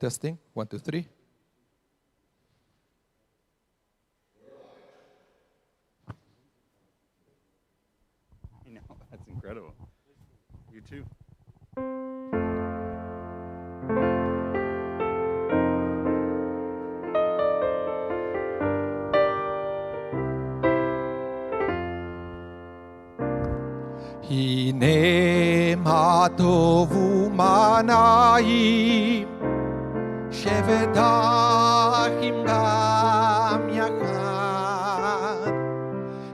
Testing. 1, 2, 3. I know, that's incredible. You too. הנה מה טוב ומה נעים, שבת אחים גם יחד.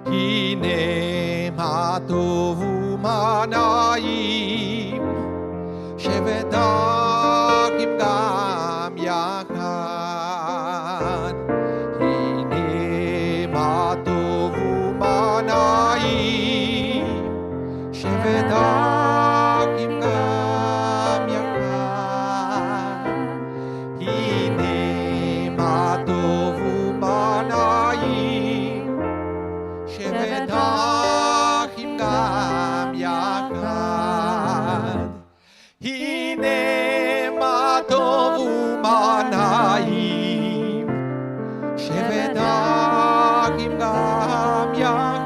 הנה מה טוב ומה נעים, שבת אחים גם יחד. הנה מה טוב ומה נעים, שבת אחים גם יחד. הנה מה טוב ומה נעים, שבת אחים גם יחד. הנה מה טוב ומה נעים, שבת אחים גם יחד.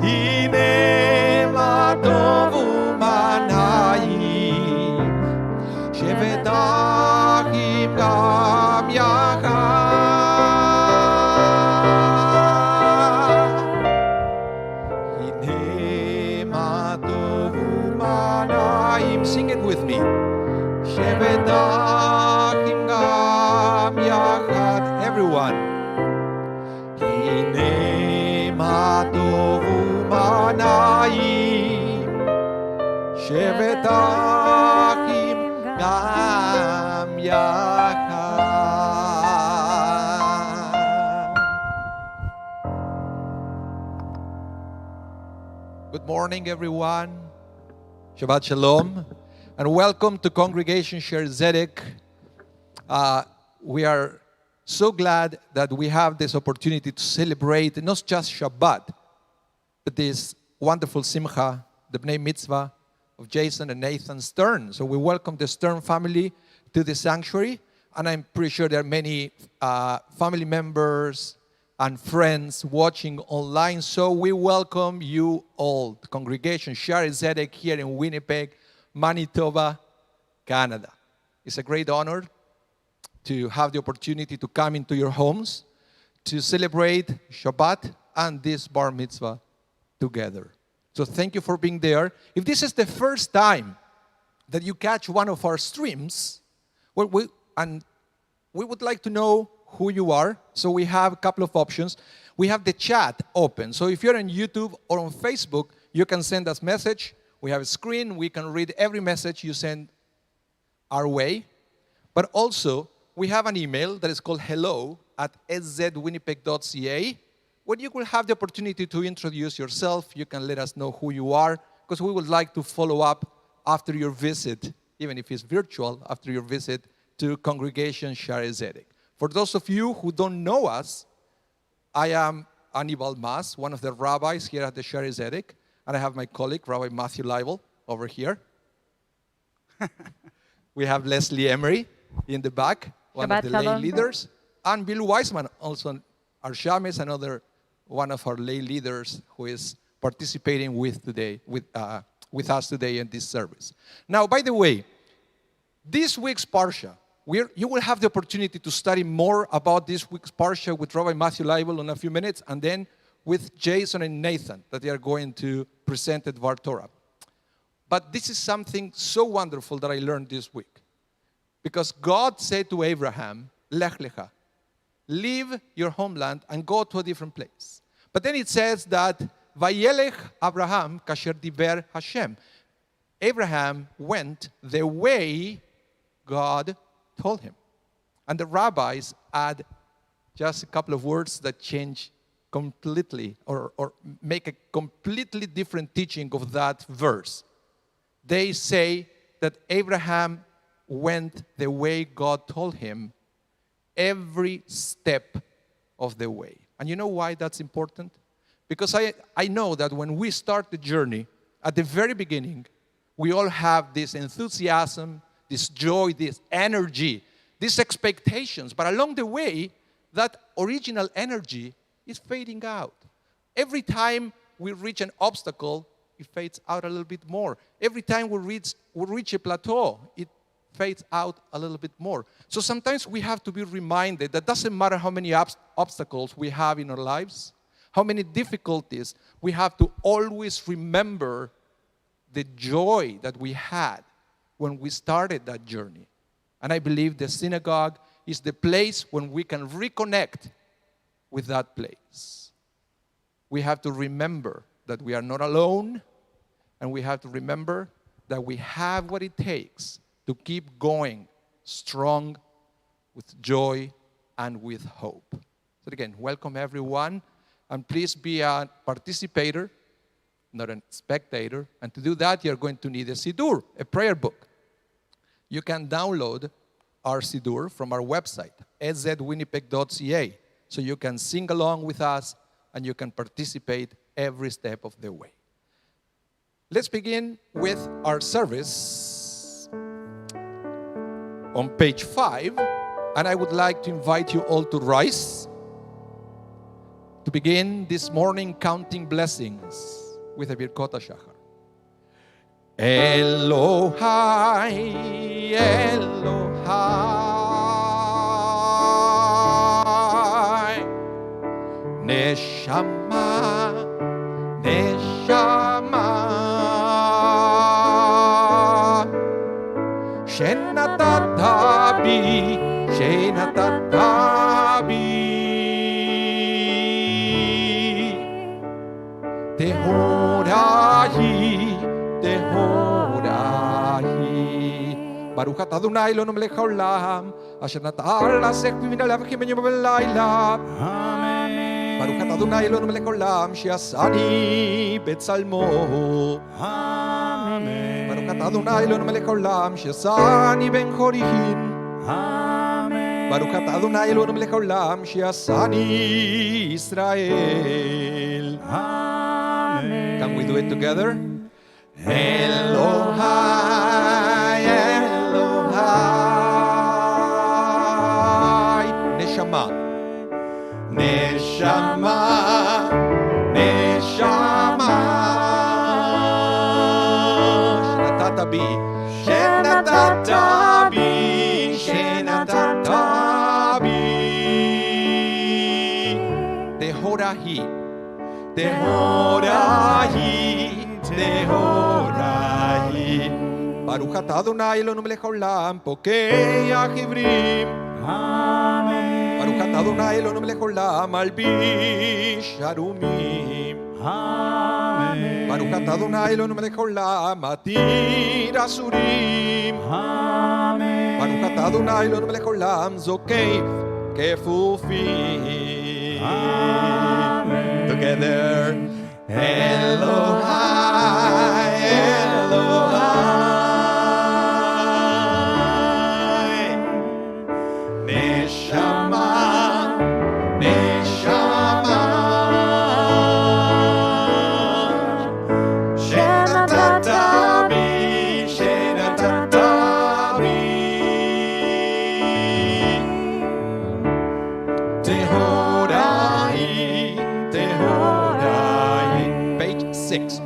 הנה מה טוב ומה נעים, שבת אחים גם יחד. הנה מה טוב ומה נעים, sing it with me. שבת אחים גם יחד, everyone. הנה מה טוב ומה נעים, שבת אחים גם יחד. Good morning, everyone. Shabbat Shalom, and welcome to Congregation Sher Zedek. We are so glad that we have this opportunity to celebrate not just Shabbat, but this wonderful Simcha, the Bnei Mitzvah of Jason and Nathan Stern. So we welcome the Stern family to the sanctuary, and I'm pretty sure there are many family members and friends watching online. So we welcome you all, the Congregation Sher Zedek here in Winnipeg, Manitoba, Canada. It's a great honor to have the opportunity to come into your homes to celebrate Shabbat and this Bar Mitzvah together. So thank you for being there. If this is the first time that you catch one of our streams, well, we would like to know who you are. So we have a couple of options. We have the chat open. So if you're on YouTube or on Facebook, you can send us message. We have a screen. We can read every message you send our way. But also, we have an email that is called hello@szwinnipeg.ca, where you will have the opportunity to introduce yourself. You can let us know who you are, because we would like to follow up after your visit, even if it's virtual, after your visit to Congregation Sher Zedek. For those of you who don't know us, I am Anibal Mas, one of the rabbis here at the Sher Zedek, and I have my colleague, Rabbi Matthew Leibel, over here. We have Leslie Emery in the back, one of the lay leaders, and Bill Weisman, also our shamis, another one of our lay leaders who is participating with us today in this service. Now, by the way, this week's Parsha, you will have the opportunity to study more about this week's Parsha with Rabbi Matthew Leibel in a few minutes, and then with Jason and Nathan that they are going to present at Var Torah. But this is something so wonderful that I learned this week. Because God said to Abraham, Lech, Lecha, leave your homeland and go to a different place. But then it says that, Vayelech Abraham kasher diber Hashem. Abraham went the way God told him. And the rabbis add just a couple of words that change completely or make a completely different teaching of that verse. They say that Abraham went the way God told him every step of the way. And you know why that's important? Because I know that when we start the journey, at the very beginning, we all have this enthusiasm, this joy, this energy, these expectations. But along the way, that original energy is fading out. Every time we reach an obstacle, it fades out a little bit more. Every time we reach a plateau, it fades out a little bit more. So sometimes we have to be reminded that doesn't matter how many obstacles we have in our lives, how many difficulties, we have to always remember the joy that we had when we started that journey. And I believe the synagogue is the place when we can reconnect with that place. We have to remember that we are not alone, and we have to remember that we have what it takes to keep going strong with joy and with hope. So again, welcome everyone, and please be a participator, not a spectator. And to do that, you're going to need a Siddur, a prayer book. You can download our Siddur from our website, edzwinnipeg.ca, so you can sing along with us and you can participate every step of the way. Let's begin with our service on page 5, and I would like to invite you all to rise to begin this morning counting blessings with a Birkot HaShachar. Elohai, Elohai, Neshama, Neshama, Shenatatabi, Shenatatabi, Tehorahi, Tehorahi. Baruch atah Adonai Eloheinu melech haolam, asher natan lasech b'minah le'avachim ben yom v'layla. Amen. Baruch atah Adonai Eloheinu melech haolam, she'asani betzalmo. Amen. Baruch atah Adonai Eloheinu melech haolam, she'asani ben chorihin. Amen. Baruch atah Adonai Eloheinu melech haolam, she'asani Israel. Amen. Can we do it together? Elohai, Elohai, Neshama, Neshama, Neshama, Shenatatabi, Shenatatabi, Shenatatabi, Tehorahi, Tehorahi, Tehorahi. Baruch atah Adonai Eloheinu melech haolam, pokei ha'chivrim. Amen. Baruch atah Adonai Eloheinu melech haolam, malbish harumim. Amen. Baruch atah Adonai Eloheinu melech haolam, matir asurim. Amen. Baruch atah Adonai Eloheinu melech haolam, zokeif kefufim. Amen. Together. Elohai, Elohai, Neshama, Neshama, Shenatatabi, Shenatatabi, Tehorahi, Tehorahi. 6.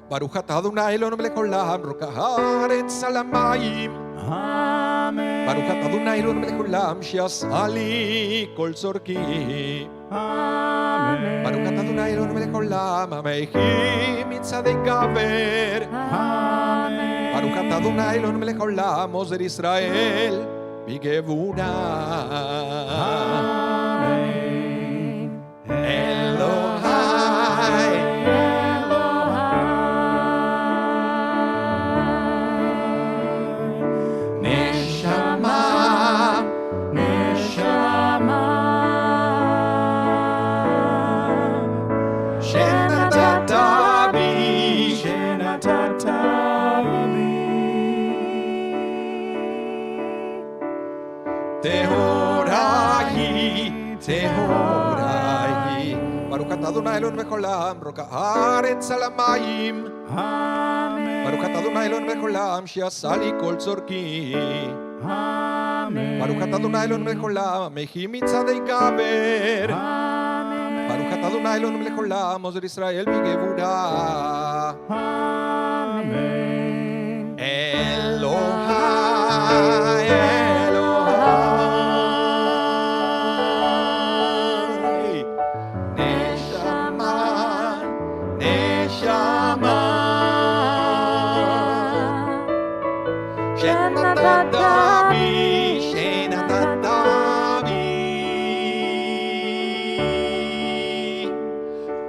Baruch atah Adonai Eloheinu melech haolam, rokah haaretz al hamayim. Amen. Baruch atah Adonai Eloheinu melech haolam, she'asa li kol tzorki. Amen. Baruch atah Adonai Eloheinu melech haolam, hamechi mitzadei gaber. Amen. Baruch atah Adonai Eloheinu melech haolam, ozer Israel bigevuna. Amen. Elohai, Tehorahi, Tehorahi. Baruch atah אתה אדוני אלוהינו מלך העולם, ברוך הארץ על המים. Amen. ברוך אתה אדוני אלוהינו מלך העולם, שעשה לי כל צורכי. Amen. ברוך אתה אדוני אלוהינו מלך העולם, המחי מצעדי גבר. Amen. ברוך אתה אדוני אלוהינו מלך העולם, עוזר ישראל בגבורה. Amen. אלוהי, אלוהי, נשמה, נשמה, שנתת בי, שנתת בי,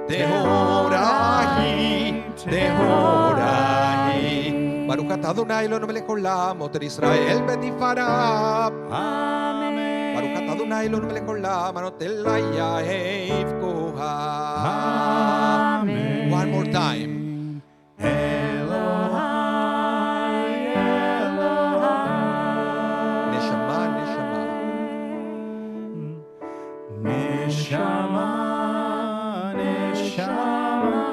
טהורה היא, טהורה היא. ברוך אתה אדוני אלוהינו מלך העולם, עוטר ישראל בתפארה. ברוך אתה אדוני אלוהינו מלך העולם, הנותן ליהב כהה. Amen. One more time. נשמה, נשמה. Neshama, neshama,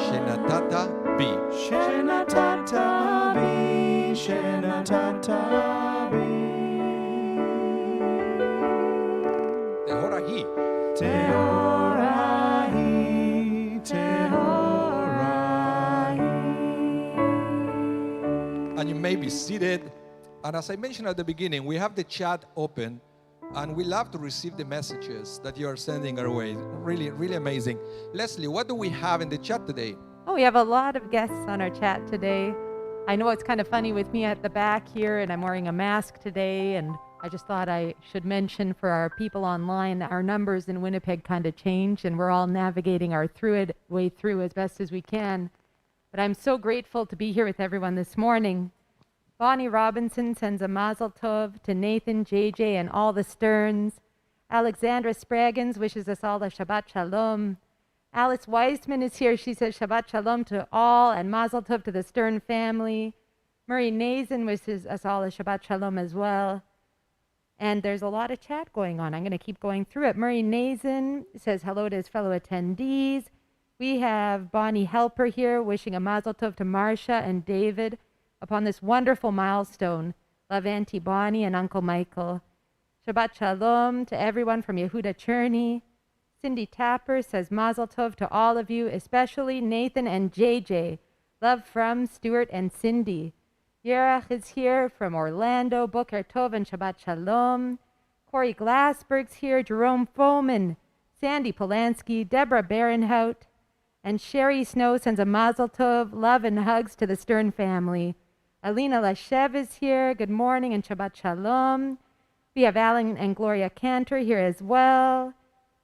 שנתת בי. shenatata bi, shenatata bi, טהורה היא. teorahi, teorahi. And you may be seated. And as I mentioned at the beginning, we have the chat open, and we love to receive the messages that you are sending our way. Really, really amazing. Leslie, what do we have in the chat today? Oh, we have a lot of guests on our chat today. I know it's kind of funny with me at the back here, and I'm wearing a mask today, and I just thought I should mention for our people online that our numbers in Winnipeg kind of changed, and we're all navigating our way through as best as we can. But I'm so grateful to be here with everyone this morning. Bonnie Robinson sends a mazel tov to Nathan, JJ, and all the Stearns. Alexandra Spraggins wishes us all a Shabbat Shalom. Alice Weisman is here. She says Shabbat Shalom to all and mazel tov to the Stern family. Murray Nazen wishes us all a Shabbat Shalom as well. And there's a lot of chat going on. I'm going to keep going through it. Murray Nazen says hello to his fellow attendees. We have Bonnie Helper here wishing a mazel tov to Marcia and David upon this wonderful milestone. Love Auntie Bonnie and Uncle Michael. Shabbat Shalom to everyone from Yehuda Cherney. Cindy Tapper says mazel tov to all of you, especially Nathan and JJ. Love from Stuart and Cindy. Yerach is here from Orlando. Boker Tov and Shabbat Shalom. Corey Glassberg's here. Jerome Foman. Sandy Polanski. Deborah Barenhout. And Sherry Snow sends a mazel tov. Love and hugs to the Stern family. Alina Lashev is here. Good morning and Shabbat Shalom. We have Alan and Gloria Cantor here as well.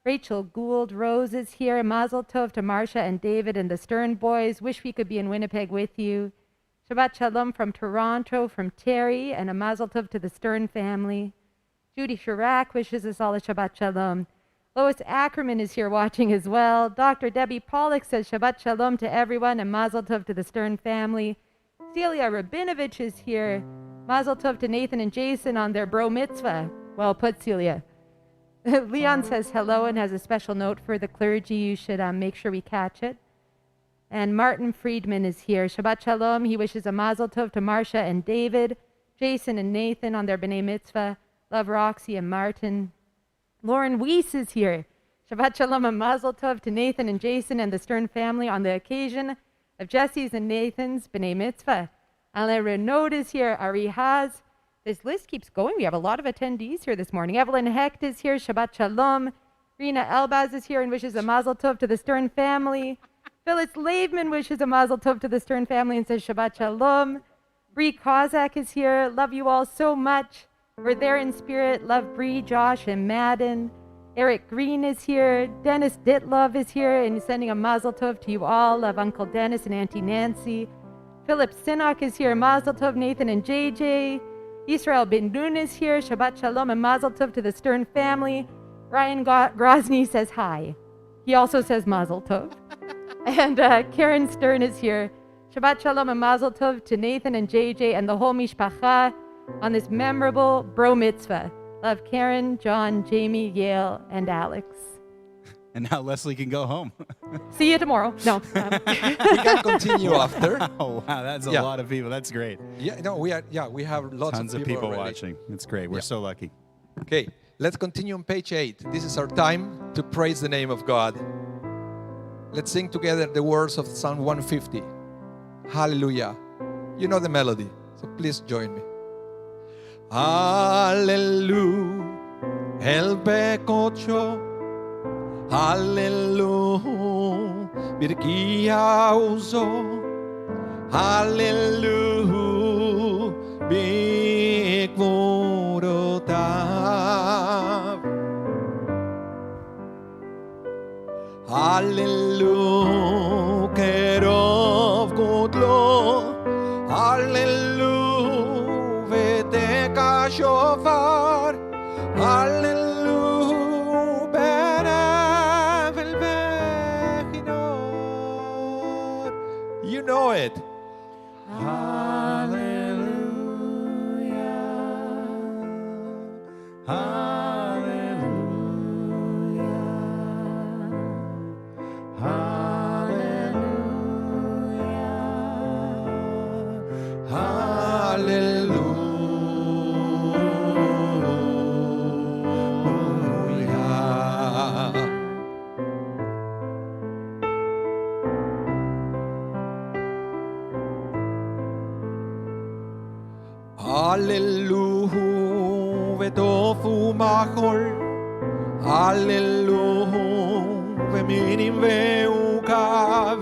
Rachel Gould Rose is here. Mazel tov to Marcia and David and the Stern boys. Wish we could be in Winnipeg with you. Shabbat Shalom from Toronto from Terry, and a mazel tov to the Stern family. Judy Chirac wishes us all a Shabbat Shalom. Lois Ackerman is here watching as well. Dr. Debbie Pollock says Shabbat Shalom to everyone and mazel tov to the Stern family. Celia Rabinovich is here. Mazel tov to Nathan and Jason on their bro mitzvah. Well put, Celia. Leon says hello and has a special note for the clergy. You should make sure we catch it. And Martin Friedman is here. Shabbat Shalom. He wishes a mazel tov to Marcia and David, Jason and Nathan on their b'nai mitzvah. Love Roxy and Martin. Lauren Weiss is here. Shabbat Shalom and mazel tov to Nathan and Jason and the Stern family on the occasion of Jesse's and Nathan's b'nai mitzvah. Alain Renaud is here. Ari Haz. This list keeps going. We have a lot of attendees here this morning. Evelyn Hecht is here. Shabbat Shalom. Rena Elbaz is here and wishes a mazel tov to the Stern family. Phyllis Laveman wishes a mazel tov to the Stern family and says Shabbat Shalom. Bree Kozak is here. Love you all so much. We're there in spirit. Love Bree, Josh, and Madden. Eric Green is here. Dennis Ditlov is here and he's sending a mazel tov to you all. Love Uncle Dennis and Auntie Nancy. Philip Sinnock is here. Mazel tov, Nathan and JJ. Israel Ben Nun is here. Shabbat Shalom and mazel tov to the Stern family. Ryan Grozny says hi. He also says mazel tov. And Karen Stern is here. Shabbat Shalom and mazel tov to Nathan and JJ and the whole mishpacha on this memorable bro mitzvah. Love Karen, John, Jamie, Yale, and Alex. And now Leslie can go home. See you tomorrow. No. We can continue after. Oh, wow. That's a Yeah. lot of people. That's great. Yeah, no, we have lots Tons of of people people already. watching. It's great. We're Yeah. so lucky. Okay, let's continue on page 8. This is our time to praise the name of God. Let's sing together the words of Psalm 150. Hallelujah. You know the melody, so please join me. Hallelujah, el bekocho. Hallelujah, birkia uzo. Hallelujah, bikvorotav. Hallelujah, kerov godlo. Hallelujah, veteka shofar. Hallelujah, benevel vechinor. You know it. Hallelujah. Hallelujah, vetofu machol. Hallelujah, veminim veukav.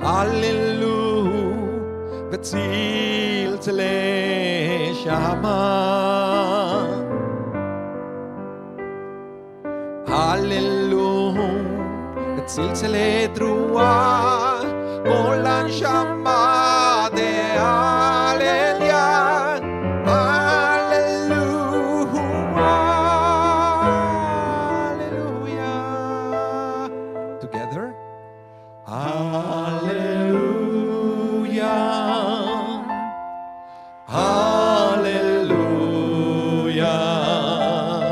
Hallelujah, vetzil shama. Hallelujah, vetzil trua. Golan shama de Hallelujah. Hallelujah. Together. Hallelujah. Hallelujah.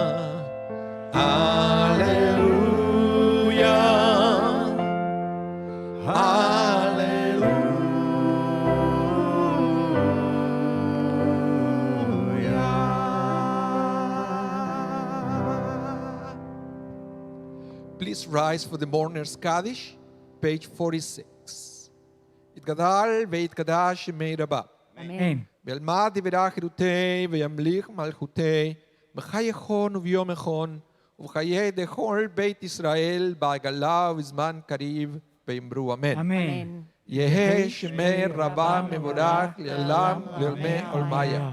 Hallelujah. Hallelujah. Please rise for the mourner's Kaddish, page 46. Itgadal ve'itgadash shemei Rabba. Amen. Ve'almad yivirach irutei ve'yamlich malchutei b'chai echon u'v'yom echon ובחיי דכל בית ישראל בעגלה ובזמן קריב ואמרו אמן. Amen. יהא שמי רבה מבורך לעולם לעולמי עולמיה.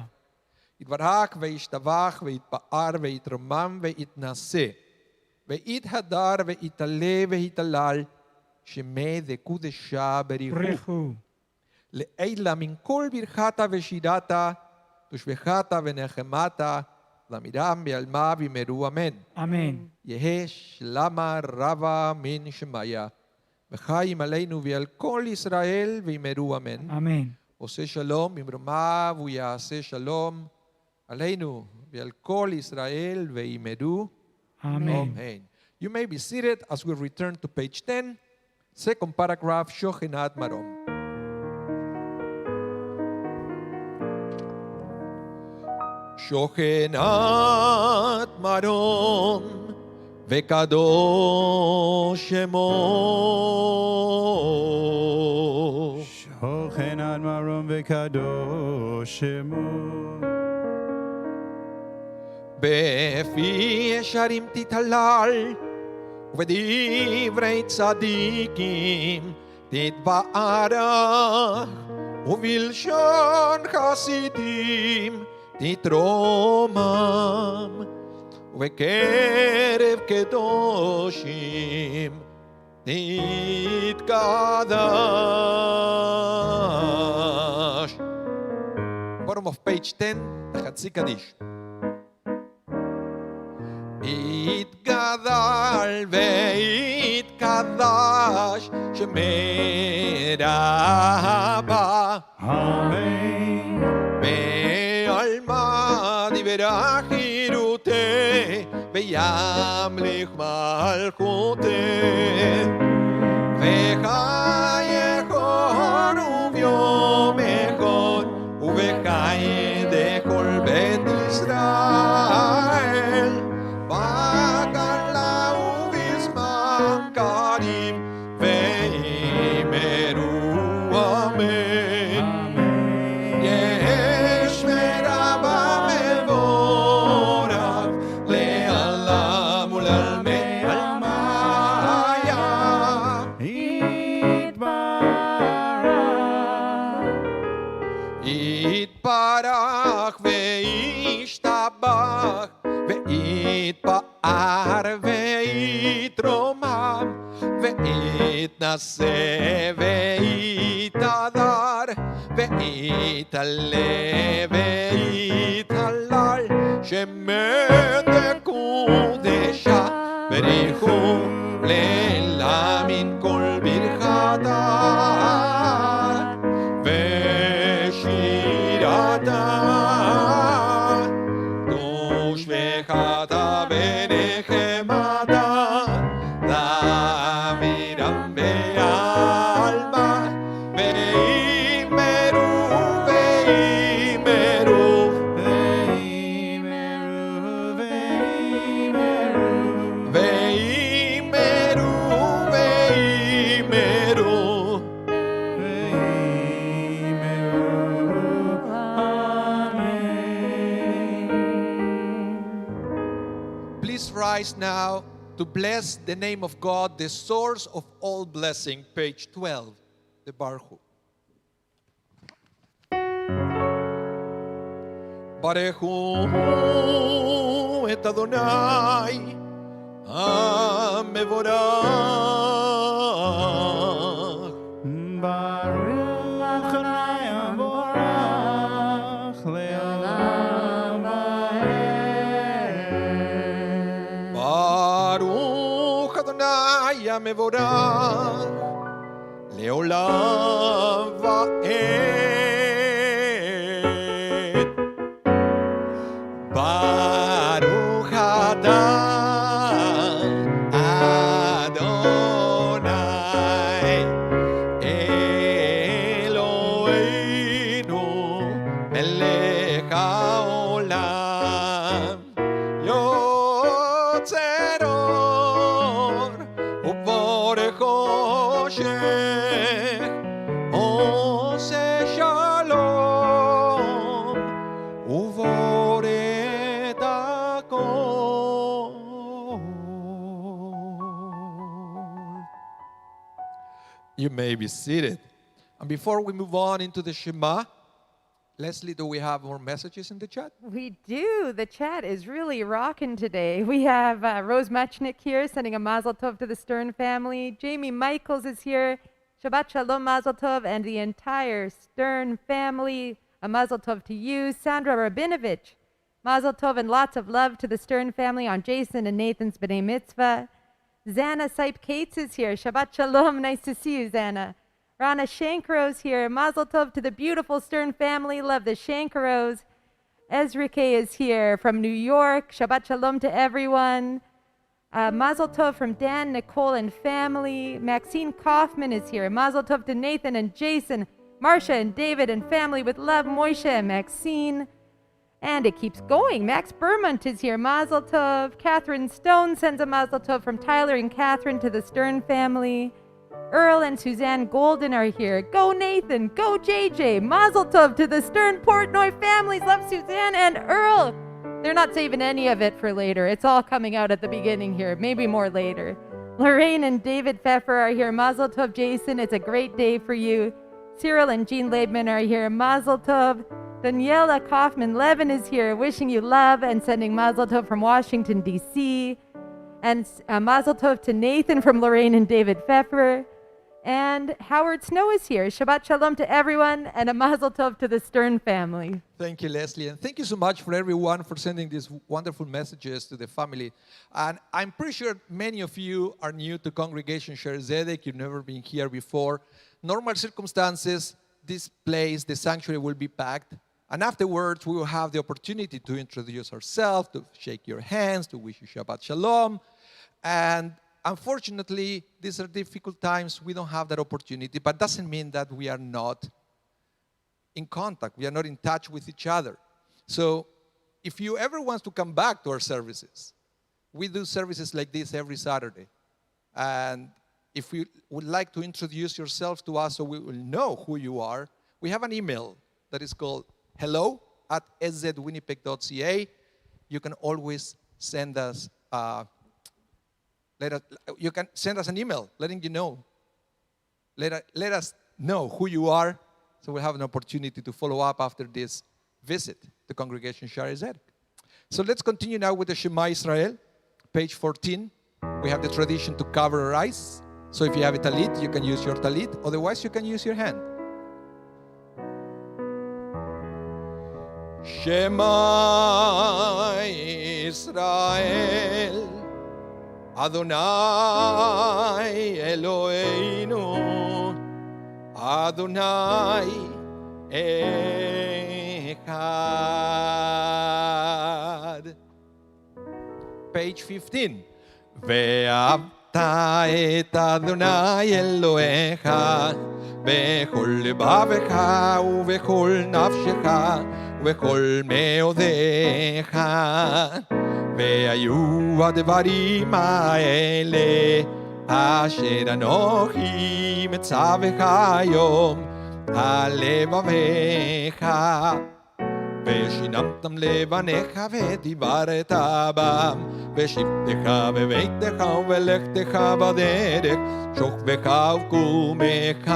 יתברך וישתבח ויתפאר ויתרומם ויתנשא ויתהדר ויתעלה ויתהלל שמי דקודשה בריחו. לעילה מן כל ברכתה ושירתה תושבחתה ונחמתה למירם בעלמה וימרו אמן. Amen. יהא שלמה רבה מן שמיה וחיים עלינו ועל כל ישראל וימרו אמן. Amen. עושה שלום במרומיו ויעשה שלום עלינו ועל כל ישראל וימרו Amen. amen. You may be seated as we return to page 10, second paragraph, Shochenat Marom. שוכנת מרום וקדוש שמו Shochenad marom v'kadosh shemo. בפי ישרים תתהלל ובדברי צדיקים תתברך ובלשון חסידים תתרומם ובקרב קדושים תתקדש. Bottom of page 10, החצי קדיש. יתגדל ויתקדש שמי רבה. Amen. בעלמא דברך ירותי וימליך מלכותך, וחייכון וביום אחד, ובחיי דכל בית ישראל, בגלה ובזמן קריב, ואמרו אמן. יש מרבה מבורך, לעולם ולעלמי עלמיה. יתברך וישתבח, ויתפאר ויתרומם, ויתנשא ויתהדר, ויתעלה ויתהלל, שמי קודשה בריחו לילה מן כל ברכתה ושירתה, תושבחתה ונחמתה, דמירם בעלמה, ואימרו ואימרו ואימרו Please rise now to bless the name of God, the source of all blessing, page 12, the Baruch. Barechu et Adonai HaMevorach. Baruch Adonai Avorach Le'olam Va'ed. Baruch Adonai HaMevorach Le'olam Va'ed. Baruch Adonai Eloheinu Melech haolam, Yotzer or uborech choshech, Oseh shalom uborech hakol. You may be seated. And before we move on into the Shema, Leslie, do we have more messages in the chat? We do. The chat is really rocking today. We have Rose Machnik here sending a mazel tov to the Stern family. Jamie Michaels is here. Shabbat shalom mazel tov and the entire Stern family. A mazel tov to you. Sandra Rabinovich. Mazel tov and lots of love to the Stern family on Jason and Nathan's B'nai Mitzvah. Zana Sipe Cates is here. Shabbat shalom. Nice to see you, Zana. Rana Shankaros here. Mazel tov to the beautiful Stern family. Love the Shankaros. Ezrike is here from New York. Shabbat shalom to everyone. Mazel tov from Dan, Nicole, and family. Maxine Kaufman is here. Mazel tov to Nathan and Jason, Marcia and David and family with love. Moisha and Maxine. And it keeps going. Max Bermunt is here. Mazel tov. Catherine Stone sends a mazel tov from Tyler and Catherine to the Stern family. Earl and Suzanne Golden are here. Go Nathan. Go JJ. Mazel tov to the Stern Portnoy families. Love Suzanne and Earl. They're not saving any of it for later. It's all coming out at the beginning here. Maybe more later. Lorraine and David Pfeffer are here. Mazel tov, Jason. It's a great day for you. Cyril and Jean Leibman are here. Mazel tov. Daniela Kaufman-Levin is here, wishing you love and sending mazel tov from Washington, D.C. And mazel tov to Nathan from Lorraine and David Pfeffer. And Howard Snow is here. Shabbat shalom to everyone and a mazel tov to the Stern family. Thank you, Leslie. And thank you so much for everyone for sending these wonderful messages to the family. And I'm pretty sure many of you are new to Congregation Sher Zedek. You've never been here before. Normal circumstances, this place, the sanctuary will be packed. And afterwards, we will have the opportunity to introduce ourselves, to shake your hands, to wish you Shabbat Shalom. And unfortunately, these are difficult times. We don't have that opportunity, but doesn't mean that we are not in contact. We are not in touch with each other. So if you ever want to come back to our services, we do services like this every Saturday. And if you would like to introduce yourself to us so we will know who you are, we have an email that is called hello@szwinnipeg.ca. You can always send us you can send us an email letting you know. Let us know who you are, so we'll have an opportunity to follow up after this visit to Congregation Shaarei Zedek. So let's continue now with the Shema Israel, page 14. We have the tradition to cover our eyes. So if you have a talit, you can use your talit. Otherwise, you can use your hand. Shema Israel, Adonai Eloheinu, Adonai Echad. Page 15. ואהבת את אדוני אלוהיך בכל לבבך ובכל נפשך ובכל מאודיך. והיו הדברים האלה אשר אנוכי מצווך היום על לבביך. ושיננתם לבניך ודיברת בם בשבתך בביתך ובלכתך בדרך שוכבך וקומך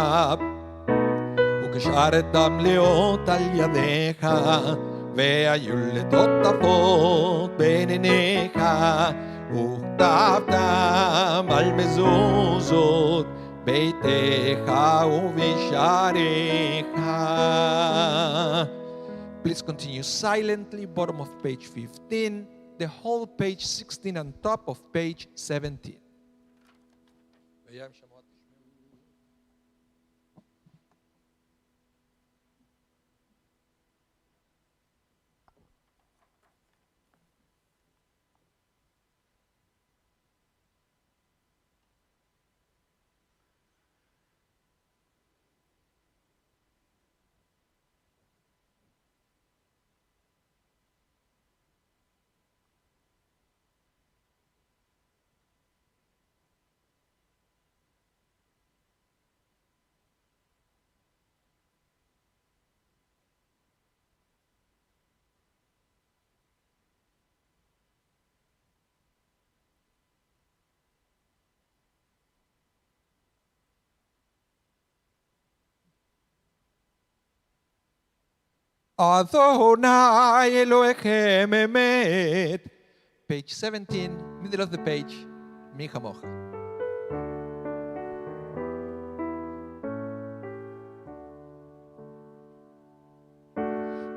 וקשרתם לאות על ידיך והיו לטוטפות בין עיניך וכתבתם על מזוזות ביתך ובשעריך. Please continue silently, bottom of page 15, the whole page 16 and top of page 17. Adonai Elohechem Emet. Page 17, middle of the page, Mi Chamocha.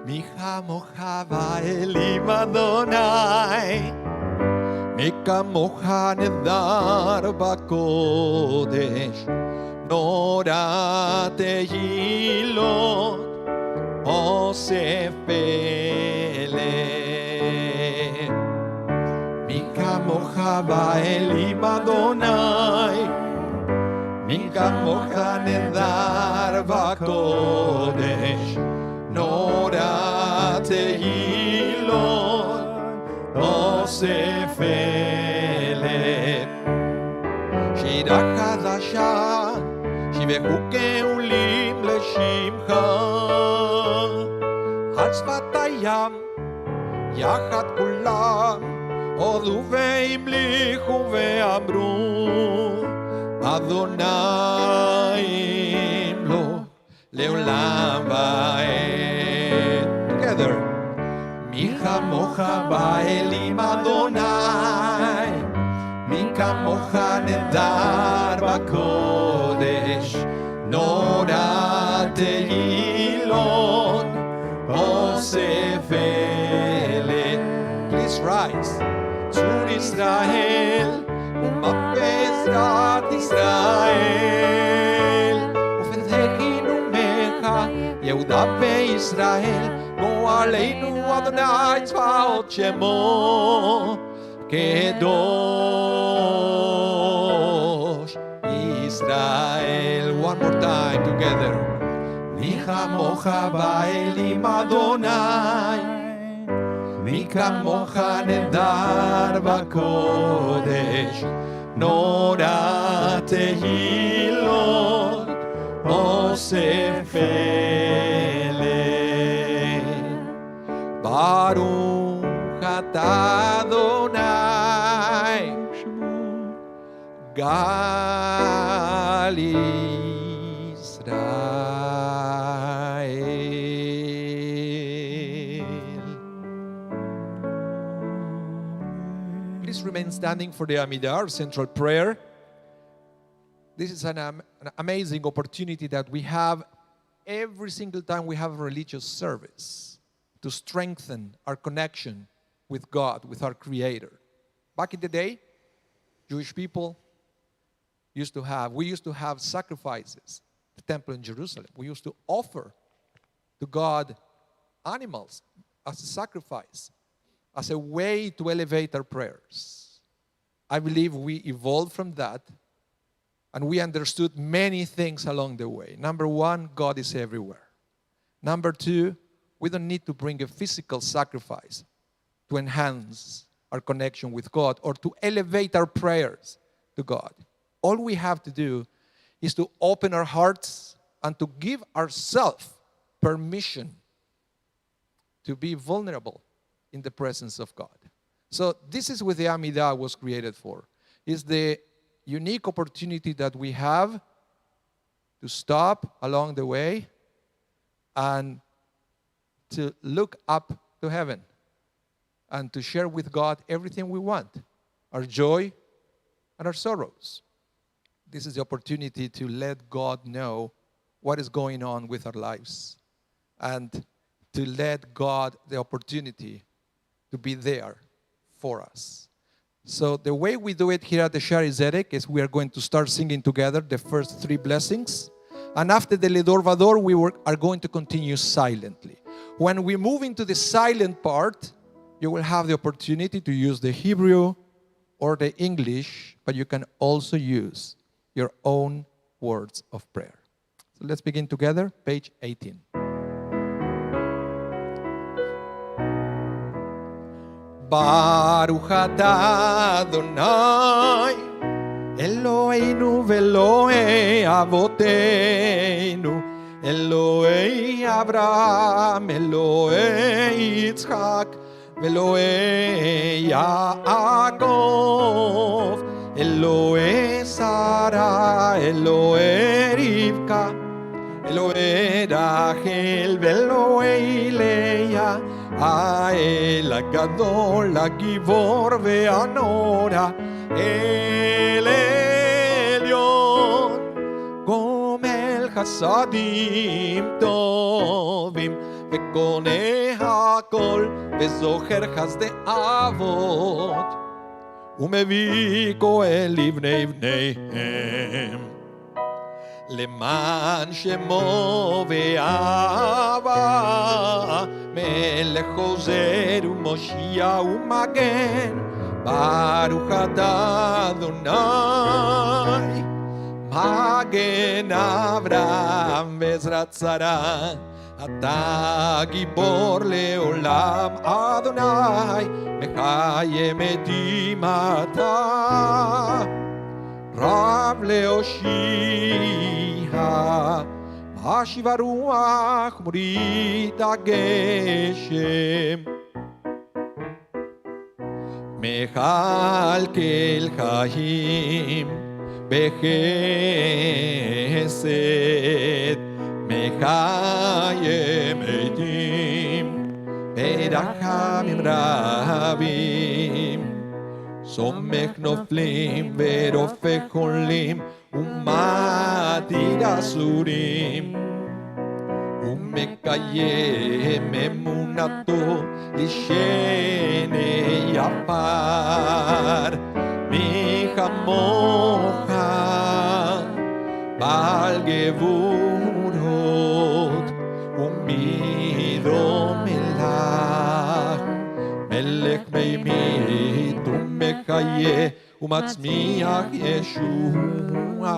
Mi Chamocha va'elim Adonai, Mi Kamocha nedar b'kodesh, Nora tehilot, Osef Pele. Mi kamocha ba'elim Adonai, Mi kamocha nedar b'kodesh, Nora tehilot, Osef Pele. Shira chadasha, shivechu keulim leshimcha, על שפת הים, יחד כולם, הודו והמליכו ואמרו, אדוני ימלוך לעולם ועד. Together. מי כמוך באלים אדוני, מי כמוך נדר בקודש, נורא תהילות, Osef Ele. Please rise. Tzur Israel, Umapezrat Israel, Ufetechinu Mecha, Yehuda veIsrael, Go Aleinu Adonai Tzvaot Shemo, Kedosh. Israel. One more time together. Mi chamocha ba'elim Adonai, mi kamocha nedar b'kodesh, nora tehilot osef eleh. Baruch atah Adonai, Gal Israel. Please remain standing for the Amidah, our central prayer. This is an amazing opportunity that we have every single time we have a religious service to strengthen our connection with God, with our Creator. Back in the day, Jewish people used to have sacrifices, the temple in Jerusalem. We used to offer to God animals as a sacrifice, as a way to elevate our prayers. I believe we evolved from that, and we understood many things along the way. Number one, God is everywhere. Number two, we don't need to bring a physical sacrifice to enhance our connection with God or to elevate our prayers to God. All we have to do is to open our hearts and to give ourselves permission to be vulnerable in the presence of God. So this is what the Amidah was created for. It's the unique opportunity that we have to stop along the way and to look up to heaven and to share with God everything we want, our joy and our sorrows. This is the opportunity to let God know what is going on with our lives and to let God the opportunity to be there for us. So the way we do it here at the Shari Zedek is we are going to start singing together the first three blessings. And after the Ledor Vador, we are going to continue silently. When we move into the silent part, you will have the opportunity to use the Hebrew or the English, but you can also use your own words of prayer. So let's begin together, page 18. Baruch atah Adonai, Eloheinu ve'Elohei avoteinu, Elohei Avraham, Elohei Yitzchak, ve'Elohei Yaakov, Elohei Sarah, Elohei Rivka, Elohei Rachel, ve'Elohei Leah, האל הגדול, הגיבור והנורא, אל עליון, גומל חסדים טובים, וקונה הכל, וזוכר חסדי אבות, ומביא כהן לבני בניהם. למען שמו ואהבה, מלך עוזר ומושיע ומגן, ברוך אתה אדוני, מגן אברהם ועזרת שרה, אתה גיבור לעולם אדוני, מחיה מתים אתה, רב להושיע, משיב הרוח מוריד הגשם, מכלכל חיים בחסד, מחיה מתים ברחמים רבים, סומך נופלים ורופא חולים ומתיר אסורים, ומקיים אמונתו לשני עפר. מי כמוך בעל גבורות, ומי דומה לך, מלך ממית ומחיה ומצמיח ישועה.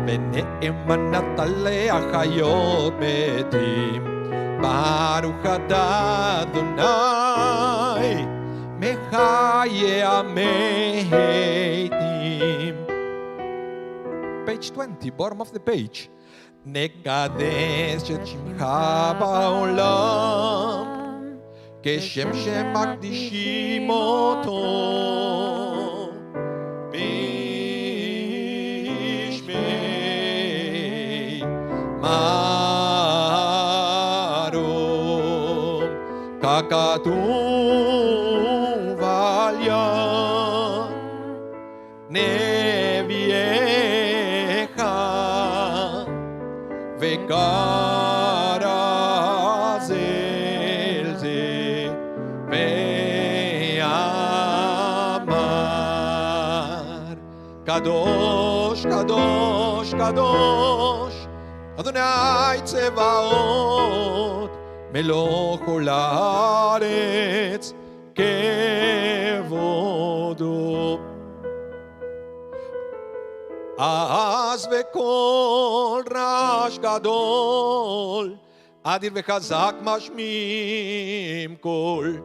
ונאמנת עליה חיות מתים, ברוך אתה אדוני, מחיי המתים. Page 20, bottom of the page. נקדש את שמך בעולם, כשם שמקדישים אותו. בשמי מרום, ככתוב על יד נביאך, וכרז אל זה ואמר, קדוש, קדוש, קדוש, אדוני צבאות, מלוא כל הארץ כבודו. אז בקול רעש גדול, אדיר וחזק משמיעים קול,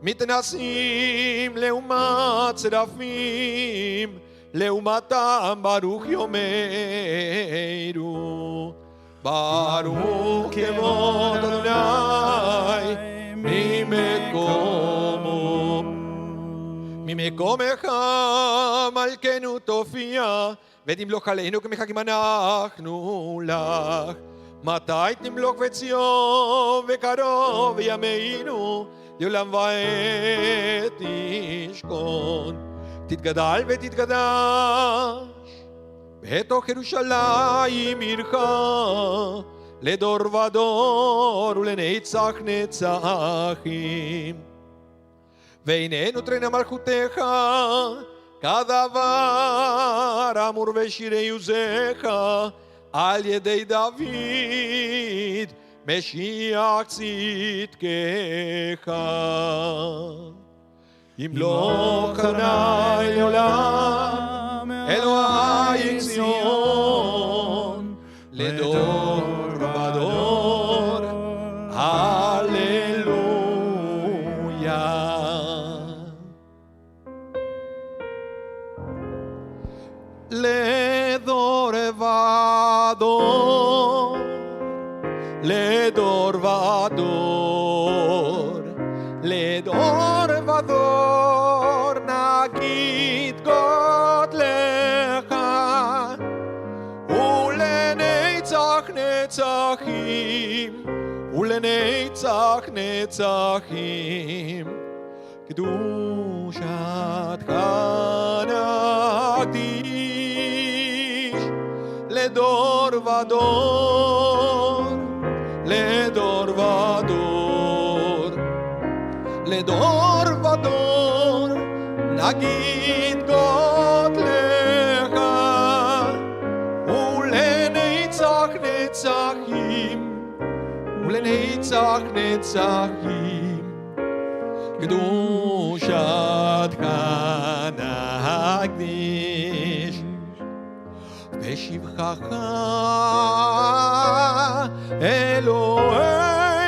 מתנסים לעומת צרפים, לעומתם ברוך יאמרו, ברוך כבוד אדוני ממקומו. ממקומך מלכנו תופיע, ותמלוך עלינו כמחכים אנחנו לך. מתי תמלוך בציון וקרוב ימינו, לעולם ועד תשכון. תתגדל ותתקדש בתוך ירושלים עירך, לדור ודור ולנצח נצחים. והננו תרנה מלכותך, כדבר אמור בשירי עוזך, על ידי דוד משיח צדקך. ימלוך אדוני לעולם, אלוהי ציון, לדור ודור, הללויה. לדור ודור, לדור ודור, לדור ודור, נגיד גודלך, ולנצח נצחים, ולנצח נצחים, קדושתך נקדיש, לדור ודור, לדור ודור, לדור ודור, נגיד גודלך, ולנצח נצחים, ולנצח נצחים, קדושתך נקדיש. ושבחך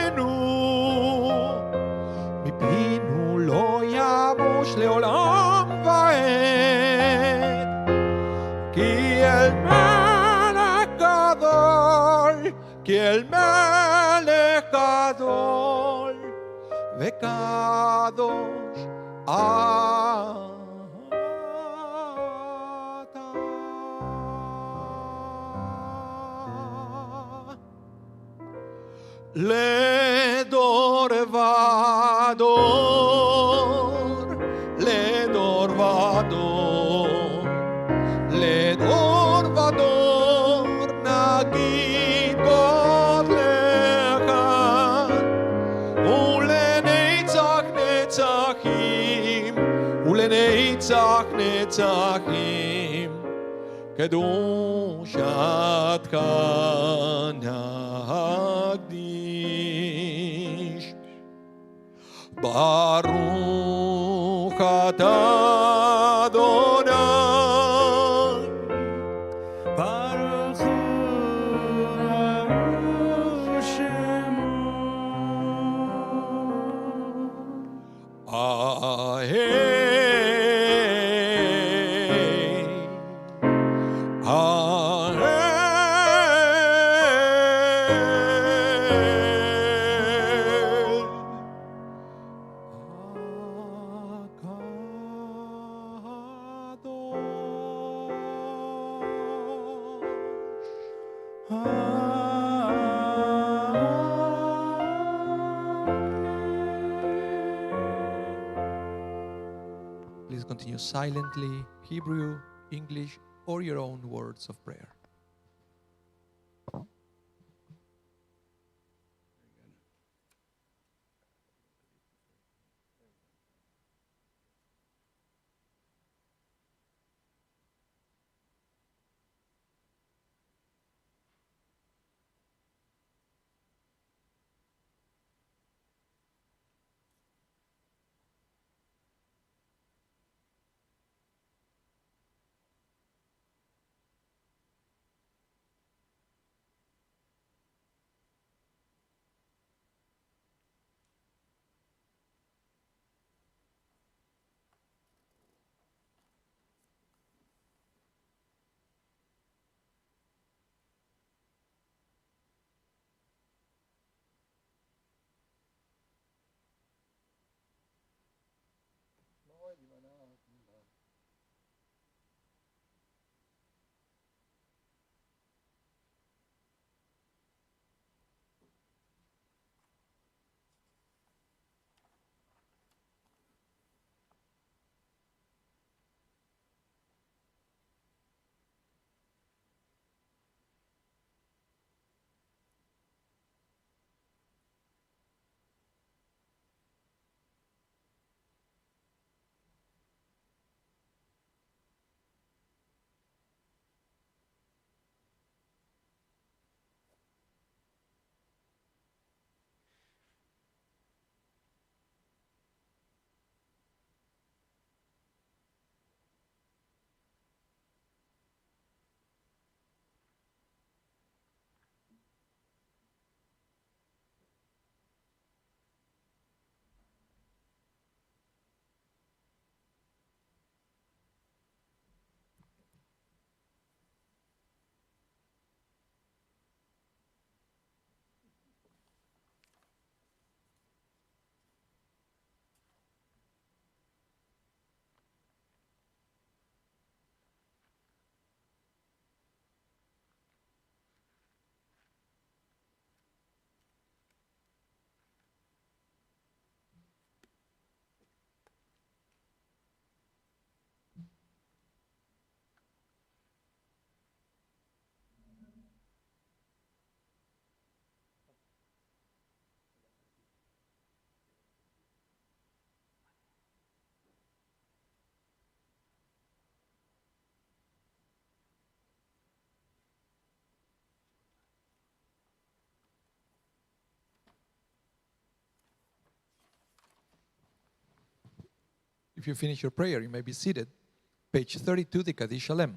אלוהינו, מפינו לא ימוש לעולם ועד, כי אל מלך גדול, כי אל מלך גדול וקדוש אתה. לדור ודור, לדור ודור, לדור ודור, נגיד גודלך, ולנצח נצחים, ולנצח נצחים, קדושתך נקדיש. ברוך אתה Baruch Hu Shemo. Please continue silently, Hebrew, English, or your own words of prayer. If you finish your prayer, you may be seated. Page 32, the Kaddish Shalem.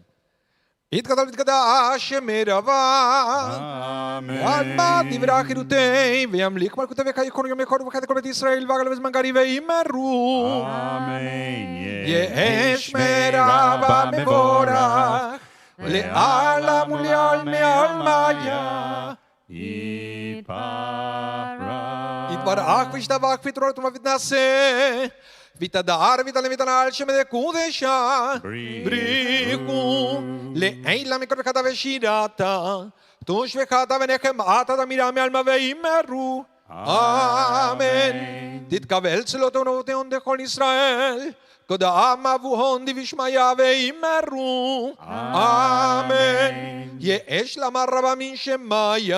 יתגדל ויתקדש שמרבה עד מת נברא חירותי וימליך מלכותי ויקום יום יקום וחטא כל בית ישראל והגל בזמן גרי וימרו יש מרבה מבורך ולעלם ולעל מעל מיה יתברך וישתבח ויתרומם ויתנשא ויתהדר ויתעלה ויתעלה שמדי קודשה בריחו לעילה מכל וחטא ושירתה תוש וחטא ונחמת תמירה מעלמא ויאמרו אמן תתקבל צלות ונבותיהם לכל ישראל קודם אבוהון דבשמיא ויאמרו אמן יש למר רבה מן שמיא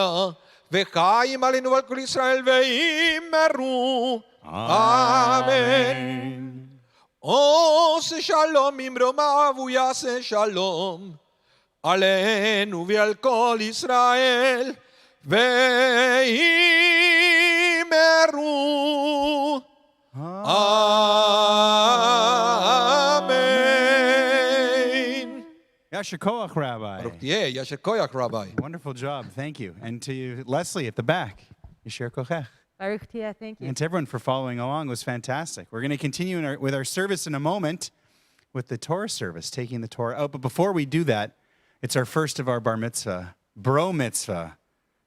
וחיים עלינו ועל כל ישראל ויאמרו אמן. עושה שלום ממרומיו ויעשה שלום עלינו ועל כל ישראל ויאמרו אמן. Yasher Koach, Rabbi. Baruch Tieh, Yasher Koyach, Rabbi. Wonderful job. Thank you. And to you, Leslie at the back. Yasher Kochech. Baruch Tieh, thank you. And to everyone for following along. It was fantastic. We're going to continue with our service in a moment with the Torah service, taking the Torah out. But before we do that, it's our first of our bar mitzvah, bro mitzvah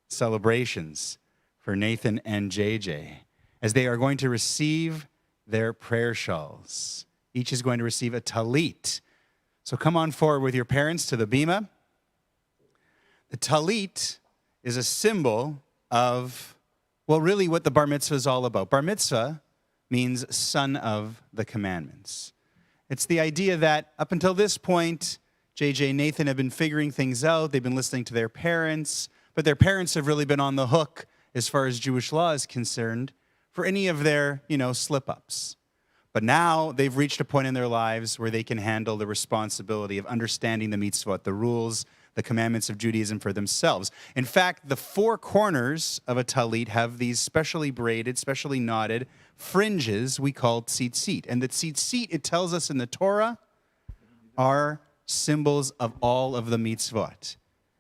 celebrations for Nathan and JJ, as they are going to receive their prayer shawls. Each is going to receive a talit. So come on forward with your parents to the bima. The talit is a symbol of, well, really what the bar mitzvah is all about. Bar mitzvah means son of the commandments. It's the idea that up until this point, JJ and Nathan have been figuring things out. They've been listening to their parents, but their parents have really been on the hook as far as Jewish law is concerned for any of their, slip-ups. But now they've reached a point in their lives where they can handle the responsibility of understanding the mitzvot, the rules, the commandments of Judaism for themselves. In fact, the four corners of a talit have these specially braided, specially knotted fringes we call tzitzit. And the tzitzit, it tells us in the Torah, are symbols of all of the mitzvot.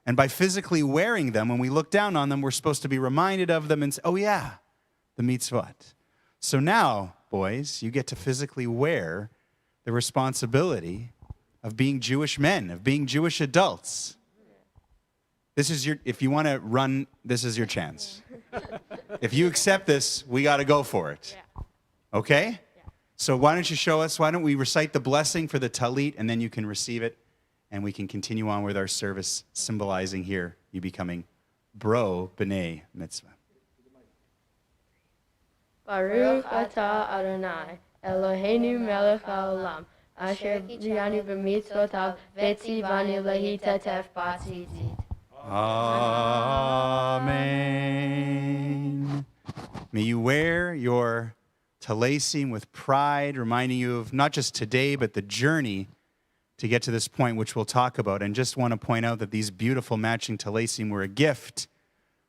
And by physically wearing them, when we look down on them, we're supposed to be reminded of them and say, oh yeah, the mitzvot. So now, boys, you get to physically wear the responsibility of being Jewish men, of being Jewish adults. If you want to run, this is your chance. If you accept this, we got to go for it. Okay? Yeah. So why don't you show us, why don't we recite the blessing for the talit, and then you can receive it, and we can continue on with our service, symbolizing here you becoming bro b'nei mitzvah. Baruch atah Adonai, Eloheinu melech haolam, asher b'yanu b'mitzvotav, v'tzivanu lehitatef b'tzitzit. Amen. May you wear your talesim with pride, reminding you of not just today, but the journey to get to this point, which we'll talk about. And just want to point out that these beautiful matching talesim were a gift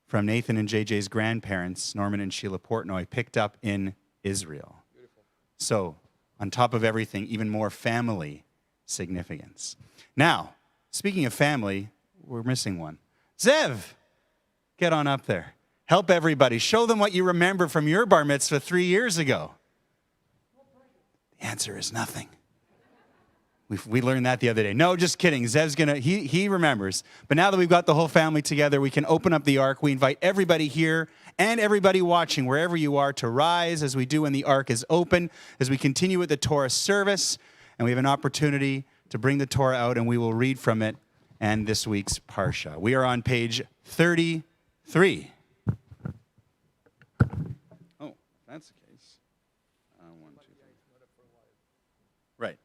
from Nathan and JJ's grandparents, Norman and Sheila Portnoy, picked up in Israel. Beautiful. So, on top of everything, even more family significance. Now, speaking of family, we're missing one. Zev, get on up there. Help everybody. Show them what you remember from your bar mitzvah 3 years ago. The answer is nothing. We learned that the other day. No, just kidding. Zev's he remembers. But now that we've got the whole family together, we can open up the ark. We invite everybody here and everybody watching, wherever you are, to rise as we do when the ark is open, as we continue with the Torah service. And we have an opportunity to bring the Torah out, and we will read from it and this week's Parsha. We are on page 33. Oh, that's the case. 1, 2, 3. Right.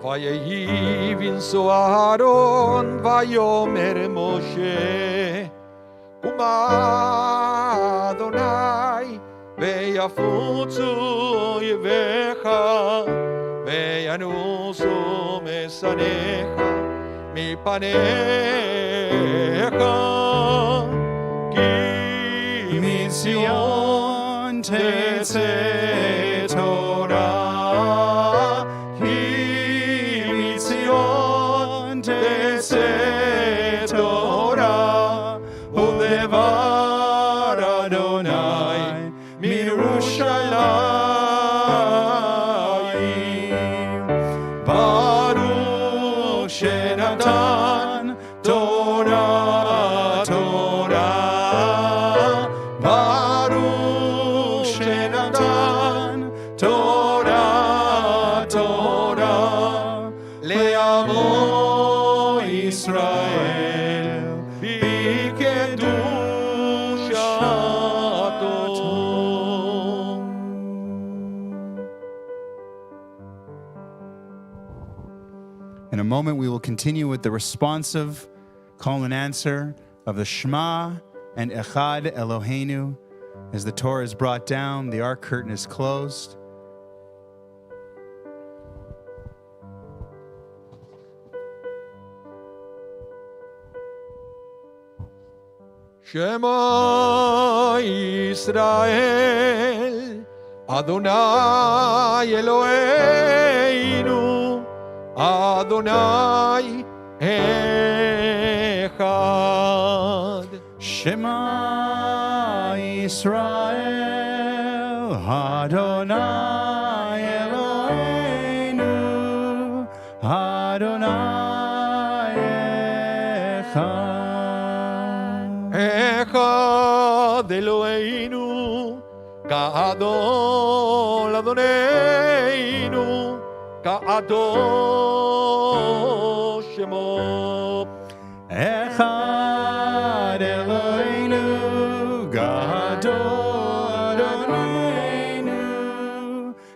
Vayehi vinso Aharon, vayomer Moshe, Kuma Adonai, veyafutzu oyevecha, veyanusu mesanecha, mipanecha, ki Mitzion tetzeh Torah, ki Mitzion tetzeh Torah, ulevar Adonai mirushalayim, Baruch shenatan Torah, Torah, Baruch shenatan Torah, Torah, le'amo Israel, b'kedushato. In a moment, we will continue with the responsive call and answer of the Shema and Echad Eloheinu. As the Torah is brought down, the ark curtain is closed. Shema Yisrael, Adonai Eloheinu, Adonai Echad. Shema Yisrael, Adonai Eloheinu, Adonai Echad. Echad Eloheinu, Gadol Adoneinu, Kadosh Shemo. Echad Eloheinu, Gadol Adoneinu,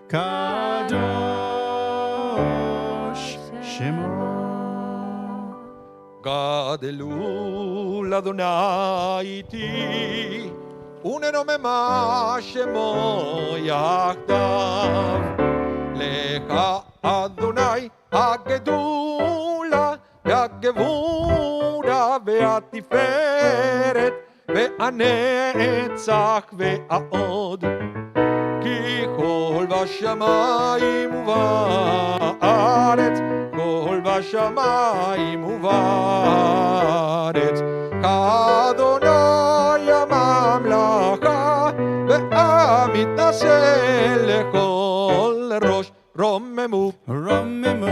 Kadosh Shemo. Gadelu l'Adonai iti, ונרוממה שמו יחדיו. Lecha Adonai הגדולה והגבורה והתפארת והנצח והעוד. כי כל בשמיים ובארץ, כל בשמיים ובארץ, כאדוני הממלכה, והמתנשא לכל ראש. רוממו, רוממו,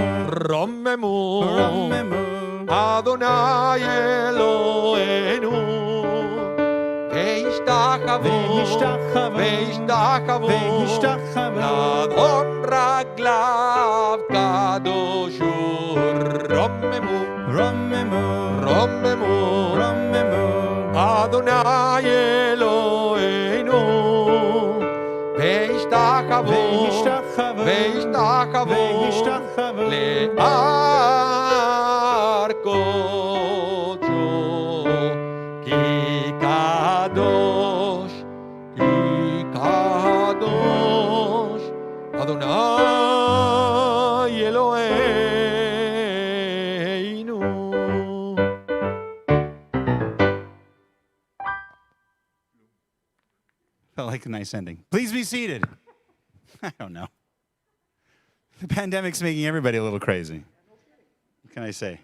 רוממו, רוממו, אדוני אלוהינו, והשתחוו, והשתחוו, לאדון רגליו קדוש הוא. רוממו, רוממו, רוממו, רוממו, אדוני אלוהינו, והשתחוו, והשתחוו להר קודשו. כי קדוש, כי קדוש, אדוני אלוהינו. Felt like a nice ending. Please be seated. I don't know. The pandemic's making everybody a little crazy. What can I say?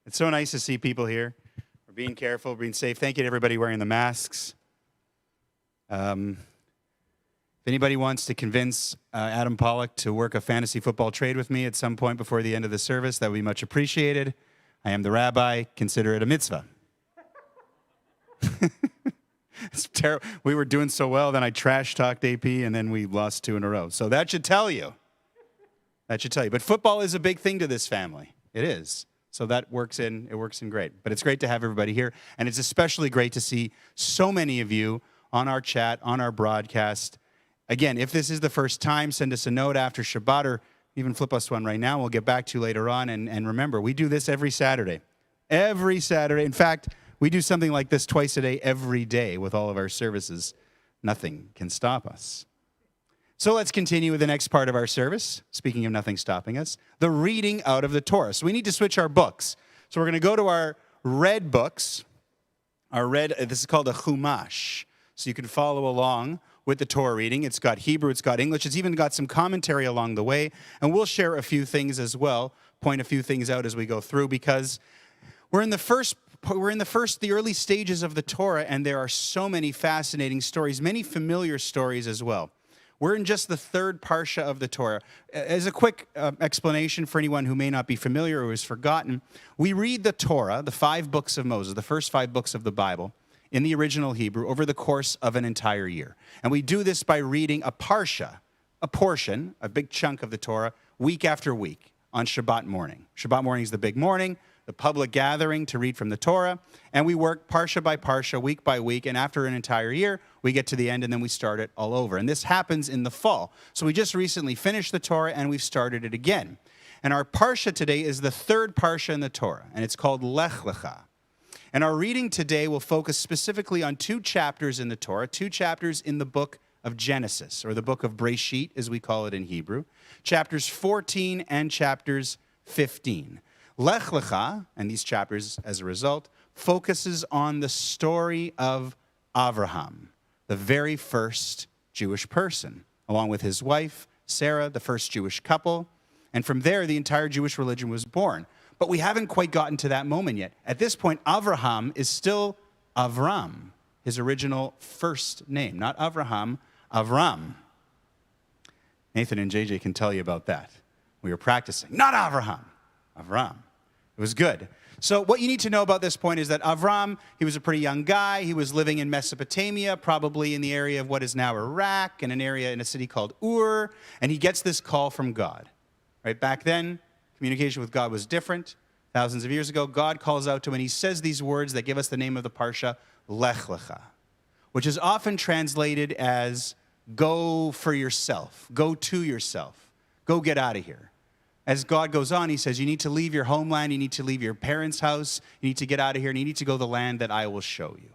It's so nice to see people here. We're being careful, being safe. Thank you to everybody wearing the masks. If anybody wants to convince Adam Pollock to work a fantasy football trade with me at some point before the end of the service, that would be much appreciated. I am the rabbi. Consider it a mitzvah. It's terrible. We were doing so well, then I trash-talked AP, and then we lost 2 in a row. So that should tell you. That should tell you. But football is a big thing to this family. It is. So that works in great. But it's great to have everybody here, and it's especially great to see so many of you on our chat, on our broadcast. Again, if this is the first time, send us a note after Shabbat, or even flip us one right now. We'll get back to you later on. And remember, we do this every Saturday. Every Saturday. In fact, we do something like this twice a day, every day, with all of our services. Nothing can stop us. So let's continue with the next part of our service. Speaking of nothing stopping us, the reading out of the Torah. So we need to switch our books. So we're going to go to our red books. This is called a Chumash. So you can follow along with the Torah reading. It's got Hebrew, it's got English, it's even got some commentary along the way. And we'll share a few things as well, point a few things out as we go through, because we're in the early stages of the Torah, and there are so many fascinating stories, many familiar stories as well. We're in just the third parsha of the Torah. As a quick explanation for anyone who may not be familiar or has forgotten, we read the Torah, the 5 books of Moses, the first 5 books of the Bible, in the original Hebrew over the course of an entire year. And we do this by reading a parsha, a portion, a big chunk of the Torah, week after week on Shabbat morning. Shabbat morning is the big morning, the public gathering to read from the Torah, and we work parsha by parsha, week by week, and after an entire year, we get to the end and then we start it all over. And this happens in the fall. So we just recently finished the Torah and we've started it again. And our parsha today is the third parsha in the Torah, and it's called Lecha. And our reading today will focus specifically on 2 chapters in the Torah, 2 chapters in the book of Genesis, or the book of Breshit, as we call it in Hebrew, chapters 14 and chapters 15. Lecha, and these chapters, as a result, focuses on the story of Avraham, the very first Jewish person, along with his wife, Sarah, the first Jewish couple. And from there, the entire Jewish religion was born. But we haven't quite gotten to that moment yet. At this point, Avraham is still Avram, his original first name. Not Avraham, Avram. Nathan and JJ can tell you about that. We were practicing. Not Avraham, Avram. It was good. So what you need to know about this point is that Avram, he was a pretty young guy. He was living in Mesopotamia, probably in the area of what is now Iraq, in an area in a city called Ur, and he gets this call from God. Right back then, communication with God was different. Thousands of years ago, God calls out to him, and he says these words that give us the name of the parsha, Lech Lecha, which is often translated as go for yourself, go to yourself, go get out of here. As God goes on, he says, you need to leave your homeland, you need to leave your parents' house, you need to get out of here, and you need to go to the land that I will show you.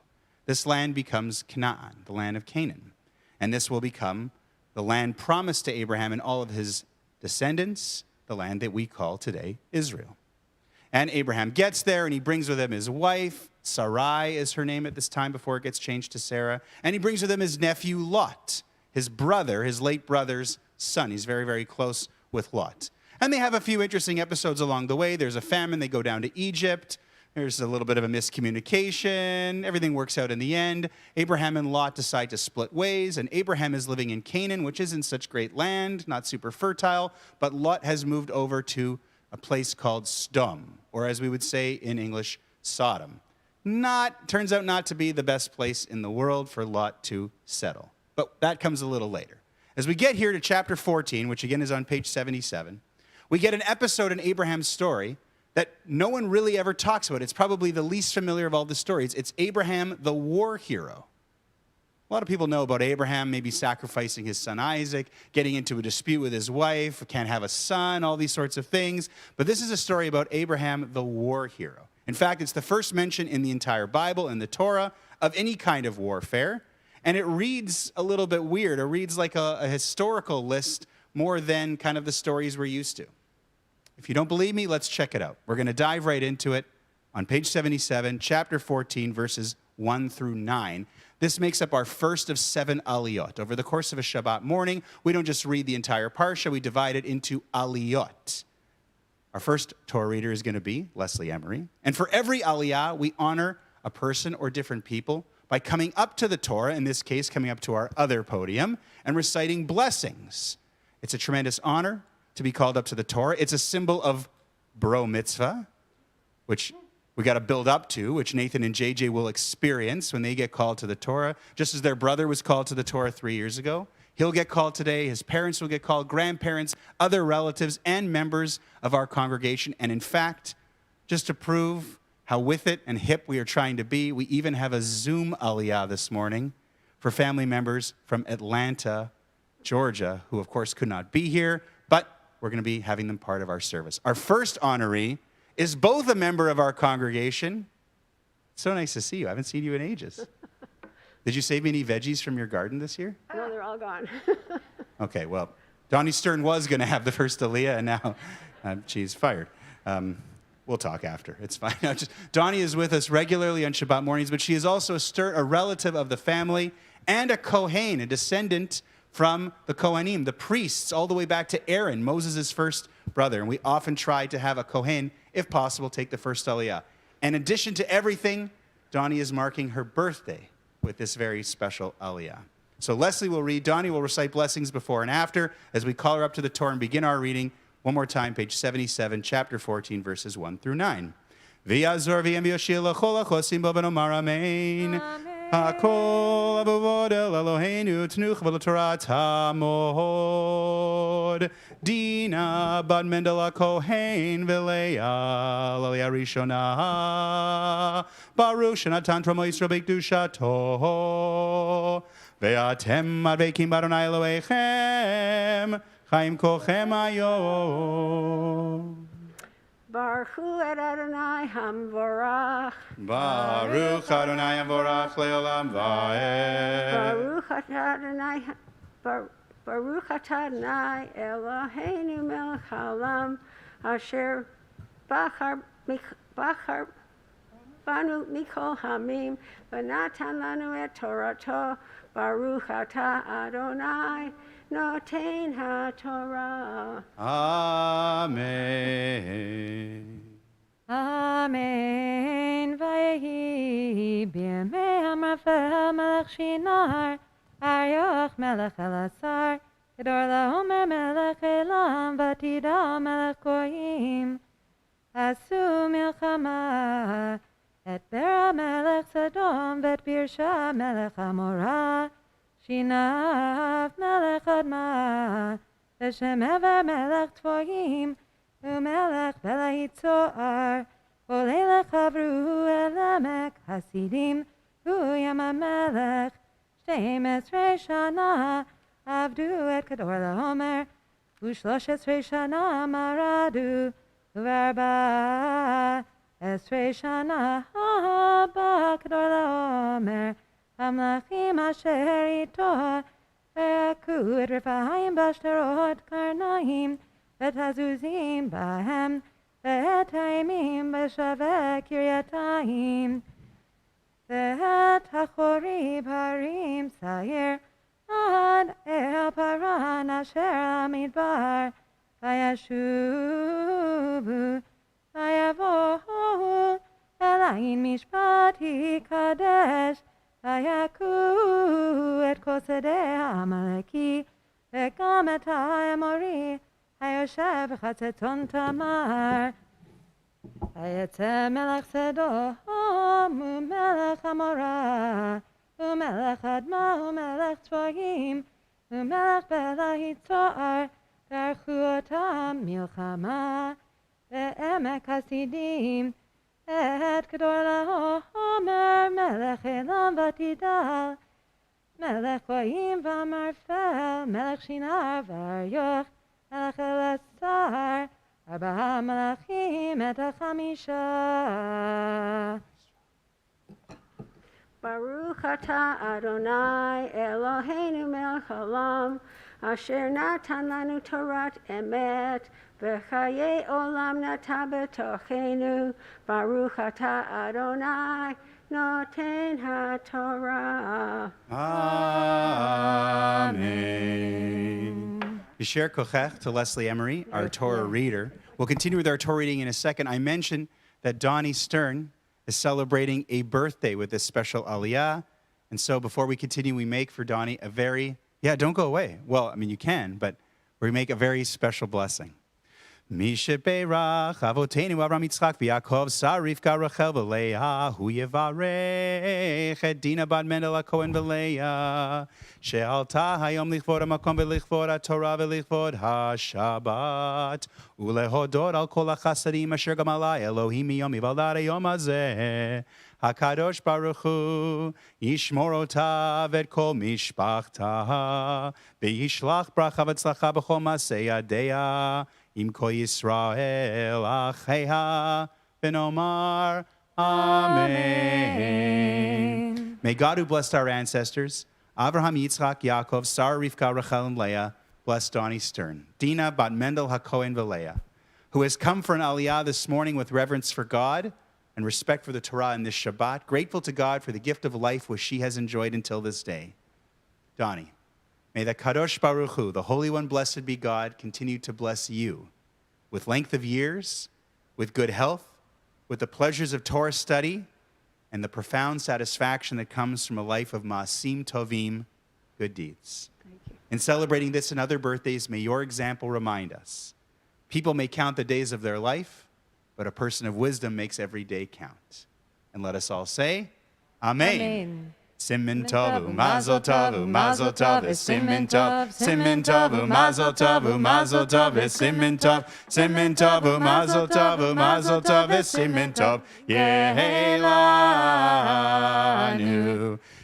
This land becomes Canaan, the land of Canaan. And this will become the land promised to Abraham and all of his descendants, the land that we call today Israel. And Abraham gets there, and he brings with him his wife. Sarai is her name at this time before it gets changed to Sarah. And he brings with him his nephew Lot, his brother, his late brother's son. He's very, very close with Lot. And they have a few interesting episodes along the way. There's a famine. They go down to Egypt. There's a little bit of a miscommunication. Everything works out in the end. Abraham and Lot decide to split ways, and Abraham is living in Canaan, which isn't such great land, not super fertile, but Lot has moved over to a place called Sodom, or as we would say in English, Sodom. Turns out not to be the best place in the world for Lot to settle. But that comes a little later. As we get here to chapter 14, which again is on page 77, we get an episode in Abraham's story that no one really ever talks about. It's probably the least familiar of all the stories. It's Abraham, the war hero. A lot of people know about Abraham maybe sacrificing his son Isaac, getting into a dispute with his wife, can't have a son, all these sorts of things. But this is a story about Abraham, the war hero. In fact, it's the first mention in the entire Bible, in the Torah, of any kind of warfare. And it reads a little bit weird. It reads like a historical list more than kind of the stories we're used to. If you don't believe me, let's check it out. We're going to dive right into it on page 77, chapter 14, verses 1 through 9. This makes up our first of 7 aliyot. Over the course of a Shabbat morning, we don't just read the entire parsha, we divide it into aliyot. Our first Torah reader is going to be Leslie Emery. And for every aliyah, we honor a person or different people by coming up to the Torah, in this case, coming up to our other podium, and reciting blessings. It's a tremendous honor to be called up to the Torah. It's a symbol of bro mitzvah, which we got to build up to, which Nathan and JJ will experience when they get called to the Torah, just as their brother was called to the Torah 3 years ago. He'll get called today. His parents will get called, grandparents, other relatives, and members of our congregation. And in fact, just to prove how with it and hip we are trying to be, we even have a Zoom aliyah this morning for family members from Atlanta, Georgia, who of course could not be here, but we're going to be having them part of our service. Our first honoree is both a member of our congregation. It's so nice to see you. I haven't seen you in ages. Did you save me any veggies from your garden this year? No, they're all gone. Okay, well, Donnie Stern was going to have the first aliyah, and now she's fired. We'll talk after. It's fine. Donnie is with us regularly on Shabbat mornings, but she is also a relative of the family and a Kohen, a descendant from the Kohanim, the priests, all the way back to Aaron, Moses' first brother. And we often try to have a Kohen, if possible, take the first aliyah. In addition to everything, Donnie is marking her birthday with this very special aliyah. So Leslie will read, Donnie will recite blessings before and after as we call her up to the Torah and begin our reading. One more time, page 77, chapter 14, verses 1 through 9. V'yazor v'yem v'yoshil l'chol ha'chosim bo v'nomar amen. Hakol avod el Eloheinu tnuch v'lotorat ha'mod. Dina bad Mendel HaKohen v'leah l'aliyah rishona. Baruch shenatan tromo Yisrael b'kedushato. Ve'atem advekim b'Adonai Elohechem. Chaim kolchem hayom. Baruch Hu Adonai Hamvorach. Baruch Adonai Hamvorach le'olam va'ed. Baruch Adonai Eloheinu melech haolam asher bachar banu mikol hamim v'natan lanu et Torato. Baruch atah Adonai Noten HaTorah. Amen. Amen. Vayehi b'yamei Amraphel melech Shinar, Arioch melech Elasar, Kedor laomer melech Elam, Vatida melech Goyim. Asu milchama, et Bera melech Sodom, vet Birsha melech Amorah, Shinav melech Adma, Veshem Ever melech Tvoyim, Umelech Belahit Zoar, Olelech Avru Elemek Hasidim, Uyam Amelech, Shteim Esrei Shana, Avdu et Kedor laomer, Ushlosh Esrei Shana Maradu, Uvarba Esrei Shana Haba Kedor laomer, Amlachim Asher Ito, Ve'aku et Refaim Bashterot Karnaim, ואת הזוזים בהם, ואת האימים בשווה קרייתיים, ואת החוריב הרים שעיר, עד אל פרן אשר המדבר, וישובו, ויבואו, אליין משפט יקדש, ויכו את כל שדה העמלקי, וגם את האמורי, היושב בחצצון תמר, ויצא מלך סדום ומלך עמורה, ומלך אדמה ומלך צבועים, ומלך בלהית צוער, דרכו אותם מלחמה, בעמק הסידים, את כדור לעומר, מלך אילם ותידל, מלך גויים ומרפל, מלך שינר ואריוך, מלך אלעזר, 4 מלכים את החמישה. Baruch atah Adonai Eloheinu melech haolam, asher natan lanu Torat emet, v'chayei olam nata b'tochenu. Baruch atah Adonai noten HaTorah. Amen. Yisher Kochech to Leslie Emery, our Torah reader. We'll continue with our Torah reading in a second. I mentioned that Donnie Stern is celebrating a birthday with this special aliyah. And so before we continue, we make for Donnie a very, don't go away. Well, I mean, you can, but we make a very special blessing. Mishe Beirach, Avotenu, Avram Yitzchak, V'Yakov, Sar, Rivka, Rachel, V'Leah, Hu Yevarech, et Dina Bad Mendel HaKohen V'Leah, She'alta Hayom Lichvod HaMakom V'Lichvod HaTorah V'Lichvod HaShabbat, Ulehodot al Kol HaChasadim Asher Gamalai Elohim Miyom Yivalad Hayom Hazeh, HaKadosh Baruch Hu, Yishmor Otav et Kol Mishpachta, V'Yishlach Bracha V'Tzlacha B'Chol Masei Yadeya, Im Ko Yisrael Acheha V'Nomar Amen. May God who blessed our ancestors, Avraham, Yitzchak, Yaakov, Sarah, Rivka, Rachel, and Leah, bless Donnie Stern, Dina Bat Mendel HaKohen V'Leah, who has come for an aliyah this morning with reverence for God and respect for the Torah in this Shabbat, grateful to God for the gift of life which she has enjoyed until this day. Donnie, may the Kadosh Baruch Hu, the Holy One, blessed be God, continue to bless you with length of years, with good health, with the pleasures of Torah study, and the profound satisfaction that comes from a life of Ma'asim Tovim, good deeds. Thank you. In celebrating this and other birthdays, may your example remind us. People may count the days of their life, but a person of wisdom makes every day count. And let us all say, Amen. Amen. Simin Tovu, Mazel Tovu, Mazel Tov, Simin Tov, Simin Tovu, Mazel Tovu, Mazel Tov, Simin Tov, Simin Tovu, Mazel Tovu, Mazel Tov, Simin Tov, Yehelanu,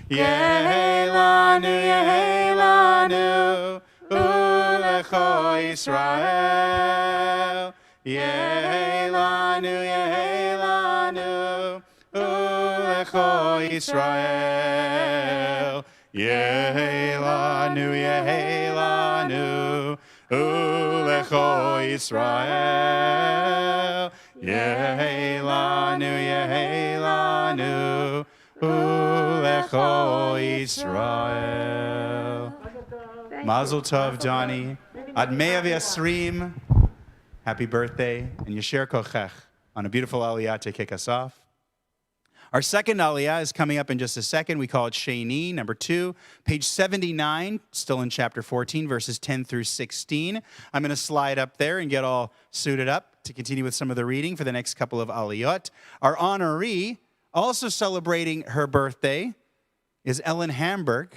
Yehelanu, Yehelanu, Ulecho Yisrael, Yehelanu, Yehelanu, Ulecho Yisrael, Yehelanu, Yehelanu, Ulecho Yisrael, Yehelanu, Yehelanu, Ulecho Yisrael. Mazel Tov, Donnie. Ad Mea V'Yasrim. Happy birthday. And Yasher Kochech on a beautiful aliyah to kick us off. Our second aliyah is coming up in just a second. We call it Sheni, number 2, page 79, still in chapter 14, verses 10 through 16. I'm going to slide up there and get all suited up to continue with some of the reading for the next couple of aliyot. Our honoree, also celebrating her birthday, is Ellen Hamburg.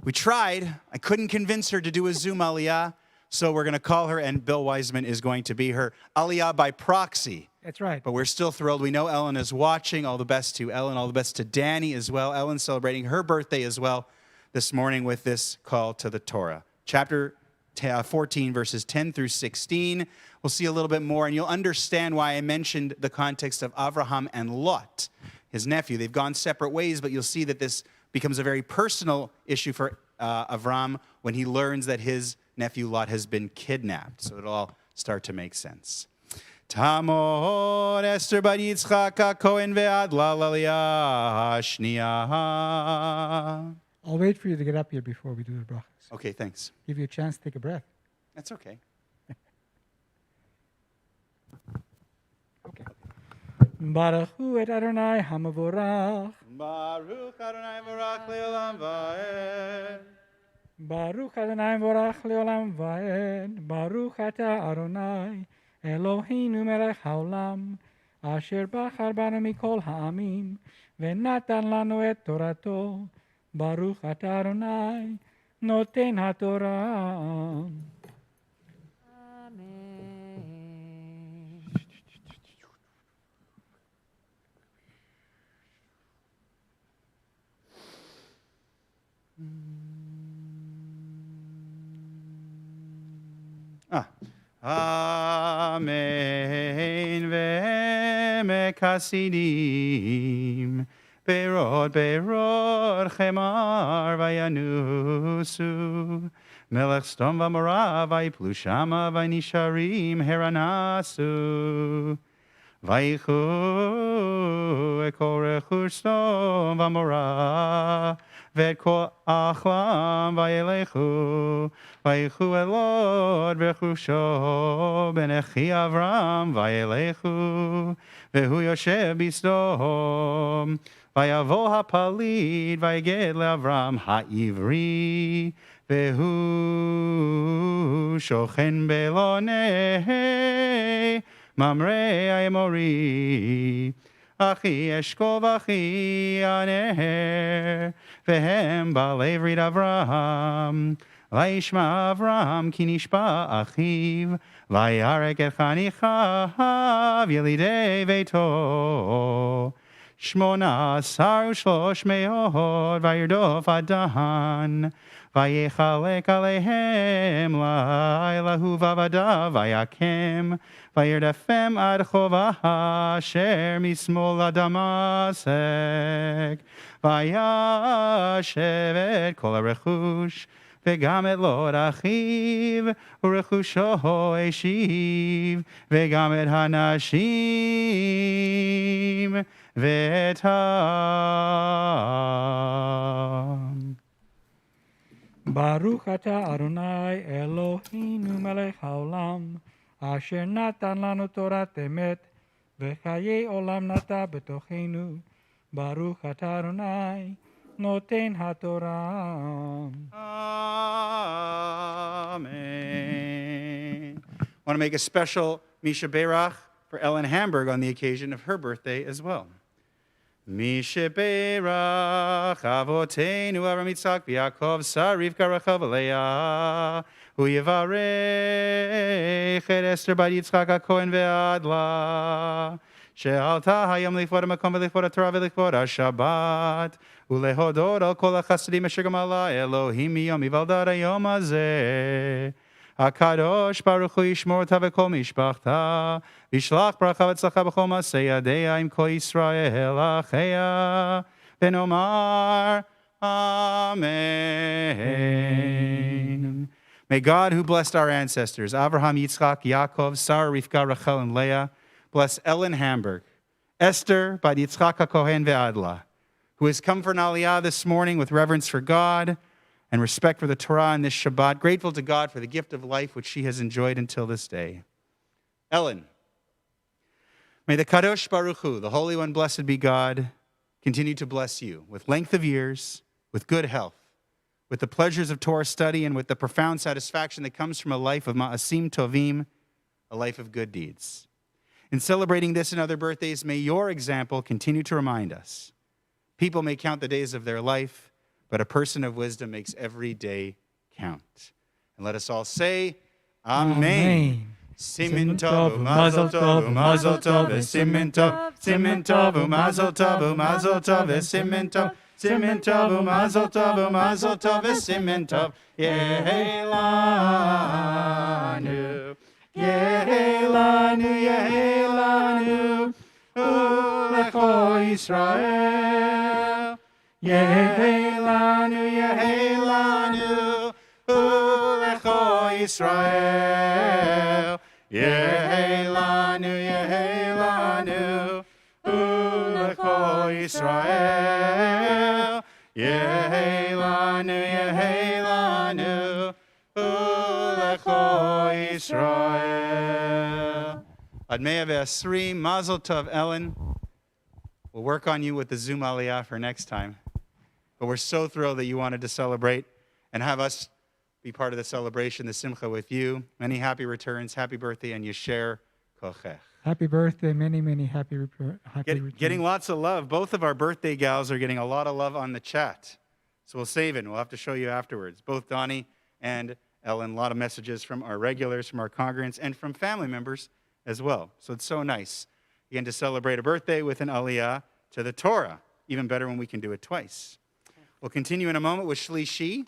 We tried. I couldn't convince her to do a Zoom aliyah, so we're going to call her, and Bill Wiseman is going to be her aliyah by proxy. That's right. But we're still thrilled. We know Ellen is watching. All the best to Ellen. All the best to Danny as well. Ellen's celebrating her birthday as well this morning with this call to the Torah. Chapter 14, verses 10 through 16. We'll see a little bit more, and you'll understand why I mentioned the context of Avraham and Lot, his nephew. They've gone separate ways, but you'll see that this becomes a very personal issue for Avram when he learns that his nephew Lot has been kidnapped. So it'll all start to make sense. Tamor Esther bar Yitzchak HaKohen ve'adla l'aliyah hashniya. I'll wait for you to get up here before we do the brachas. Okay, thanks. Give you a chance to take a breath. That's okay. Okay. Baruch hu et Adonai hamavorach. Baruch Adonai vorach le'olam va'ed. Baruch Adonai vorach le'olam va'ed. Baruch ata Adonai Eloheinu melech haolam. Asher bachar banu mikol ha'amim. Ve'natan lanu et torato. Baruch ata Adonai noten haTorah. Amen. Amen ve'emek hasidim berod chemar vayanusu melech stom v'amora vayiplu shama vaynisharim heranasu vayichu ekorechu stom v'amora ve'et kol achlam vayelechu vayichu elod v'chusho benechi Avram vayelechu ve'hu yoshev bisdom vayavo hapalid vayeged le'Avram ha'ivri ve'hu shochen belonei mamrei ha'emori Achi eshkol v'achi aner vehem ba'alei v'rid Avram vayishma Avram ki nishba achiv vayarek et chanichav yelidei veito Shmona asar u'shlosh me'od vayirdof adan vayechalek aleihem lailahu vavadav vayakem vayirdafem ad chovah asher mismol adamasek vayashev et kol harechush וגם את לוט אחיו ורכושו השיב וגם את הנשים ואת העם. ברוך אתה אדוני אלוהינו מלך העולם אשר נתן לנו תורת אמת וחיי עולם נטע בתוכנו. ברוך אתה אדוני noten haTorah. Amen. I want to make a special Misha Berach for Ellen Hamburg on the occasion of her birthday as well. Misha Berach Avoteinu Avram Yitzchak v'Yaakov Sar Rivka Rachel v'Leah Hu Yivarech et Esther bar Yitzchak HaKohen ve'adla שעלתה היום לכבוד המקום ולכבוד התורה ולכבוד השבת ולהודות על כל החסדים אשר גמלה אלוהים מיום היוולדת היום הזה. הקדוש ברוך הוא ישמור אותה וכל משפחתה וישלח ברכה והצלחה בכל מעשה ידיה עם כל ישראל אחיה ונאמר Amen. May God, who blessed our ancestors, Abraham, Yitzchak, Yaakov, Sarah, Rivka, Rachel, and Leah, bless Ellen Hamburg, Esther bar Yitzchak HaKohen ve'adla, who has come for an aliyah this morning with reverence for God and respect for the Torah and this Shabbat, grateful to God for the gift of life which she has enjoyed until this day. Ellen, may the Kadosh Baruch Hu, the Holy One, blessed be God, continue to bless you with length of years, with good health, with the pleasures of Torah study, and with the profound satisfaction that comes from a life of ma'asim tovim, a life of good deeds. In celebrating this and other birthdays, may your example continue to remind us. People may count the days of their life, but a person of wisdom makes every day count. And let us all say, Amen. Simin tov, mazel tov, mazel tov, simin tov, mazel tov, mazel tov, simin tov, simin tov, mazel tov, mazel tov, simin tov, yehelanu, yehelanu, yehelanu, ulecho Yisrael, yehelanu, yehelanu, ulecho Yisrael, yehelanu, yehelanu, ulecho Yisrael, yehelanu, yehelanu, ulecho Yisrael. Ad mea ve'asrim, mazel tov, Ellen. We'll work on you with the Zoom Aliyah for next time. But we're so thrilled that you wanted to celebrate and have us be part of the celebration, the Simcha with you. Many happy returns, happy birthday, and Yesher Kochech. Happy birthday, many happy returns. Getting lots of love. Both of our birthday gals are getting a lot of love on the chat. So we'll save it. We'll have to show you afterwards. Both Donnie and Ellen, a lot of messages from our regulars, from our congregants, and from family members as well. So it's so nice, again, to celebrate a birthday with an Aliyah to the Torah. Even better when we can do it twice. We'll continue in a moment with Shlishi,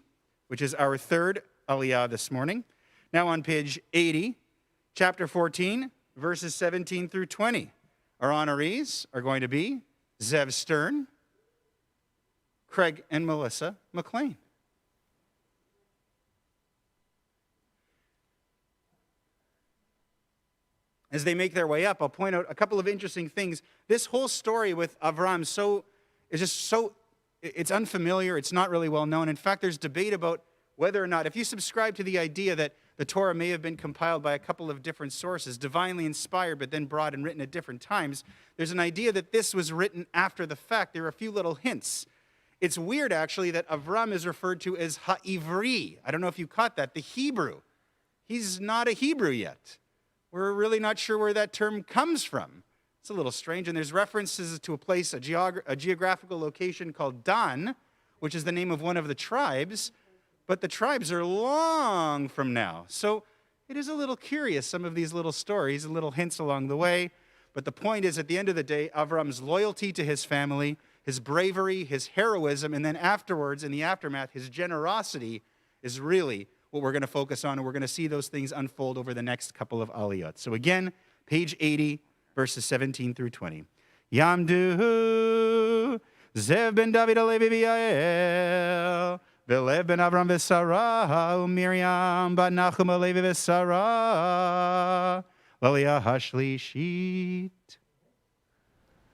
which is our third Aliyah this morning. Now on page 80, chapter 14, verses 17 through 20. Our honorees are going to be Zev Stern, Craig and Melissa McLean. As they make their way up, I'll point out a couple of interesting things. This whole story with Avram it's unfamiliar. It's not really well known. In fact, there's debate about whether or not, if you subscribe to the idea that the Torah may have been compiled by a couple of different sources, divinely inspired, but then brought and written at different times, there's an idea that this was written after the fact. There are a few little hints. It's weird, actually, that Avram is referred to as Ha'ivri. I don't know if you caught that, the Hebrew. He's not a Hebrew yet. We're really not sure where that term comes from. It's a little strange, and there's references to a place, a geographical location called Dan, which is the name of one of the tribes, but the tribes are long from now. So it is a little curious, some of these little stories, little hints along the way, but the point is, at the end of the day, Avram's loyalty to his family, his bravery, his heroism, and then afterwards, in the aftermath, his generosity is really what we're going to focus on, and we're going to see those things unfold over the next couple of aliyot. So again, page 80, verses 17 through 20. Yamdu Zev ben David Alevi v'Yael V'Lev ben Avram v'Sarah u'Miriam bat Nachum Alevi v'Sarah L'Aliyah hashliishit.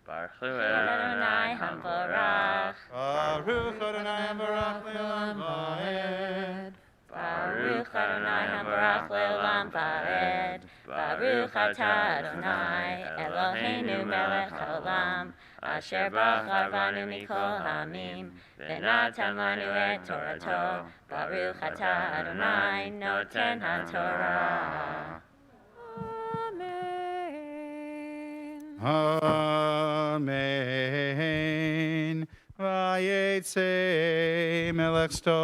Baruch Adonai HaMevorach. Baruch Adonai HaMevorach le'olam va'ed. Baruch Adonai HaMevorach le'olam va'ed. Baruch atah Adonai Eloheinu melech haolam, asher bacharvanu mikol ha'amim, v'natan lanu et Torato. Baruch atah Adonai noten haTorah. Amen. Vayetze melech stom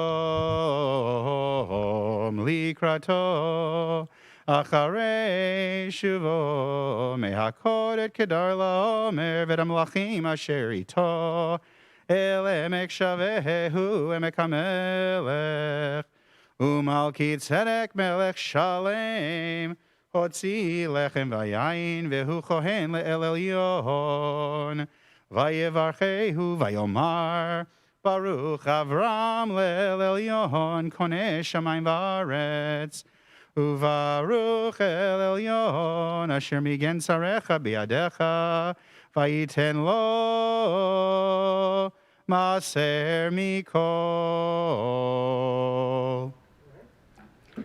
likrato. Acharei shuvo mehakod et kedar laomer v'damlachim asher ito el emek shavehu emek hamelech umalki tzedek melech shalem hotzi lechem vayayin vehu kohen le'el elyon vayevarchehu vayomar baruch Avram le'el elyon koneh shamayim va'aretz Uvaruch el elyon asher migen sarecha biadecha vayiten lo Maser Mikol.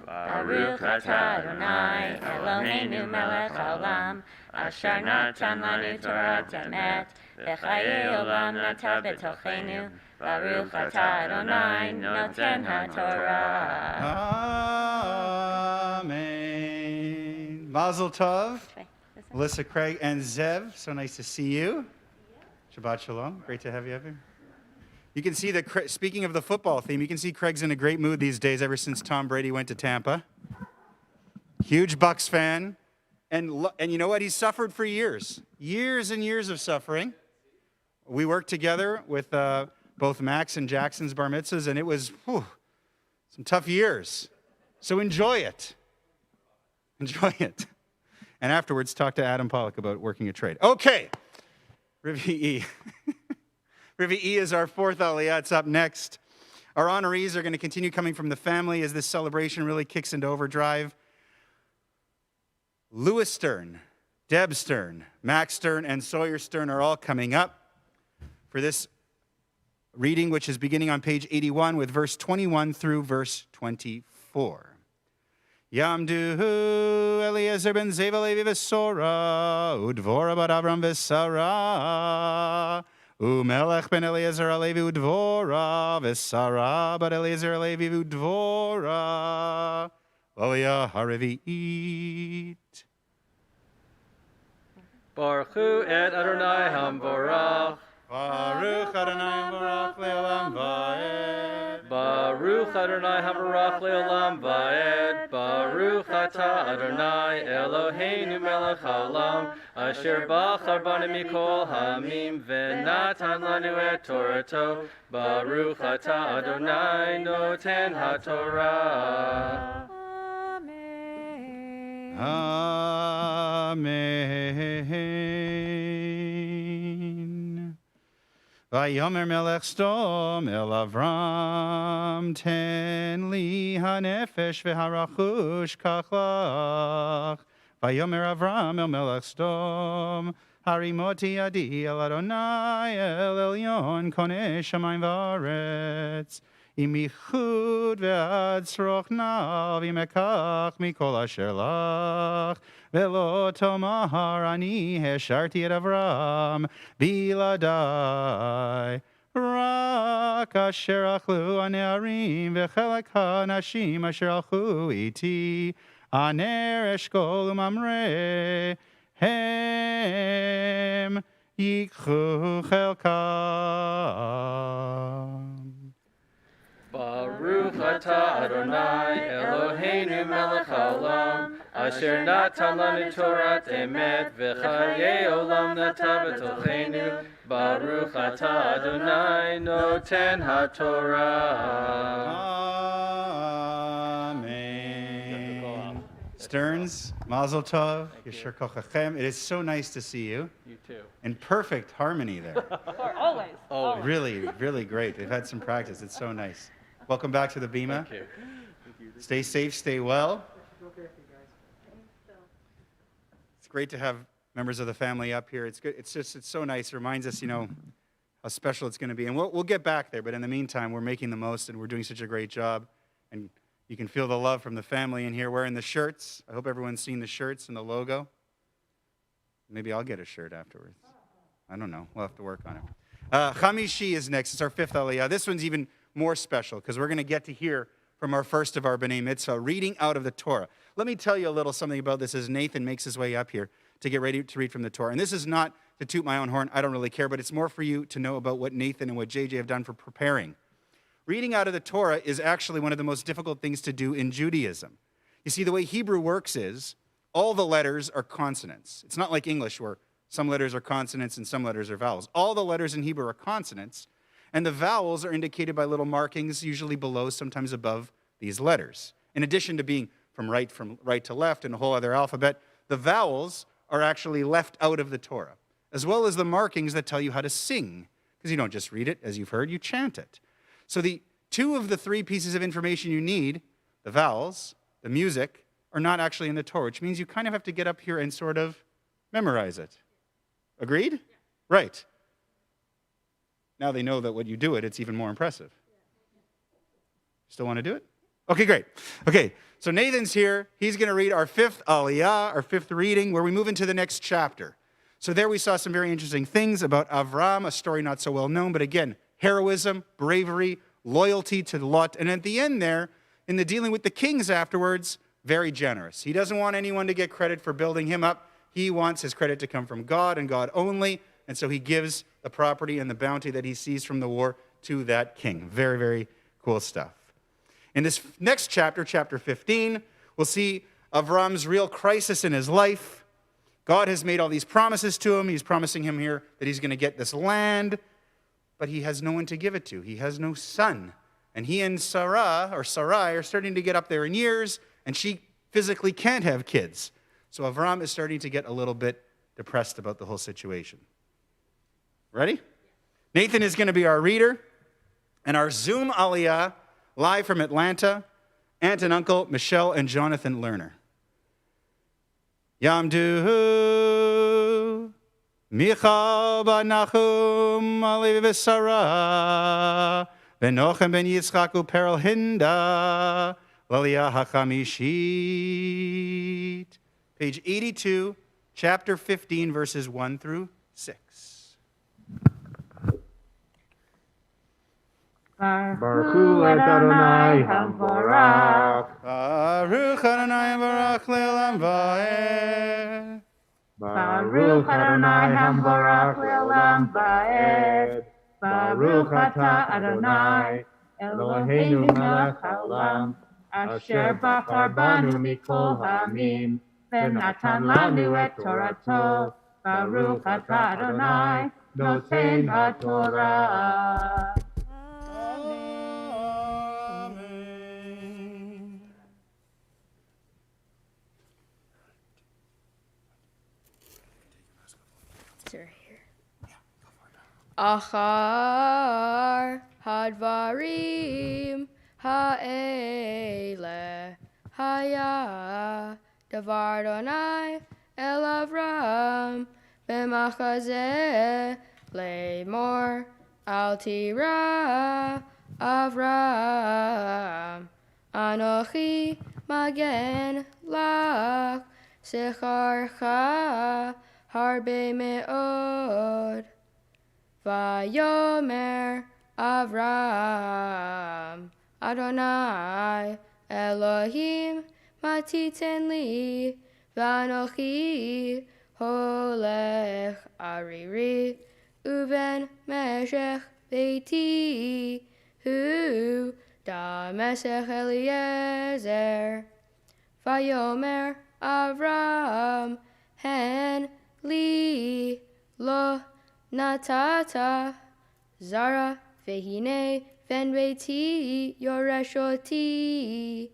Baruch atah Adonai Eloheinu melech haolam, asher natan lanu Torah emet, v'chayei olam nata b'tochenu. Baruch atah Adonai noten haTorah. Amen. Mazel Tov. Melissa, Craig, and Zev. So nice to see you. Shabbat Shalom. Great to have you up here. You can see that, speaking of the football theme, you can see Craig's in a great mood these days ever since Tom Brady went to Tampa. Huge Bucks fan. And you know what? He's suffered for years. Years and years of suffering. We worked together with both Max and Jackson's bar mitzvahs, and it was some tough years. So enjoy it. Enjoy it. And afterwards, talk to Adam Pollock about working a trade. Okay. Rivi E is our fourth aliyah. It's up next. Our honorees are going to continue coming from the family as this celebration really kicks into overdrive. Louis Stern, Deb Stern, Max Stern, and Sawyer Stern are all coming up for this reading, which is beginning on page 81 with verse 21 through verse 24. Yamdu Eliezer ben Zeva Levi v'Sora, Udvora bat Avram v'Sara, Umelech ben Eliezer Alevi Udvora, v'Sara bat Eliezer Alevi Udvora, Aliyah Haravi'it. Baruch hu et Adonai Hamvorach. Baruch Adonai Hamvorach le'olam va'ed. Baruch Adonai Hamvorach le'olam va'ed. Baruch atah Adonai Eloheinu melech haolam, asher bachar banu mikol hamim v'natan lanu et Torato. Baruch atah Adonai noten haTorah. Amen. Vayomer melech stom el Avram, ten li hanefesh v'harachush kachlach. Vayomer Avram el melech stom, harimoti yadi el Adonai el elyon koneh shamayim v'aretz. Imichud ve'ad tzroch na v'imekach mikol asher lach, ve'lo tomar ani hesharti et Avram biladai, rak asher achlu hane'arim v'chelek ha'nashim asher alchu iti, aner eshkol u'mamre hem yikchu chelkam. Baruch atah Adonai Eloheinu melech haolam, asher natan lanu Torah emet, v'chayei olam nata b'tochenu. Baruch atah Adonai noten haTorah. Amen. Stearns, Mazel Tov, Yasher Kochachem. It is so nice to see you. You too. In perfect harmony there. Always. Always. Really, really great. They've had some practice. It's so nice. Welcome back to the Bima. Thank you. Stay safe, stay well. It's great to have members of the family up here. It's good. It's so nice. It reminds us, how special it's going to be. And we'll get back there. But in the meantime, we're making the most, and we're doing such a great job. And you can feel the love from the family in here wearing the shirts. I hope everyone's seen the shirts and the logo. Maybe I'll get a shirt afterwards. I don't know. We'll have to work on it. Chamishi is next. It's our fifth aliyah. This one's even more special because we're going to get to hear from our first of our B'nai Mitzvah, reading out of the Torah. Let me tell you a little something about this as Nathan makes his way up here to get ready to read from the Torah. And this is not to toot my own horn. I don't really care, but it's more for you to know about what Nathan and what JJ have done for preparing. Reading out of the Torah is actually one of the most difficult things to do in Judaism. You see, the way Hebrew works is all the letters are consonants. It's not like English where some letters are consonants and some letters are vowels. All the letters in Hebrew are consonants, and the vowels are indicated by little markings, usually below, sometimes above these letters. In addition to being from right to left and a whole other alphabet, the vowels are actually left out of the Torah, as well as the markings that tell you how to sing, because you don't just read it, as you've heard, you chant it. So the two of the three pieces of information you need, the vowels, the music, are not actually in the Torah, which means you kind of have to get up here and sort of memorize it. Agreed? Yeah. Right. now they know that when you do it, it's even more impressive. Still want to do it? Okay, great. Okay, so Nathan's here. He's going to read our fifth aliyah, our fifth reading, where we move into the next chapter. So there we saw some very interesting things about Avram, a story not so well known, but again, heroism, bravery, loyalty to Lot. And at the end there, in the dealing with the kings afterwards, very generous. He doesn't want anyone to get credit for building him up. He wants his credit to come from God and God only. And so he gives the property and the bounty that he sees from the war to that king. Very, very cool stuff. In this next chapter, chapter 15, we'll see Avram's real crisis in his life. God has made all these promises to him. He's promising him here that he's going to get this land, but he has no one to give it to. He has no son. And he and Sarai are starting to get up there in years, and she physically can't have kids. So Avram is starting to get a little bit depressed about the whole situation. Ready? Nathan is going to be our reader, and our Zoom aliyah, live from Atlanta, aunt and uncle Michelle and Jonathan Lerner. Yamdu Michal ben Nachum Alevi v'Sara Benochem ben Yitzchak uPerel Hinda L'Aliyah HaChamishit. Page 82, chapter 15, verses 1 through 6. Baruch Hu Adonai Hamvorach. Baruch Adonai Baruch Le'olam Va'ed. Baruch Adonai Hamvorach Le'olam Va'ed. Baruch Atah Adonai Eloheinu melech haolam asher bachar banu mikol ha'amim v'natan lanu et Torato. Baruch Atah Adonai noten haTorah. Achar hadvarim ha'ele haya davar Adonai el Avram b'machazeh le'mor al tira Avram anochi magen lach secharcha harbe me'od Vayomer Avram Adonai Elohim matiten li vanochi holech ariri uven meshech beiti hu da mesech Eliezer Vayomer Avram hen li lo Natata Zara Vehine Ven Beiti Yoreshoti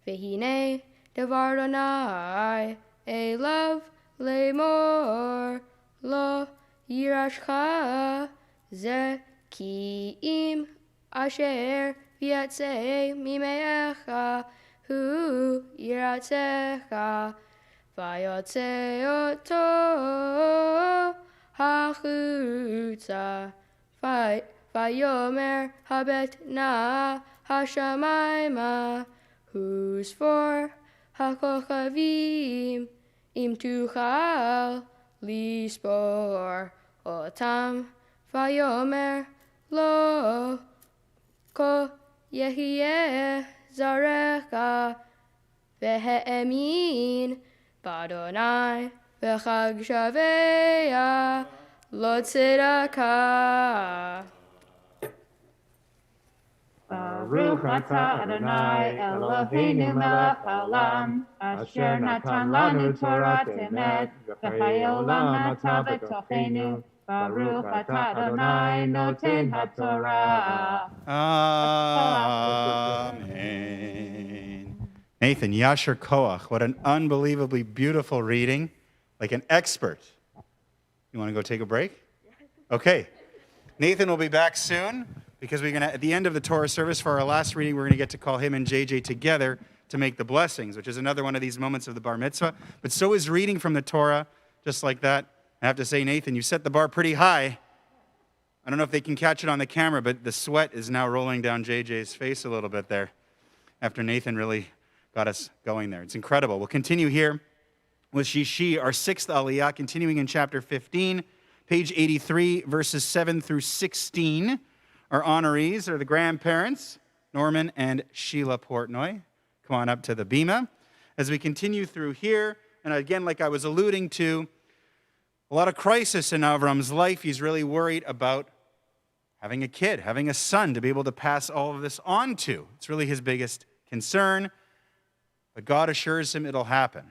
Vehine Devar Adonai Elav Lemor Lo Yirashcha Ze Ki Im Asher V'yatzeh Mimeecha Hu Yiratzecha Vayotzeh Oto Hachutza Vayomer Habet Na Hashamayma Who's for Hakochavim Im Tuchal Lispor Otam Vayomer Lo Ko Yehiyeh Zarecha Vehe'emin Badonai V'chag shaveya lo tzedakah. Baruch atah Adonai Eloheinu melech haolam asher natan lanu Torat emet v'chayei olam nata b'tochenu. Baruch atah Adonai noten haTorah. Amen. Nathan, Yasher Koach, what an unbelievably beautiful reading. Like an expert. You want to go take a break? Okay. Nathan will be back soon because we're going to, at the end of the Torah service for our last reading, we're going to get to call him and JJ together to make the blessings, which is another one of these moments of the bar mitzvah. But so is reading from the Torah, just like that. I have to say, Nathan, you set the bar pretty high. I don't know if they can catch it on the camera, but the sweat is now rolling down JJ's face a little bit there after Nathan really got us going there. It's incredible. We'll continue here with Shishi, our sixth aliyah, continuing in chapter 15, page 83, verses 7 through 16. Our honorees are the grandparents, Norman and Sheila Portnoy. Come on up to the bima. As we continue through here, and again, like I was alluding to, a lot of crisis in Avram's life. He's really worried about having a kid, having a son to be able to pass all of this on to. It's really his biggest concern. But God assures him it'll happen.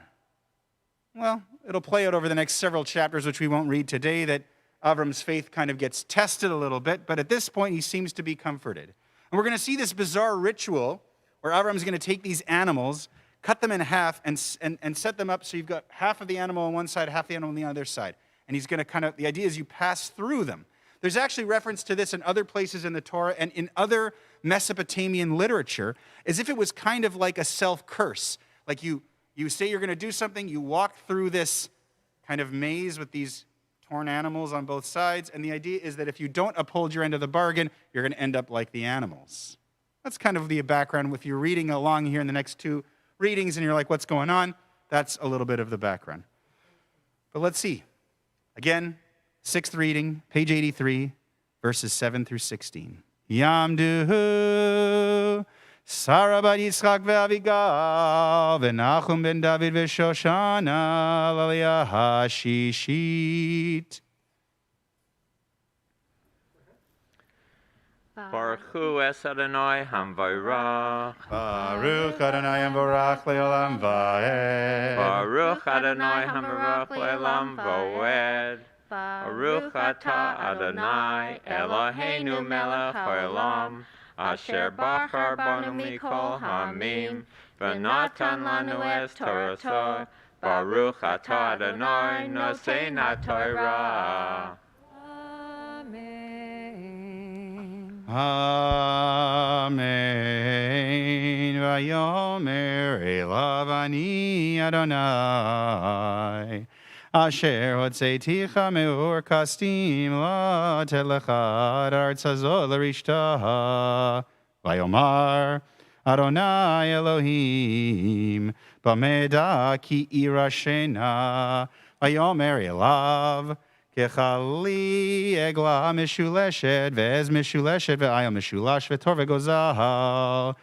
Well, it'll play out over the next several chapters, which we won't read today, that Avram's faith kind of gets tested a little bit. But at this point, he seems to be comforted. And we're going to see this bizarre ritual where Avram's going to take these animals, cut them in half, and set them up so you've got half of the animal on one side, half the animal on the other side. And he's going to the idea is you pass through them. There's actually reference to this in other places in the Torah and in other Mesopotamian literature, as if it was kind of like a self-curse. Like you say you're going to do something, you walk through this kind of maze with these torn animals on both sides, and the idea is that if you don't uphold your end of the bargain, you're going to end up like the animals. That's kind of the background. If you're reading along here in the next two readings and you're like, what's going on? That's a little bit of the background. But let's see. Again, sixth reading, page 83, verses 7 through 16. Yamdu Sarah bat Yitzchak ve'Avigal ve'Nachum ben David ve'Shoshana l'aliyah hashishit. Baruch Hu es Adonai Hamvayrach. Baruch Adonai Hamvarach le'olam va'ed. Baruch Adonai Hamvarach le'olam va'ed. Baruch atah Adonai Eloheinu melech haolam, asher bachar banu mikol hamim, v'natan lanu es Torato. Baruch atah Adonai nosein haTorah. Amen. Vayomer elav ani Adonai, asher hotzeiticha me'ur kastim la telechad artz hazol l'rishta. Vayomar Adonai Elohim b'meda ki irashena. Vayomer elav Kechali egla mishuleshet ve'ez mishuleshet ve'ayom mishulash ve'tor ve'gozal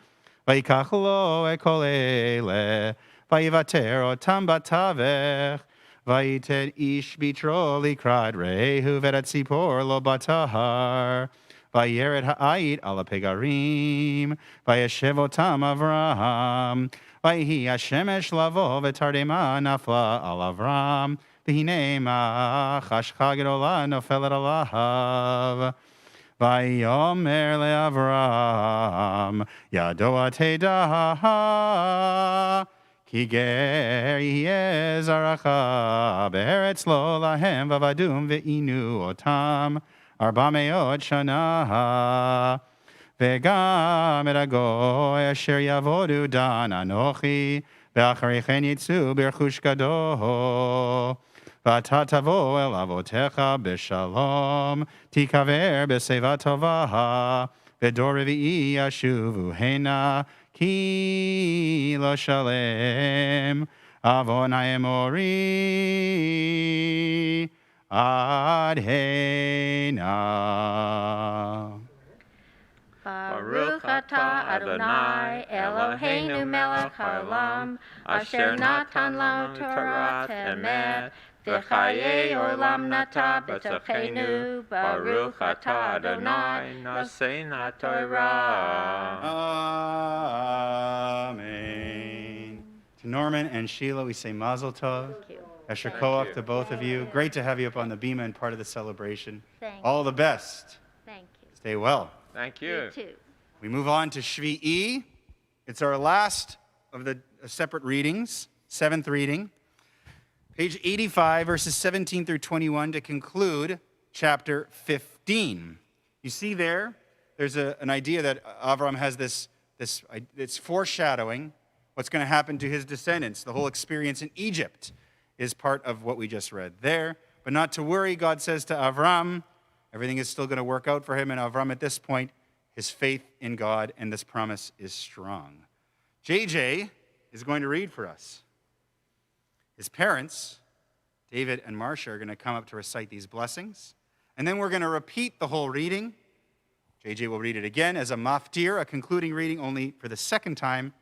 vayikach lo ekol ele vayivater otam batavech vayited ish bitro likrad rehu ve'et tzipor lo batahar vayeret ha'ayit ala pegarim vayeshev otam Avraham vayihi hashemesh lavo ve'tardema nafla al Avram V'hinei chashcha gedola nofelet alav. Vayomer le'Avram yado ateidah ki ger yeh zaracha be'eretz lo lahem v'avadum ve'inu otam 400 shana. Ve'gam et hagoy asher yavodu dan anochi ve'acharei chen yitzu b'rechush gadol. V'ata tavo el avotecha b'shalom, tikaver b'seva tova, v'dor revi'i yashuvu hena, ki lo shalem, avon ha'emori ad hena. Baruch atah Adonai Eloheinu melech haolam, asher natan lanu Torah emet, v'chayei olam nata b'tochenu. Baruch atah Adonai nosein haTorah. Amen. To Norman and Sheila, we say Mazel Tov. Esher Koach to both of you. Great to have you up on the bima and part of the celebration. All the best. Thank you. Stay well. Thank you. You too. We move on to Shvi'i. It's our last of the separate readings, seventh reading. Page 85, verses 17 through 21 to conclude chapter 15. You see there's an idea that Avram has this it's foreshadowing what's going to happen to his descendants. The whole experience in Egypt is part of what we just read there. But not to worry, God says to Avram, Everything is still going to work out for him and Avram at this point. His faith in God and this promise is strong. JJ is going to read for us. His parents, David and Marcia, are going to come up to recite these blessings. And then we're going to repeat the whole reading. JJ will read it again as a maftir, a concluding reading only for the second time.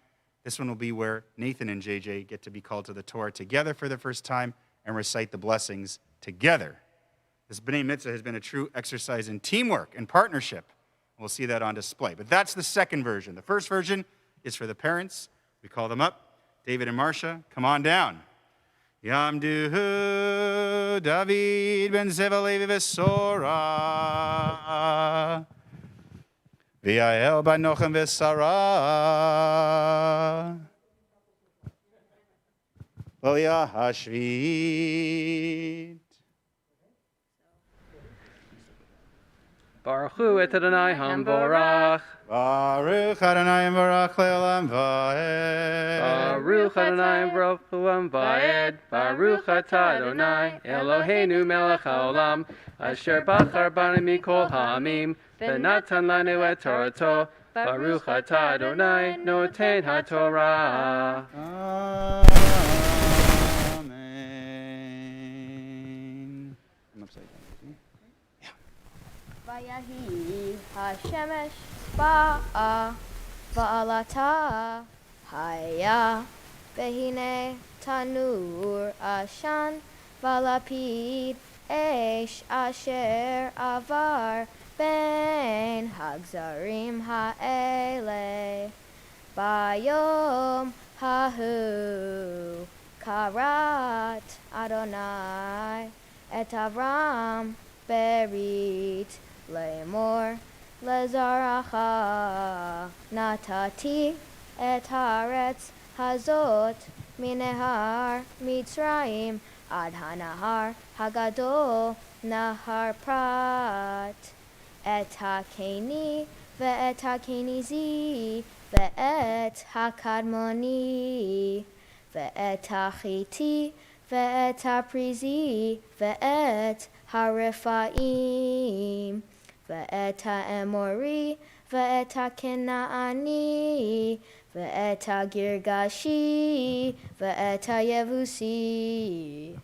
This one will be where Nathan and JJ get to be called to the Torah together for the first time and recite the blessings together. This B'nai Mitzvah has been a true exercise in teamwork and partnership. We'll see that on display. But that's the second version. The first version is for the parents. We call them up. David and Marcia, come on down. Yamduhu David ben Zeva Levi Vesora V'Yael ben Nochem Vesara Loya Hashvit Baruch Hu et Adonai Hamvorach. Baruch Adonai Hamvorach Le'olam Va'ed. Baruch Adonai Hamvorach Le'olam Va'ed. Baruch Atah Adonai Eloheinu Melech HaOlam Asher Bachar Banu Mikol Ha'amim V'natan Lanu et Torato. Baruch Atah Adonai Noten HaTorah. Amen. I'm upside down. Vayahi Hashemesh ba'a va'alata haya vehine tanur ashan valapid esh asher avar ben hagzarim ha'ele bayom hahu karat Adonai et Avram berit Lemor lezaracha natati et haaretz hazot minehar Mitzrayim ad hanahar hagadol nahar prat et hakeni ve'et hakenizi ve'et hakadmoni ve'et hachiti ve'et haprizi ve'et harefaim ve'et ha'emori, ve'et ha'kenaani, ve'et ha'girgashi, ve'et ha'yevusi.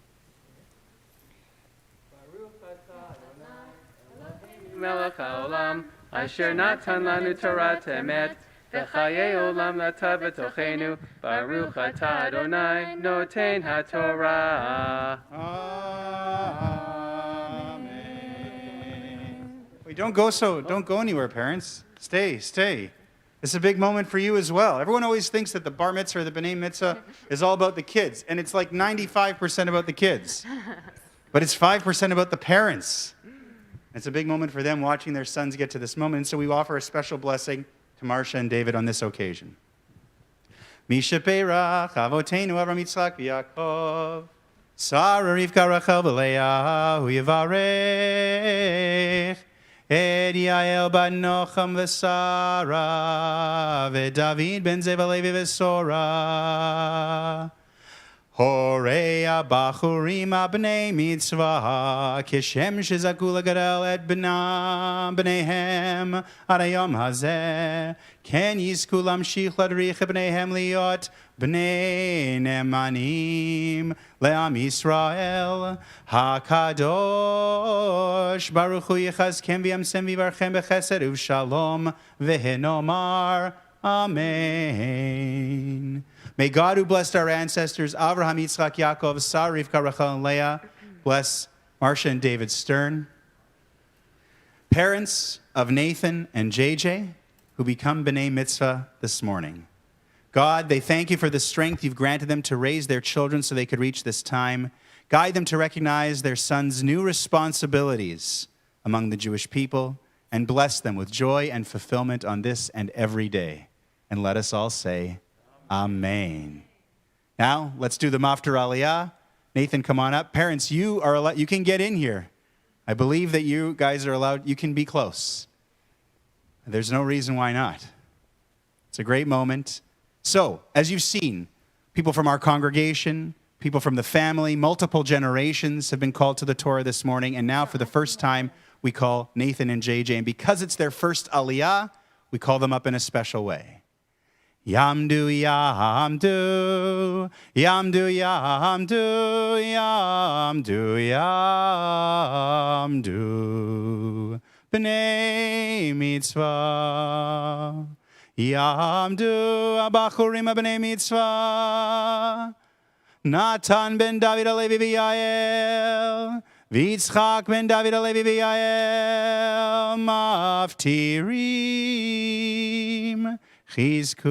Baruch atah Adonai Eloheinu melech haolam, asher natan lanu Torah emet, v'chayei olam nata b'tochenu. Baruch atah Adonai noten haTorah. Don't go anywhere, parents. Stay. It's a big moment for you as well. Everyone always thinks that the bar mitzvah or the b'nai mitzvah is all about the kids, and it's like 95% about the kids. But it's 5% about the parents. It's a big moment for them watching their sons get to this moment, and so we offer a special blessing to Marcia and David on this occasion. Misha Perach, Avoteinu Avram Yitzchak v'Yaakov, Sarah Rivka Rachel v'Leah, Hu Yivarech, Et Yael bat Nocham v'Sara, V'David ben Zeva Levi v'Sora, Horei Abachurim Abnei Mitzvah, Kishem Shezaku Lagadel et Bneihem, Arayom Hazeh, Ken Yizku Lamshich Ladrich Bneihem Liot, Bnei Nemanim, Le'am Yisrael, HaKadosh, Baruch Hu Yechazkem V'yamsem V'yvarchem B'chesed Uv'shalom, V'henomar, Amen. May God, who blessed our ancestors, Avraham, Yitzchak, Yaakov, Sarah, Rivka, Rachel, and Leah, bless Marcia and David Stern, parents of Nathan and JJ, who become B'nai Mitzvah this morning. God, they thank you for the strength you've granted them to raise their children so they could reach this time. Guide them to recognize their sons' new responsibilities among the Jewish people and bless them with joy and fulfillment on this and every day. And let us all say, Amen. Now, let's do the Maftir Aliyah. Nathan, come on up. Parents, you are allowed, you can get in here. I believe that you guys are allowed, you can be close. There's no reason why not. It's a great moment. So, as you've seen, people from our congregation, people from the family, multiple generations have been called to the Torah this morning, and now for the first time, we call Nathan and JJ. And because it's their first aliyah, we call them up in a special way. Yamdu, yamdu, yamdu, yamdu, yamdu, yamdu, b'nei mitzvah. Yamdu, abachurim b'nei mitzvah. Natan ben David Alevi v'Yael, V'Yitzchak ben David Alevi v'Yael, Maftirim, Chizku.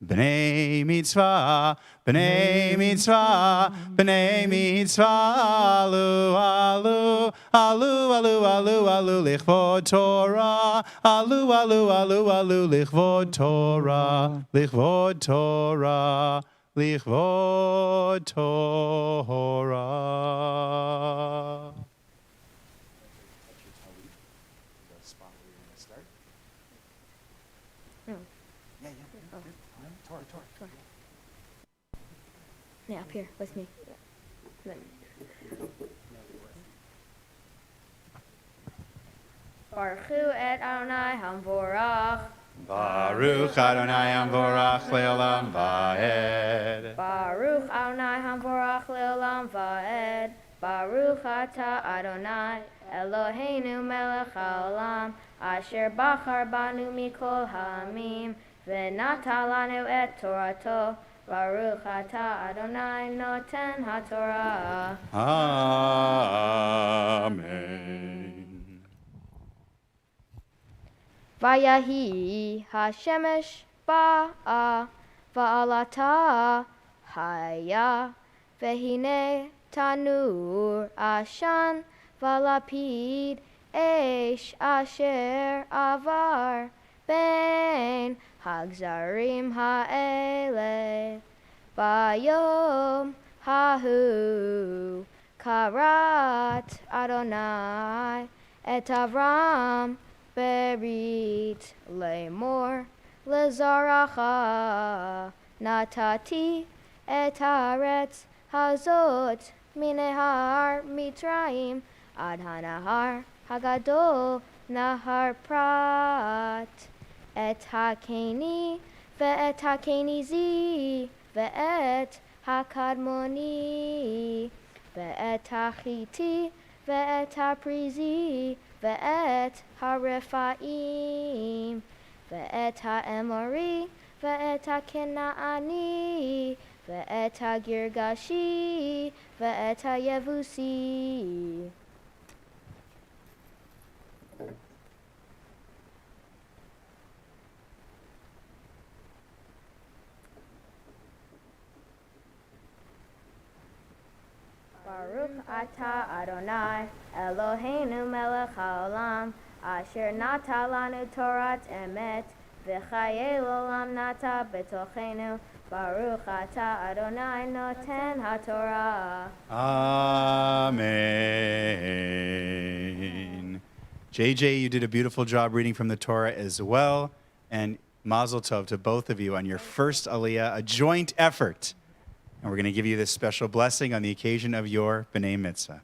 B'nei mitzvah, b'nei mitzvah, b'nei mitzvah, alu, alu, alu, alu, alu, alu, lichvod Torah, alu, alu, alu, alu, lichvod Torah, lichvod Torah, lichvod Torah. Yeah, up here with me. Baruch Hu et Adonai Hamvorach. Baruch Adonai Hamvorach le'olam va'ed. Baruch Adonai Hamvorach le'olam va'ed. Baruch Ata Adonai Eloheinu melech haolam asher bachar banu mikol ha'amim v'nata lanu et Torato. Baruch Ata Adonai Noten HaTorah. Amen. Vayahi Hashemesh ba'a va'alata haya vehine tanur ashan v'lapid esh asher avar ben hagzarim ha'ele bayom hahu karat Adonai et Avram berit lemor lezaracha natati et haaretz hazot minehar mitraim ad hanahar hagadol nahar prat et hakeni ve'et hakeni zi ve'et hakadmoni ve'et hachiti ve'et haprizi ve'et harefaim ve'et ha'emori ve'et ha'kenaani ve'et ha'girgashi ve'et ha'yevusi. Baruch Ata Adonai Eloheinu melech haolam asher nata lanu Torat emet v'chayei olam nata betochenu. Baruch Ata Adonai Noten HaTorah. Amen. JJ, you did a beautiful job reading from the Torah as well. And mazel tov to both of you on your first aliyah, a joint effort. And we're going to give you this special blessing on the occasion of your B'nai Mitzvah.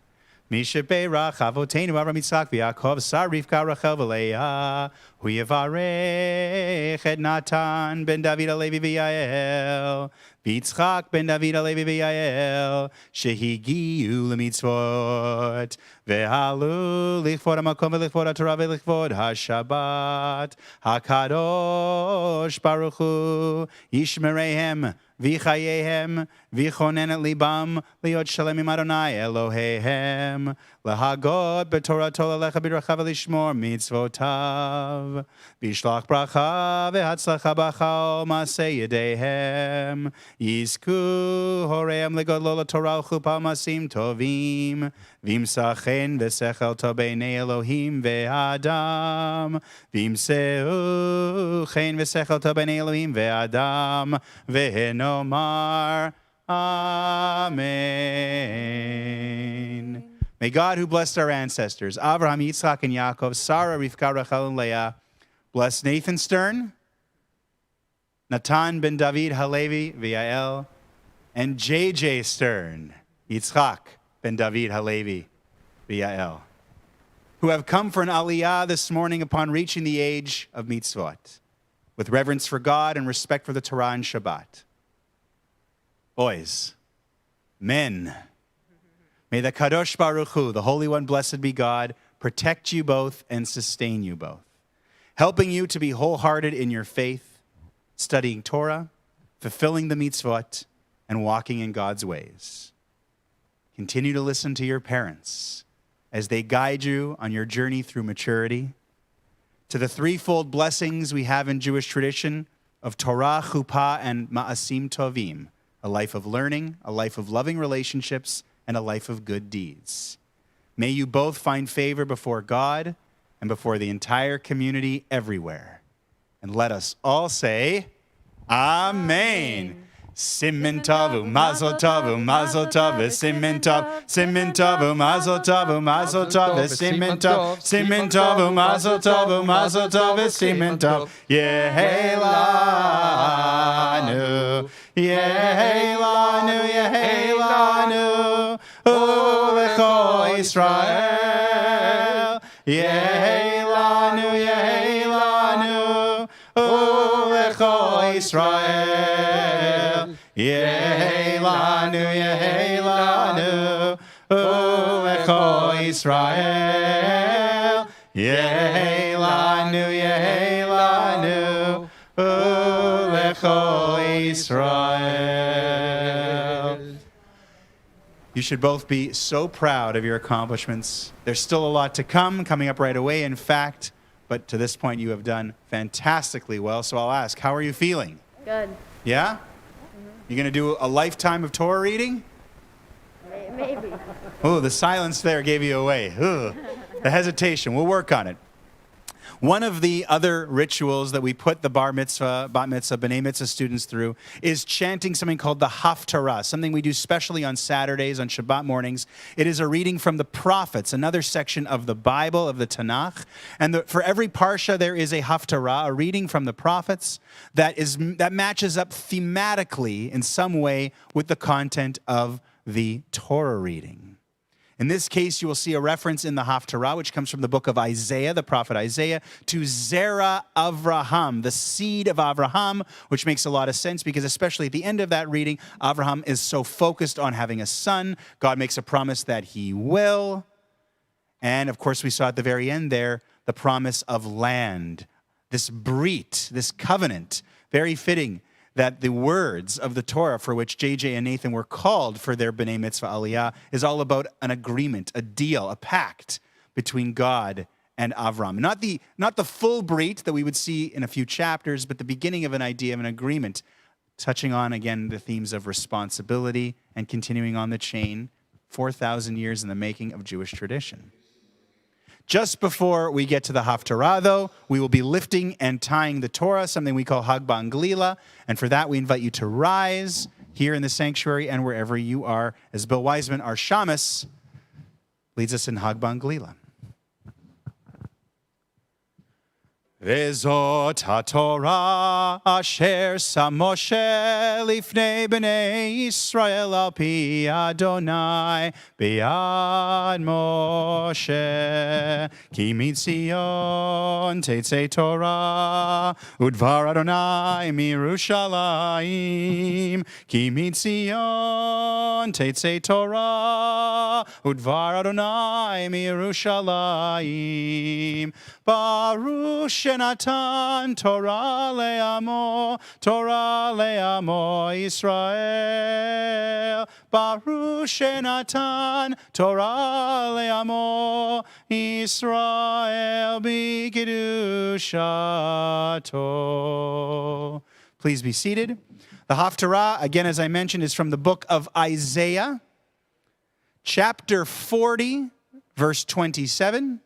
Misha Beirach Avotenu Avram Yitzchak v'Yaakov Sar Rivka Rachel v'Leah Hu Yevarech et Natan ben David Alevi v'Yael v'Yitzchak ben David Alevi v'Yael shehigiu lemitzvot ve'halu lichvod hamakom v'lichvod haTorah v'lichvod haShabbat HaKadosh Baruch Hu Yishmerehem v'chayehem v'chonen et libam liot shalem im Adonai Eloheihem lahagod b'torato lalecha b'drachav v'lishmor mitzvotav v'shlach bracha v'hatzlacha b'chol masei yedeihem yizku horeim legodlo l'torah u'chupa masim tovim v'imsachen v'sechel tov b'nei Elohim ve'adam v'imseu chen v'sechel tov b'nei Elohim ve'adam ve'nomar Amen. May God, who blessed our ancestors, Abraham, Yitzchak, and Yaakov, Sarah, Rivka, Rachel, and Leah, bless Nathan Stern, Natan ben David Halevi v'Yael, and JJ Stern, Yitzchak, ben David Halevi B'Yael, who have come for an aliyah this morning upon reaching the age of mitzvot, with reverence for God and respect for the Torah and Shabbat. Boys, men, may the Kadosh Baruch Hu, the Holy One, blessed be God, protect you both and sustain you both, helping you to be wholehearted in your faith, studying Torah, fulfilling the mitzvot, and walking in God's ways. Continue to listen to your parents as they guide you on your journey through maturity, to the threefold blessings we have in Jewish tradition of Torah, Chuppah, and Ma'asim Tovim, a life of learning, a life of loving relationships, and a life of good deeds. May you both find favor before God and before the entire community everywhere. And let us all say, Amen. Simin tavu, mazel tavu, mazel tavu, simin tavu, mazel tavu, mazel tavu, simin tavu, mazel tavu, mazel tavu, simin tavu. Yehelanu, Yehelanu, Yehelanu, Ulecho Yisrael. Yehelanu, Yehelanu, Ulecho Yisrael. Yehelanu, Yehelanu, Ulecho Yisrael. Yehelanu, Yehelanu, Ulecho Yisrael. You should both be so proud of your accomplishments. There's still a lot to come, coming up right away, in fact, but to this point you have done fantastically well. So I'll ask, how are you feeling? Good. Yeah? You going to do a lifetime of Torah reading? Maybe. Oh, the silence there gave you away. Ugh. The hesitation. We'll work on it. One of the other rituals that we put the bar mitzvah, bat mitzvah, b'nai mitzvah students through is chanting something called the Haftarah, something we do specially on Saturdays, on Shabbat mornings. It is a reading from the prophets, another section of the Bible, of the Tanakh. And for every parsha, there is a Haftarah, a reading from the prophets that matches up thematically in some way with the content of the Torah reading. In this case, you will see a reference in the Haftarah, which comes from the book of Isaiah, the prophet Isaiah, to Zera Avraham, the seed of Avraham, which makes a lot of sense because especially at the end of that reading, Avraham is so focused on having a son. God makes a promise that he will. And of course, we saw at the very end there, the promise of land, this brit, this covenant, very fitting that the words of the Torah for which JJ and Nathan were called for their B'nai Mitzvah Aliyah is all about an agreement, a deal, a pact between God and Avram. Not the full brit that we would see in a few chapters, but the beginning of an idea of an agreement, touching on, again, the themes of responsibility and continuing on the chain, 4,000 years in the making of Jewish tradition. Just before we get to the Haftarah, though, we will be lifting and tying the Torah, something we call Hagban Glila. And for that, we invite you to rise here in the sanctuary and wherever you are, as Bill Wiseman, our shamus, leads us in Hagban Glila. Vezot haTorah asher sam Moshe lifnei b'nei Yisrael al pi Adonai b'yad Moshe ki mitzion tetzei Torah udvar Adonai mirushalayim ki mitzion tetzei Torah udvar Adonai mirushalayim Baruch Shenatan Torah le'amo Yisrael. Baruch Shenatan Torah le'amo Yisrael b'kedushato. Please be seated. The Haftarah, again, as I mentioned, is from the book of Isaiah, chapter 40, verse 27.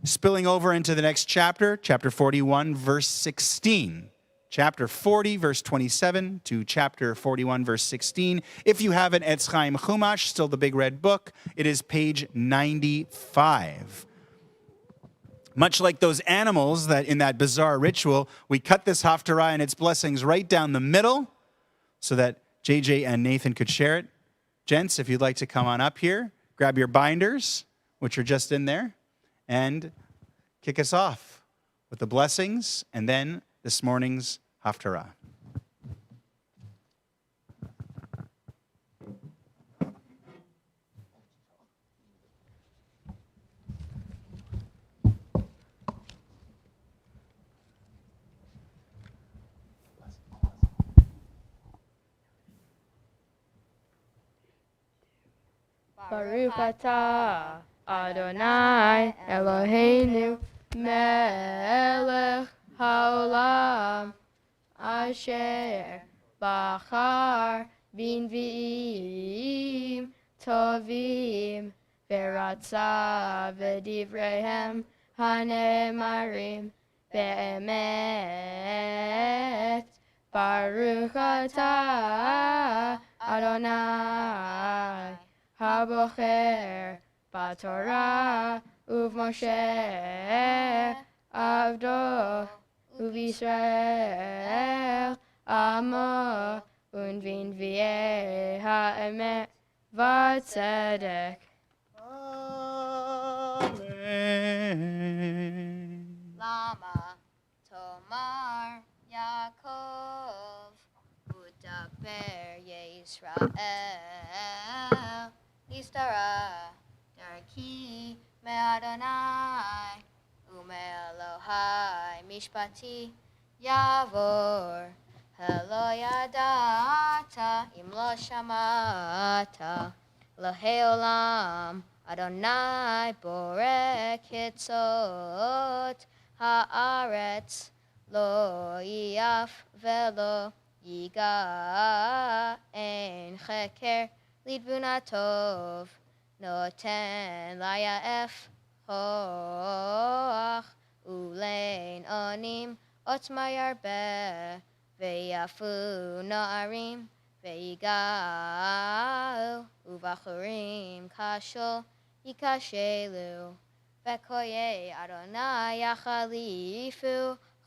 Spilling over into the next chapter, chapter 41, verse 16. Chapter 40, verse 27 to chapter 41, verse 16. If you have an Etz Chaim Chumash, still the big red book, it is page 95. Much like those animals that in that bizarre ritual, we cut this Haftarah and its blessings right down the middle so that JJ and Nathan could share it. Gents, if you'd like to come on up here, grab your binders, which are just in there, and kick us off with the blessings and then this morning's Haftarah. Baruch atah Adonai Eloheinu melech haolam asher bachar b'nvi'im tovim v'ratza v'divreihem hanemarim be'emet. Baruch atah Adonai Habocher Batorah Uvmoshe Avdo Uvisrael Amo Unvinvieh Ha'emet Vatzedek. Amen. Lama Tomar Yaakov Udaber Yisrael Istara Darki Me'adonai Ume'elohai Mishpati Yavor Helo Yadata Im Lo Shamata Lohei Olam Adonai Borek Hitzot Haaretz Lo Yaf Velo Yiga En Cheker Lidbuna Tov Noten Laya'ef Hoach Ulein Onim Otma Yarbe Ve'yafu Na'arim Ve'yigau Uvachurim Kashol Yikashelu Ve'koye Adonai Yachalifu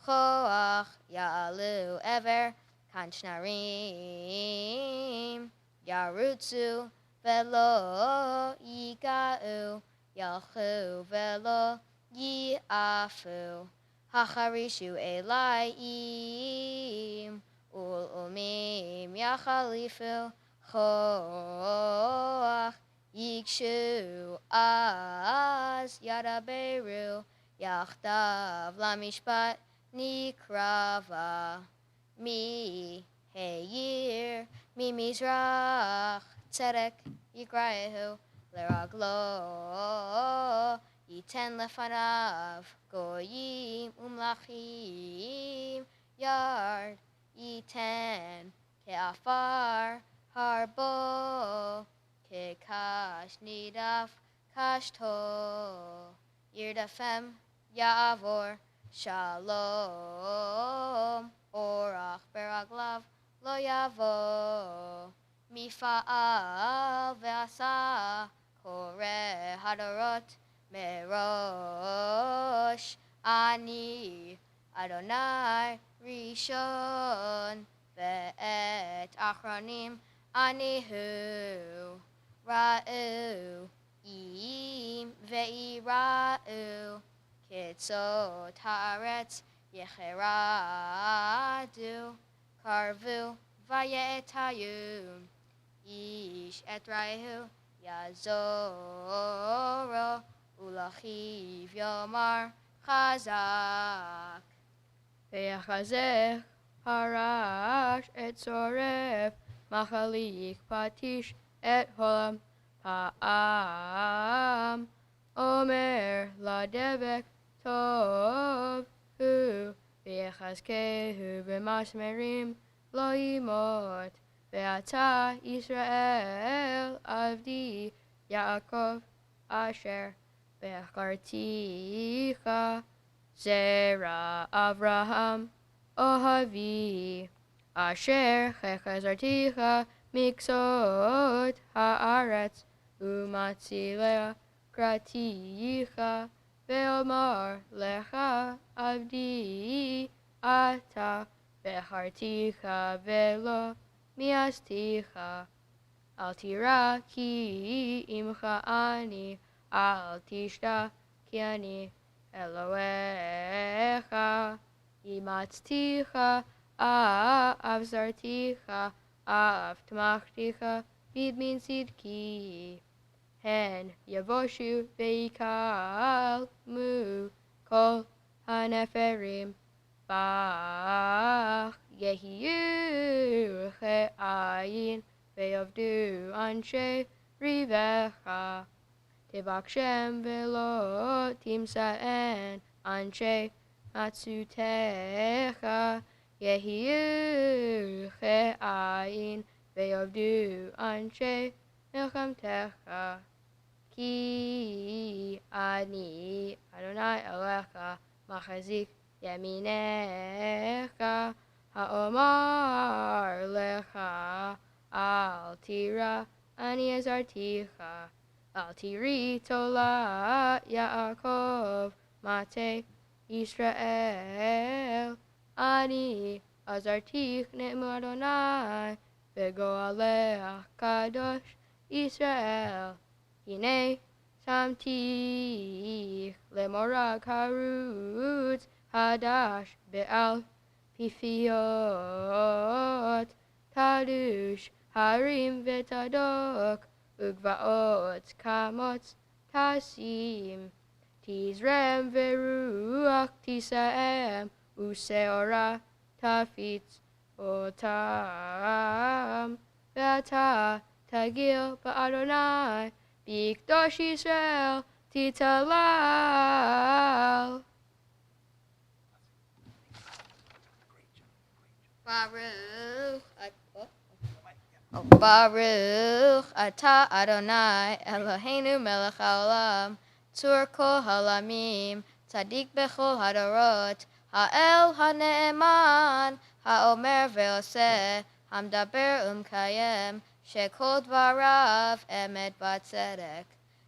Choach Ya'alu Ever Kanshnarim Yarutzu Velo Yigau Yalchu Velo Yiafu Hacharishu Elayim Ulumim Yachalifu Choach Yikshu Az Yadaberu Yachdav Lamishpat Nikrava Mi Heyir Mi Mizrach Tzedek Yikraehu Leraglo Yiten Lefanav Goyim Umlachim Yard Yiten Ke'afar Harbo Ke'kash Nidaf Kashto Yirdafem Ya'avor Shalom Orach Beraglav Lo Yavo Mifa'al Ve'asa Kore Hadarot Merosh Ani Adonai Rishon Ve'et Achronim Anihu Ra'u Im Ve'ira'u Kitzot Haaretz Yecheradu Karvu Vayetayum Ish Etraihu Yazoro Ulachiv Yomar Chazak Ve'achazech Harash Et Soref Machalik Patish Et Holam Pa'am Omer Ladebek Tov Hu Ve'achazkehu B'masmerim Lo Yimot Ve'ata Yisrael Avdi Yaakov Asher Ve'acharticha Zera Avraham Ohavi Asher Chechazarticha Miksot Haaretz Umatzilea Kraticha Ve'omar Lecha Avdi Ata Ve'charticha Ve'lo Miasticha Al tira ki imcha ani, al tishta ki ani Elohecha. Imatzticha, avzarticha, avtmachticha, bidmin sidki. Hen yavoshu veikal mu kol haneferim bach yehiyu che'ayin ve'avdu anshe rivecha tevakshem velo timsa'en anshe matzutecha yehiyu che'ayin ve'avdu anshe milchamtecha Ki ani Adonai Elecha machazik yaminecha haomar lecha al tira ani azarticha al tiri tola Yaakov mate Yisrael ani azartich ne'emu Adonai vegoalech kadosh Yisrael Hine samtich lemorag harutz hadash be'al pifiot tadush harim vetadok ugvaot kamot tasim tizrem veruach tisaem useora tafitz otam ve'ata tagil ba'adonai Bikdosh Yisrael titalal. Baruch atah Adonai Eloheinu melech haolam tzur kol halamim tzadik bechol hadorot ha'el ha'ne'eman ha'omer ve'oseh hamdaber umkayem Shekol dvarav emet batzedek.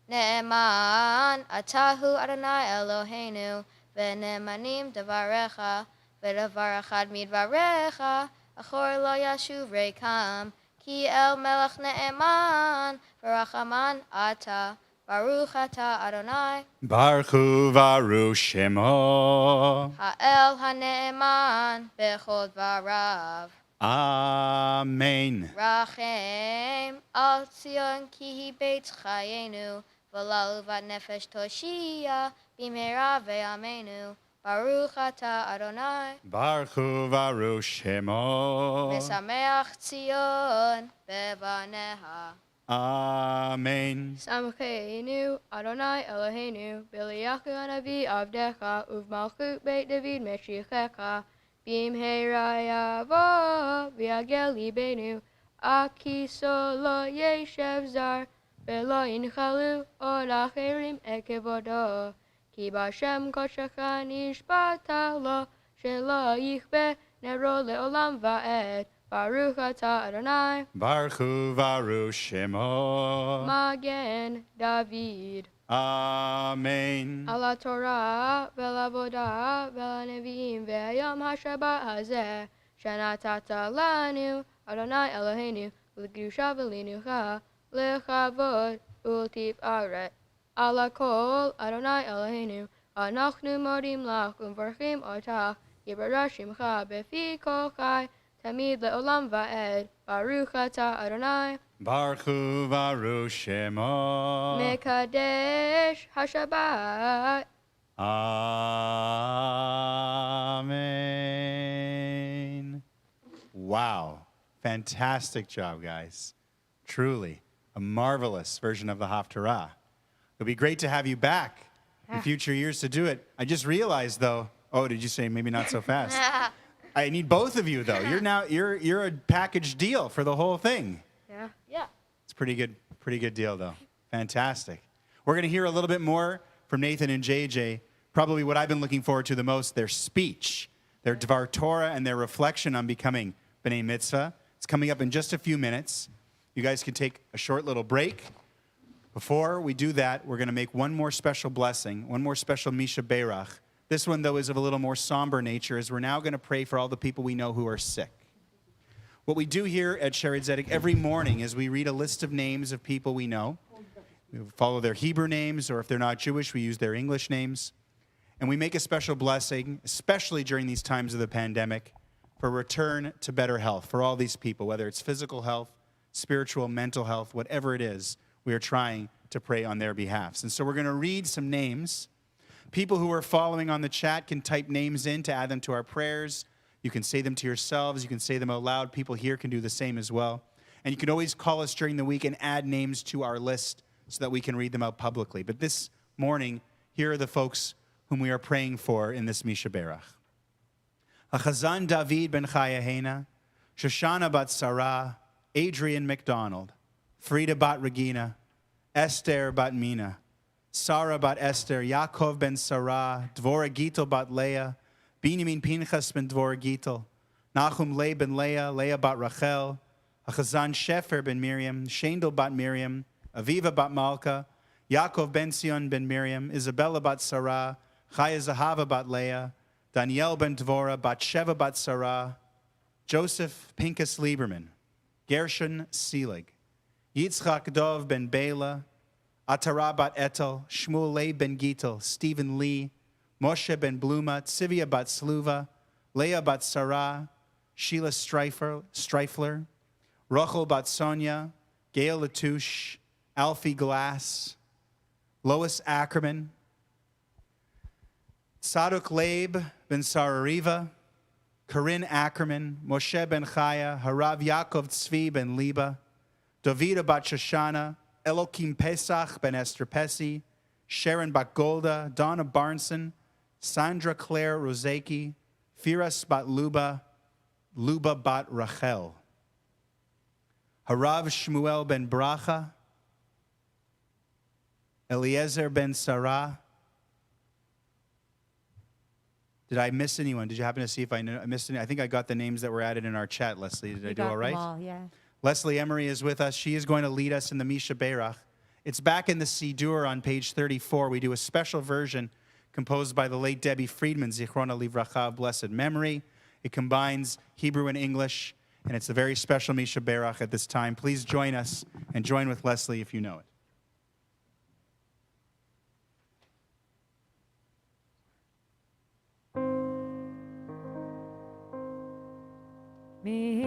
Ne'eman atahu Adonai Eloheinu v'ne'emanim dvarecha v'davar echad midvarecha achor lo yashuv rekam ki el melech ne'eman v'rachaman ata Baruch ata Adonai Baruch Baruch Shemo ha'el ha'ne'eman bechol dvarav Amen. Rachem al Tzion ki hi beit chayenu v'la uvat nefesh toshia b'meira ve'amenu Baruch ata Adonai Baruch Baruch Shemo Mesameach Tzion bevaneha Amen. Samcheinu Adonai Eloheinu b'liyachu hanavi avdecha uv'malchut beit David meshichecha Bimheira yavo v'yagel libenu akiso lo yeshev zar v'lo inchalu od acherim ekevodo ki b'Hashem koshecha nishbata lo shelo yichbe nero le'olam va'ed Baruch ata Adonai Baruch Baruch Shemo Magen David Amen. Ala Torah ve'lavodah ve'laneviim ve'yom haShabbat hazeh shenatata lanu Adonai Eloheinu l'kedusha v'linucha lechavod ultifaret ala kol Adonai Eloheinu anachnu modim lach umvarchim otach yibarach shimcha befi kol chai tamid le'olam va'ed Baruch ata Adonai Baruch Baruch Shemo Mekadesh haShabbat Amen. Wow. Fantastic job, guys. Truly a marvelous version of the Haftarah. It'll be great to have you back in future years to do it. I just realized, though. Oh, did you say maybe not so fast? I need both of you, though. You're a package deal for the whole thing. Yeah. It's pretty good deal, though. Fantastic. We're going to hear a little bit more from Nathan and JJ. Probably what I've been looking forward to the most, their speech, their Dvar Torah, and their reflection on becoming B'nai Mitzvah. It's coming up in just a few minutes. You guys can take a short little break. Before we do that, we're going to make one more special blessing, one more special Misha Beirach. This one, though, is of a little more somber nature, as we're now going to pray for all the people we know who are sick. What we do here at Sherid Zedek every morning is we read a list of names of people we know. We follow their Hebrew names, or if they're not Jewish, we use their English names. And we make a special blessing, especially during these times of the pandemic, for return to better health for all these people, whether it's physical health, spiritual, mental health, whatever it is, we are trying to pray on their behalfs. And so we're going to read some names. People who are following on the chat can type names in to add them to our prayers. You can say them to yourselves. You can say them out loud. People here can do the same as well. And you can always call us during the week and add names to our list so that we can read them out publicly. But this morning, here are the folks whom we are praying for in this Misha Berach. Achazan David ben Chayahena, Shoshana bat Sarah, Adrian McDonald, Frida bat Regina, Esther bat Mina, Sarah bat Esther, Yaakov ben Sarah, Dvora Gittel bat Leah, Binyamin Pinchas ben Dvora Gittel, Nachum Le ben Leah, Leah bat Rachel, Achazan Shefer ben Miriam, Shendel bat Miriam, Aviva bat Malka, Yaakov ben Sion ben Miriam, Isabella bat Sarah, Chaya Zahava bat Leah, Daniel ben Dvora, Bat-Sheva bat Sarah, Joseph Pinkas Lieberman, Gershon Selig, Yitzchak Dov ben Bela, Atara bat Etel, Shmuel Leib ben Gittel, Stephen Lee, Moshe ben Bluma, Tzivia bat Sluva, Leah bat Sarah, Sheila Streifler, Rachel bat Sonia, Gail Latouche, Alfie Glass, Lois Ackerman, Sadok Leib ben Sarariva, Corinne Ackerman, Moshe ben Chaya, Harav Yaakov Tzvi ben Liba, Davida bat Shoshana, Elokim Pesach ben Esther Pesi, Sharon bat Golda, Donna Barnson, Sandra Claire Rozeki, Firas bat Luba, Luba bat Rachel, Harav Shmuel ben Bracha, Eliezer ben Sarah. Did I miss anyone? Did you happen to see if I missed any? I think I got the names that were added in our chat, Leslie. Did I do all right? All, yeah. Leslie Emery is with us. She is going to lead us in the Misha Berach. It's back in the Sidur on page 34. We do a special version composed by the late Debbie Friedman, Zichrona Livracha, of blessed memory. It combines Hebrew and English, and it's a very special Misha Berach at this time. Please join us and join with Leslie if you know it. May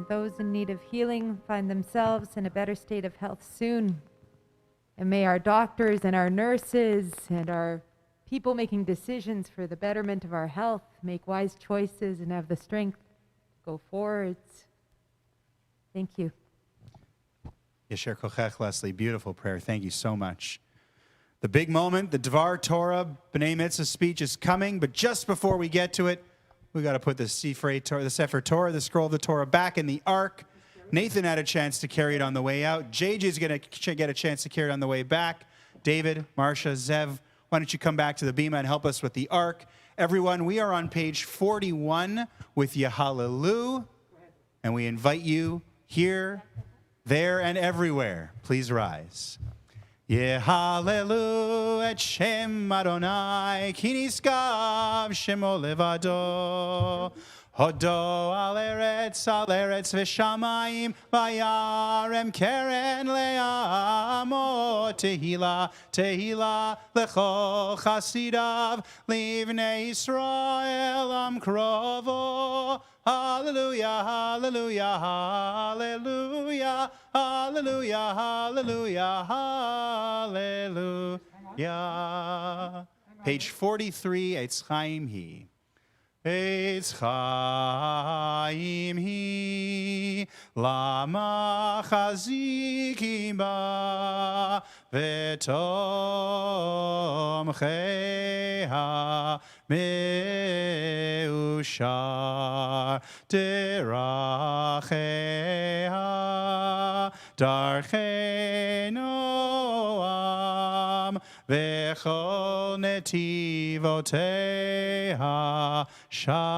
those in need of healing find themselves in a better state of health soon. And may our doctors and our nurses and our people making decisions for the betterment of our health make wise choices and have the strength to go forwards. Thank you. Yesher Kochech, Leslie. Beautiful prayer. Thank you so much. The big moment, the Dvar Torah, B'nai Mitzvah speech is coming, but just before we get to it, we got to put the Sefer Torah, the scroll of the Torah, back in the ark. Nathan had a chance to carry it on the way out. JJ is going to get a chance to carry it on the way back. David, Marcia, Zev, why don't you come back to the bima and help us with the ark? Everyone, we are on page 41 with Yehalelu, and we invite you here, there, and everywhere. Please rise. Yehalelu et Shem Adonai, ki niskav shemo levado. Hodo al eretz v'shamayim vayarem keren le'amo tehila lecho chasidav livnei Yisrael am krovo. Hallelujah, hallelujah, hallelujah, hallelujah, hallelujah, hallelujah. Page 43, Eitz Chaim Hi. Eitz Chaim Hi, lama chazikim ba, v'tomcheha meushar, deracheha darchei noam, v'chol netivoteha shalom.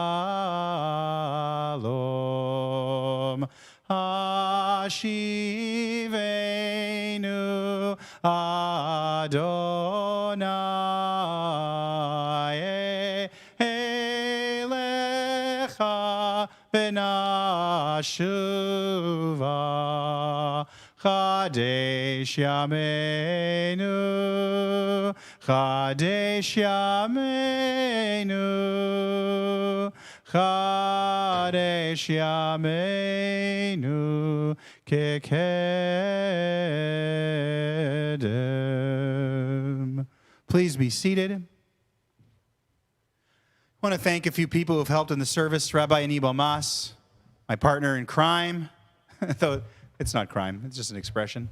Hashivenu Adonai Lecha v'nashuva Chadesh Yameinu Chadesh Yameinu Chadesh Yameinu Kekedem. Please be seated. I want to thank a few people who have helped in the service. Rabbi Anibal Mas, my partner in crime, though it's not crime, it's just an expression.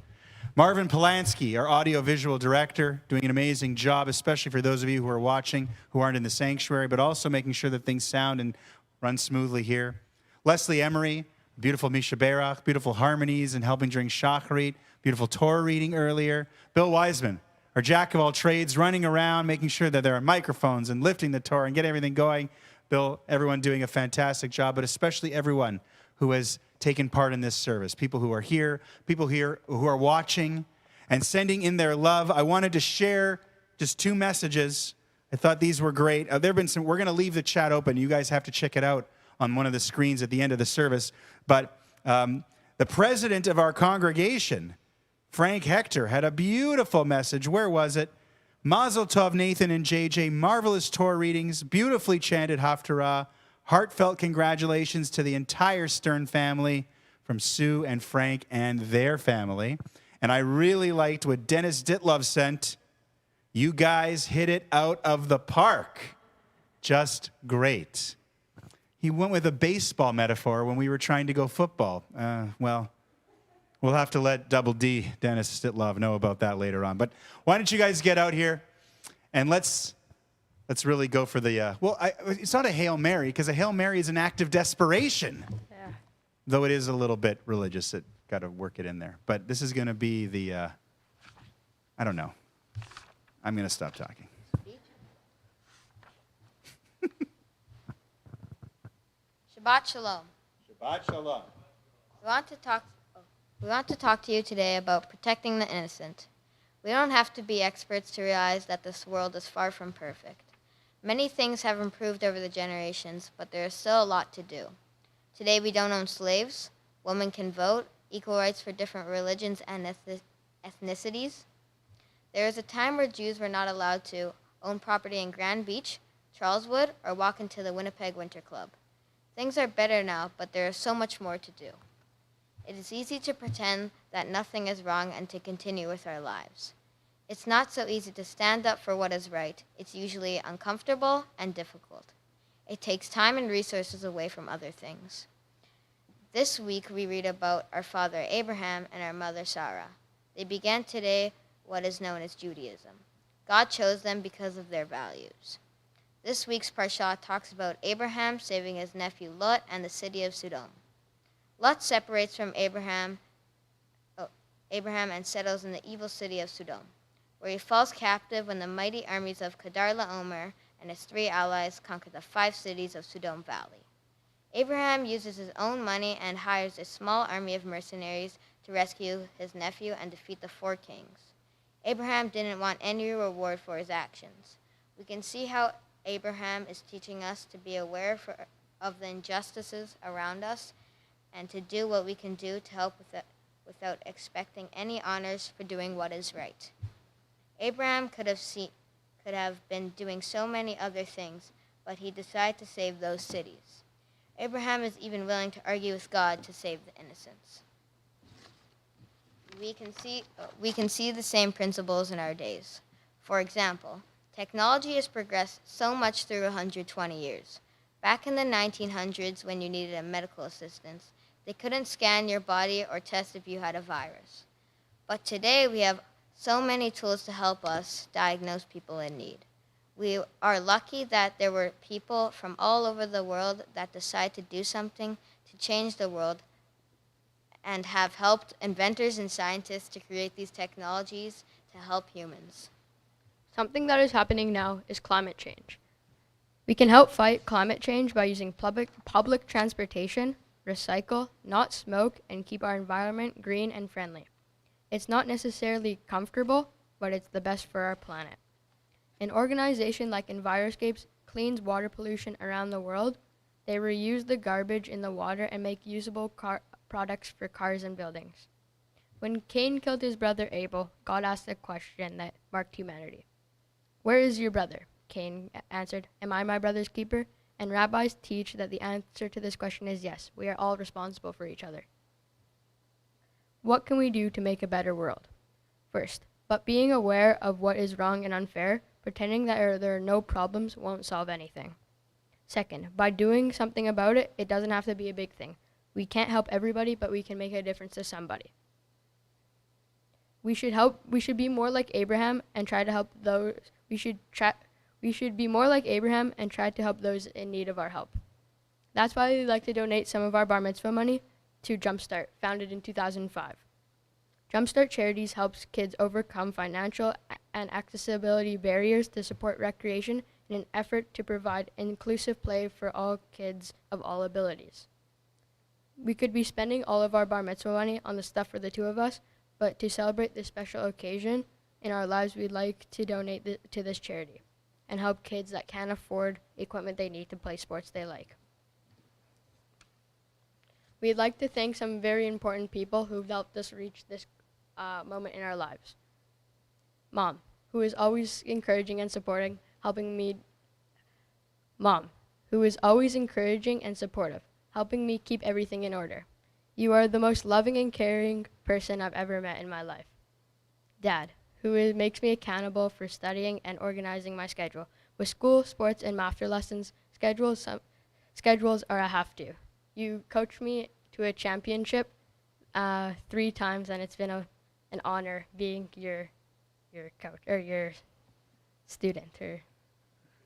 Marvin Polanski, our audio-visual director, doing an amazing job, especially for those of you who are watching who aren't in the sanctuary, but also making sure that things sound and run smoothly here. Leslie Emery, beautiful Misha Berach, beautiful harmonies and helping during Shacharit, beautiful Torah reading earlier. Bill Wiseman, our jack of all trades, running around, making sure that there are microphones and lifting the Torah and get everything going. Bill, everyone doing a fantastic job, but especially everyone who has taken part in this service. People who are here, people here who are watching and sending in their love. I wanted to share just two messages. I thought these were great. There have been some, we're going to leave the chat open. You guys have to check it out on one of the screens at the end of the service. But the president of our congregation, Frank Hector, had a beautiful message. Where was it? Mazel Tov, Nathan and JJ, marvelous Torah readings, beautifully chanted Haftarah, heartfelt congratulations to the entire Stern family from Sue and Frank and their family. And I really liked what Dennis Ditlov sent. You guys hit it out of the park. Just great. He went with a baseball metaphor when we were trying to go football. Well, we'll have to let Double D, Dennis Ditlov, know about that later on. But why don't you guys get out here and let's really go for the, it's not a Hail Mary, because a Hail Mary is an act of desperation. Yeah. Though it is a little bit religious. It got to work it in there. But this is going to be the, I don't know. I'm going to stop talking. Shabbat Shalom. Shabbat Shalom. We want to talk to you today about protecting the innocent. We don't have to be experts to realize that this world is far from perfect. Many things have improved over the generations, but there is still a lot to do. Today we don't own slaves, women can vote, equal rights for different religions and ethnicities. There was a time where Jews were not allowed to own property in Grand Beach, Charleswood, or walk into the Winnipeg Winter Club. Things are better now, but there is so much more to do. It is easy to pretend that nothing is wrong and to continue with our lives. It's not so easy to stand up for what is right. It's usually uncomfortable and difficult. It takes time and resources away from other things. This week we read about our father Abraham and our mother Sarah. They began today what is known as Judaism. God chose them because of their values. This week's Parsha talks about Abraham saving his nephew Lot and the city of Sodom. Lot separates from Abraham and settles in the evil city of Sodom, where he falls captive when the mighty armies of Kedar Laomer and his 3 allies conquer the 5 cities of Sodom Valley. Abraham uses his own money and hires a small army of mercenaries to rescue his nephew and defeat the 4 kings. Abraham didn't want any reward for his actions. We can see how Abraham is teaching us to be aware of the injustices around us and to do what we can do to help without expecting any honors for doing what is right. Abraham could have been doing so many other things, but he decided to save those cities. Abraham is even willing to argue with God to save the innocents. We can see the same principles in our days. For example, technology has progressed so much through 120 years. Back in the 1900s, when you needed a medical assistance, they couldn't scan your body or test if you had a virus. But today, we have so many tools to help us diagnose people in need. We are lucky that there were people from all over the world that decided to do something to change the world and have helped inventors and scientists to create these technologies to help humans. Something that is happening now is climate change. We can help fight climate change by using public transportation, recycle, not smoke, and keep our environment green and friendly. It's not necessarily comfortable, but it's the best for our planet. An organization like Enviroscapes cleans water pollution around the world. They reuse the garbage in the water and make usable products for cars and buildings. When Cain killed his brother Abel, God asked a question that marked humanity. "Where is your brother?" Cain answered, "Am I my brother's keeper?" And rabbis teach that the answer to this question is yes, we are all responsible for each other. What can we do to make a better world? First, but being aware of what is wrong and unfair, pretending that there are no problems won't solve anything. Second, by doing something about it, it doesn't have to be a big thing. We can't help everybody, but we can make a difference to somebody. We should be more like Abraham and try to help those. We should be more like Abraham and try to help those in need of our help. That's why we'd like to donate some of our bar mitzvah money to Jumpstart, founded in 2005. Jumpstart Charities helps kids overcome financial and accessibility barriers to support recreation in an effort to provide inclusive play for all kids of all abilities. We could be spending all of our bar mitzvah money on the stuff for the 2 of us, but to celebrate this special occasion in our lives, we'd like to donate to this charity and help kids that can't afford equipment they need to play sports they like. We'd like to thank some very important people who've helped us reach this moment in our lives. Mom, who is always encouraging and supporting, helping me keep everything in order. You are the most loving and caring person I've ever met in my life. Dad, who makes me accountable for studying and organizing my schedule. With school, sports, and master lessons, schedules are a have-to. You coached me to a championship 3 times, and it's been an honor being your coach or your student. Or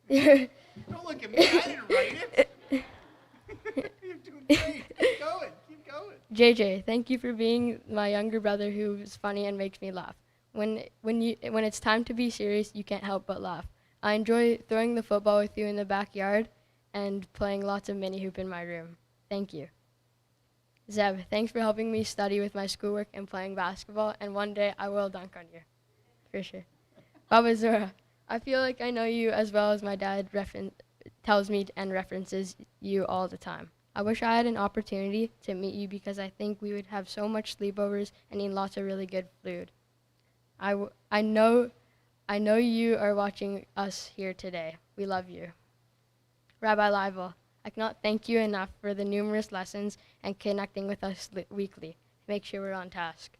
Don't look at me. I didn't write it. You're doing great. Keep going. JJ, thank you for being my younger brother who's funny and makes me laugh. When it's time to be serious, you can't help but laugh. I enjoy throwing the football with you in the backyard and playing lots of mini hoop in my room. Thank you. Zeb, thanks for helping me study with my schoolwork and playing basketball, and one day I will dunk on you. For sure. Baba Zora, I feel like I know you as well as my dad tells me and references you all the time. I wish I had an opportunity to meet you because I think we would have so much sleepovers and eat lots of really good food. I know you are watching us here today. We love you. Rabbi Leivel, I cannot thank you enough for the numerous lessons and connecting with us weekly to make sure we're on task.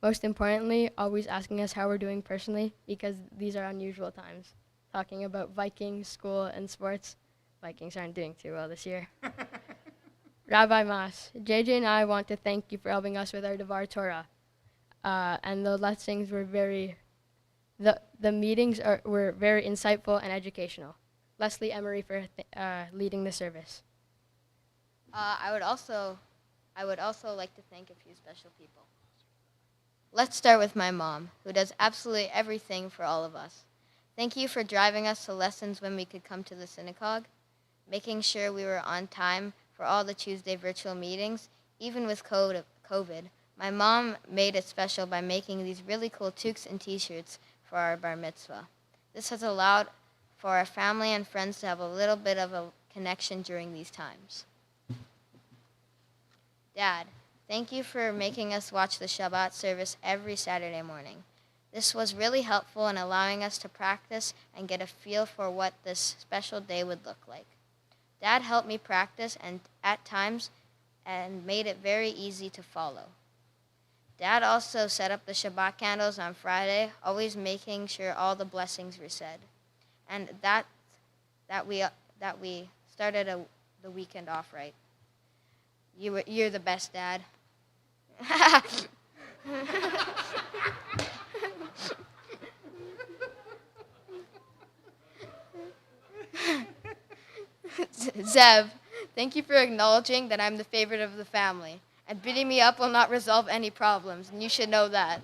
Most importantly, always asking us how we're doing personally because these are unusual times. Talking about Vikings, school, and sports. Vikings aren't doing too well this year. Rabbi Mas, JJ and I want to thank you for helping us with our Devar Torah. And the lessons were the meetings were very insightful and educational. Leslie Emery for leading the service. I would also like to thank a few special people. Let's start with my mom, who does absolutely everything for all of us. Thank you for driving us to lessons when we could come to the synagogue, making sure we were on time for all the Tuesday virtual meetings, even with COVID. My mom made it special by making these really cool toques and t-shirts for our bar mitzvah. This has allowed for our family and friends to have a little bit of a connection during these times. Dad, thank you for making us watch the Shabbat service every Saturday morning. This was really helpful in allowing us to practice and get a feel for what this special day would look like. Dad helped me practice and at times and made it very easy to follow. Dad also set up the Shabbat candles on Friday, always making sure all the blessings were said, and that we started the weekend off right. You're the best, Dad. Zev, thank you for acknowledging that I'm the favorite of the family. And beating me up will not resolve any problems, and you should know that.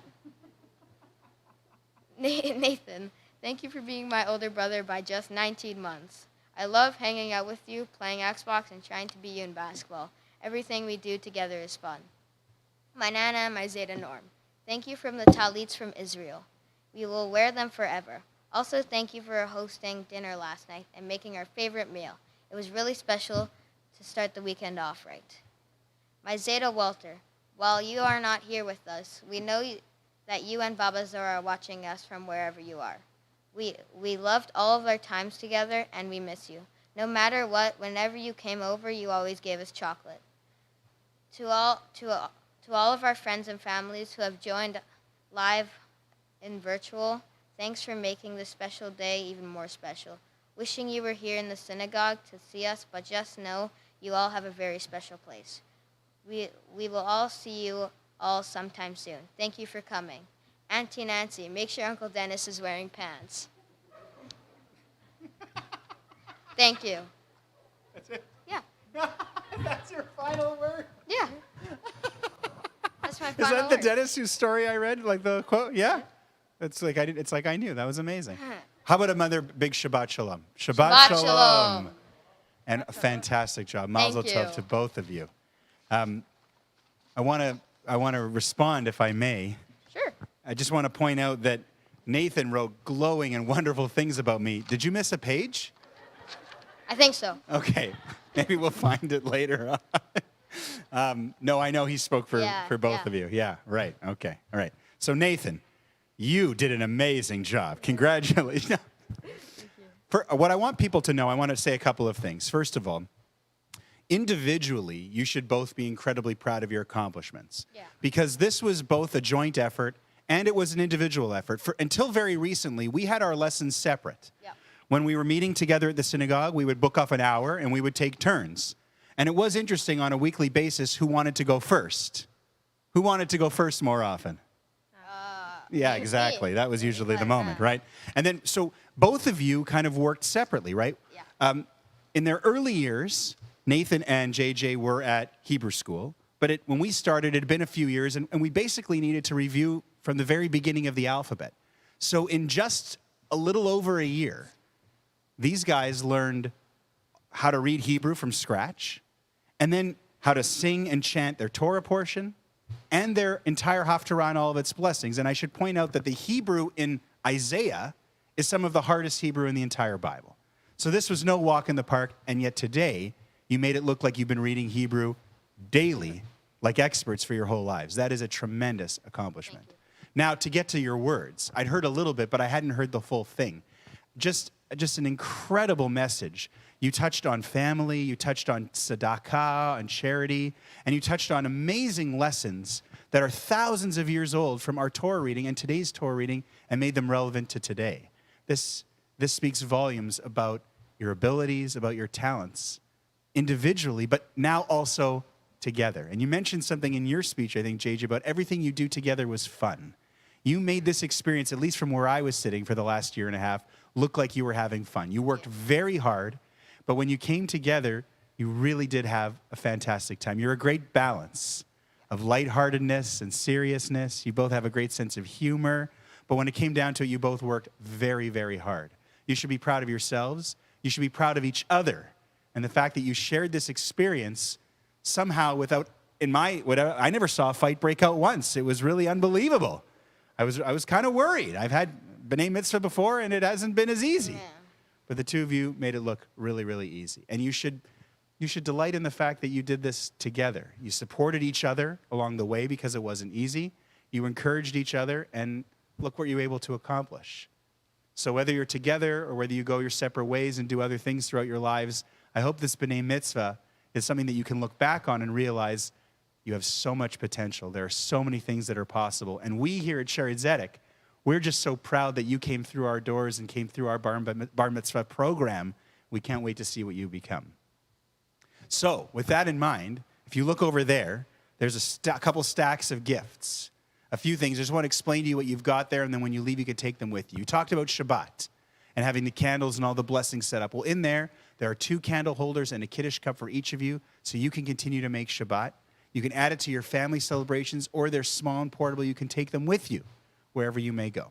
Nathan, thank you for being my older brother by just 19 months. I love hanging out with you, playing Xbox, and trying to be you in basketball. Everything we do together is fun. My Nana and my Zeta Norm, thank you from the Talits from Israel. We will wear them forever. Also, thank you for hosting dinner last night and making our favorite meal. It was really special to start the weekend off right. My Zeta Walter, while you are not here with us, we know that you and Baba Zora are watching us from wherever you are. We loved all of our times together, and we miss you. No matter what, whenever you came over, you always gave us chocolate. To all of our friends and families who have joined live in virtual, thanks for making this special day even more special. Wishing you were here in the synagogue to see us, but just know you all have a very special place. We will all see you all sometime soon. Thank you for coming. Auntie Nancy, make sure Uncle Dennis is wearing pants. Thank you. That's it? Yeah. That's your final word? Yeah. That's my Is final that the word. Dennis whose story I read, like the quote? Yeah? It's like I knew. That was amazing. How about another big Shabbat Shalom? Shabbat Shalom. And a fantastic job. Mazel Thank tov you. to both of you. I want to respond, if I may. Sure. I just want to point out that Nathan wrote glowing and wonderful things about me. Did you miss a page? I think so. Okay. Maybe we'll find it later on. No, I know he spoke for both of you. Yeah, right. Okay. All right. So, Nathan, you did an amazing job. Congratulations. For what I want people to know, I want to say a couple of things. First of all, individually, you should both be incredibly proud of your accomplishments. Yeah. Because this was both a joint effort and it was an individual effort. Until very recently, we had our lessons separate. Yep. When we were meeting together at the synagogue, we would book off an hour and we would take turns. And it was interesting on a weekly basis who wanted to go first. Who wanted to go first more often? Yeah, exactly. That was usually the moment, right? And then, so both of you kind of worked separately, right? Yeah. In their early years, Nathan and JJ were at Hebrew school, but when we started, it had been a few years, and we basically needed to review from the very beginning of the alphabet. So in just a little over a year, these guys learned how to read Hebrew from scratch, and then how to sing and chant their Torah portion, and their entire Haftarah and all of its blessings. And I should point out that the Hebrew in Isaiah is some of the hardest Hebrew in the entire Bible. So this was no walk in the park, and yet today, you made it look like you've been reading Hebrew daily, like experts for your whole lives. That is a tremendous accomplishment. Now, to get to your words, I'd heard a little bit, but I hadn't heard the full thing. Just an incredible message. You touched on family, you touched on tzedakah and charity, and you touched on amazing lessons that are thousands of years old from our Torah reading and today's Torah reading and made them relevant to today. This speaks volumes about your abilities, about your talents, individually, but now also together. And you mentioned something in your speech, I think, JJ, about everything you do together was fun. You made this experience, at least from where I was sitting for the last year and a half, look like you were having fun. You worked very hard, but when you came together, you really did have a fantastic time. You're a great balance of lightheartedness and seriousness. You both have a great sense of humor, But when it came down to it, you both worked very, very hard. You should be proud of yourselves. You should be proud of each other. And the fact that you shared this experience somehow without, I never saw a fight break out once. It was really unbelievable. I was kind of worried. I've had B'nai Mitzvah before, and it hasn't been as easy. Yeah. But the two of you made it look really, really easy. And you should delight in the fact that you did this together. You supported each other along the way because it wasn't easy. You encouraged each other, and look what you were able to accomplish. So whether you're together or whether you go your separate ways and do other things throughout your lives, I hope this B'nai Mitzvah is something that you can look back on and realize you have so much potential. There are so many things that are possible. And we here at Shared Zedek, we're just so proud that you came through our doors and came through our Bar Mitzvah program. We can't wait to see what you become. So with that in mind, if you look over there, there's a couple stacks of gifts. A few things. I just want to explain to you what you've got there, and then when you leave, you can take them with you. You talked about Shabbat and having the candles and all the blessings set up. Well, in there are 2 candle holders and a Kiddush cup for each of you, so you can continue to make Shabbat. You can add it to your family celebrations, or they're small and portable. You can take them with you wherever you may go.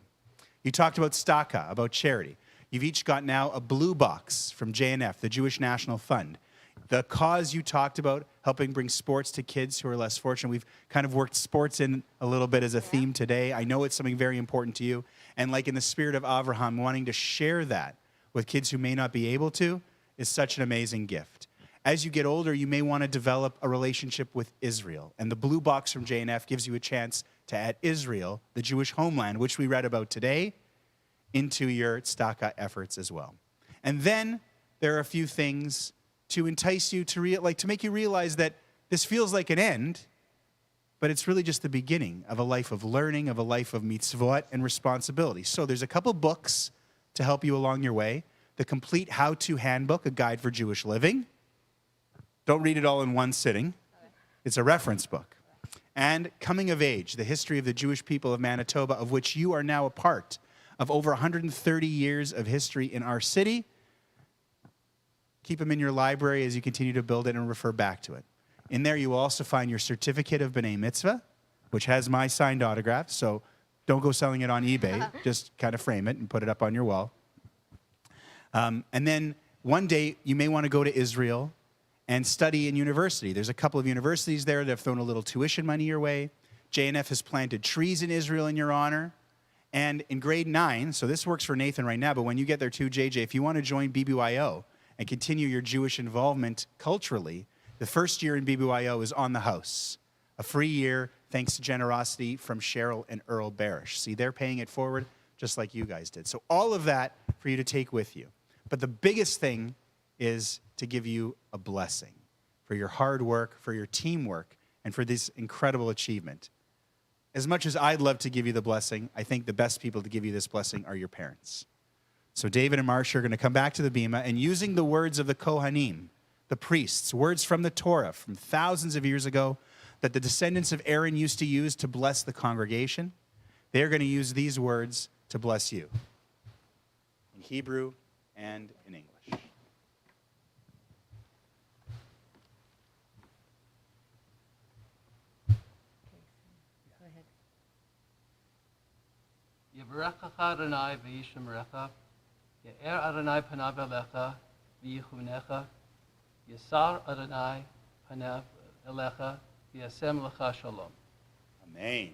You talked about tzedakah, about charity. You've each got now a blue box from JNF, the Jewish National Fund. The cause you talked about, helping bring sports to kids who are less fortunate. We've kind of worked sports in a little bit as a theme today. I know it's something very important to you. And like in the spirit of Avraham, wanting to share that with kids who may not be able to is such an amazing gift. As you get older, you may want to develop a relationship with Israel. And the blue box from JNF gives you a chance to add Israel, the Jewish homeland, which we read about today, into your tzedakah efforts as well. And then there are a few things to entice you to make you realize that this feels like an end, but it's really just the beginning of a life of learning, of a life of mitzvot and responsibility. So there's a couple books to help you along your way. The Complete How-To Handbook, a guide for Jewish living. Don't read it all in one sitting. It's a reference book. And Coming of Age, the history of the Jewish people of Manitoba, of which you are now a part of over 130 years of history in our city. Keep them in your library as you continue to build it and refer back to it. In there, you will also find your certificate of B'nai Mitzvah, which has my signed autograph, so don't go selling it on eBay. Just kind of frame it and put it up on your wall. And then one day, you may want to go to Israel and study in university. There's a couple of universities there that have thrown a little tuition money your way. JNF has planted trees in Israel in your honor. And in grade 9, so this works for Nathan right now, but when you get there too, JJ, if you want to join BBYO, and continue your Jewish involvement culturally, the first year in BBYO is on the house. A free year, thanks to generosity from Cheryl and Earl Barish. See, they're paying it forward just like you guys did. So all of that for you to take with you. But the biggest thing is to give you a blessing for your hard work, for your teamwork, and for this incredible achievement. As much as I'd love to give you the blessing, I think the best people to give you this blessing are your parents. So David and Marcia are going to come back to the bima, and using the words of the Kohanim, the priests, words from the Torah from thousands of years ago that the descendants of Aaron used to use to bless the congregation, they're going to use these words to bless you in Hebrew and in English. Yevarechacha Adonai v'yishmerecha. Ye'er Adonai panav elecha v'yichunecha. Yisar Adonai panav elecha v'yasem lecha shalom. Amen.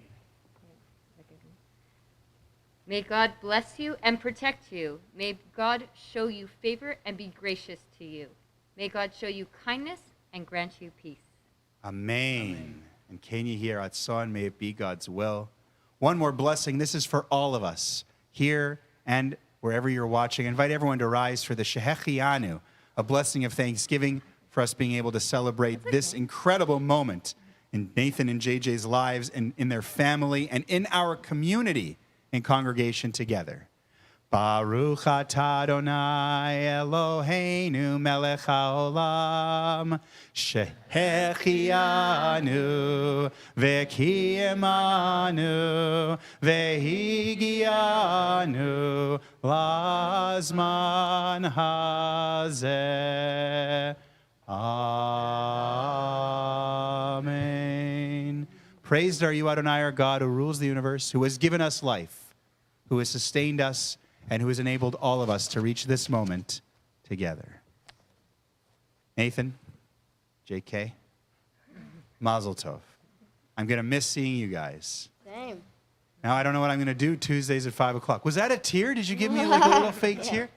May God bless you and protect you. May God show you favor and be gracious to you. May God show you kindness and grant you peace. Amen. And can you hear Atson? May it be God's will. One more blessing. This is for all of us here and wherever you're watching. I invite everyone to rise for the Shehechianu, a blessing of thanksgiving for us being able to celebrate this incredible moment in Nathan and JJ's lives and in their family and in our community and congregation together. Baruch atah Adonai Eloheinu melech haolam shehechianu v'kiyemanu v'higianu lazman hazeh. Amen. Praised are you, Adonai, our God, who rules the universe, who has given us life, who has sustained us and who has enabled all of us to reach this moment together. Nathan, JK, Mazel Tov. I'm going to miss seeing you guys. Same. Now I don't know what I'm going to do Tuesdays at 5 o'clock. Was that a tear? Did you give me like a little fake tear?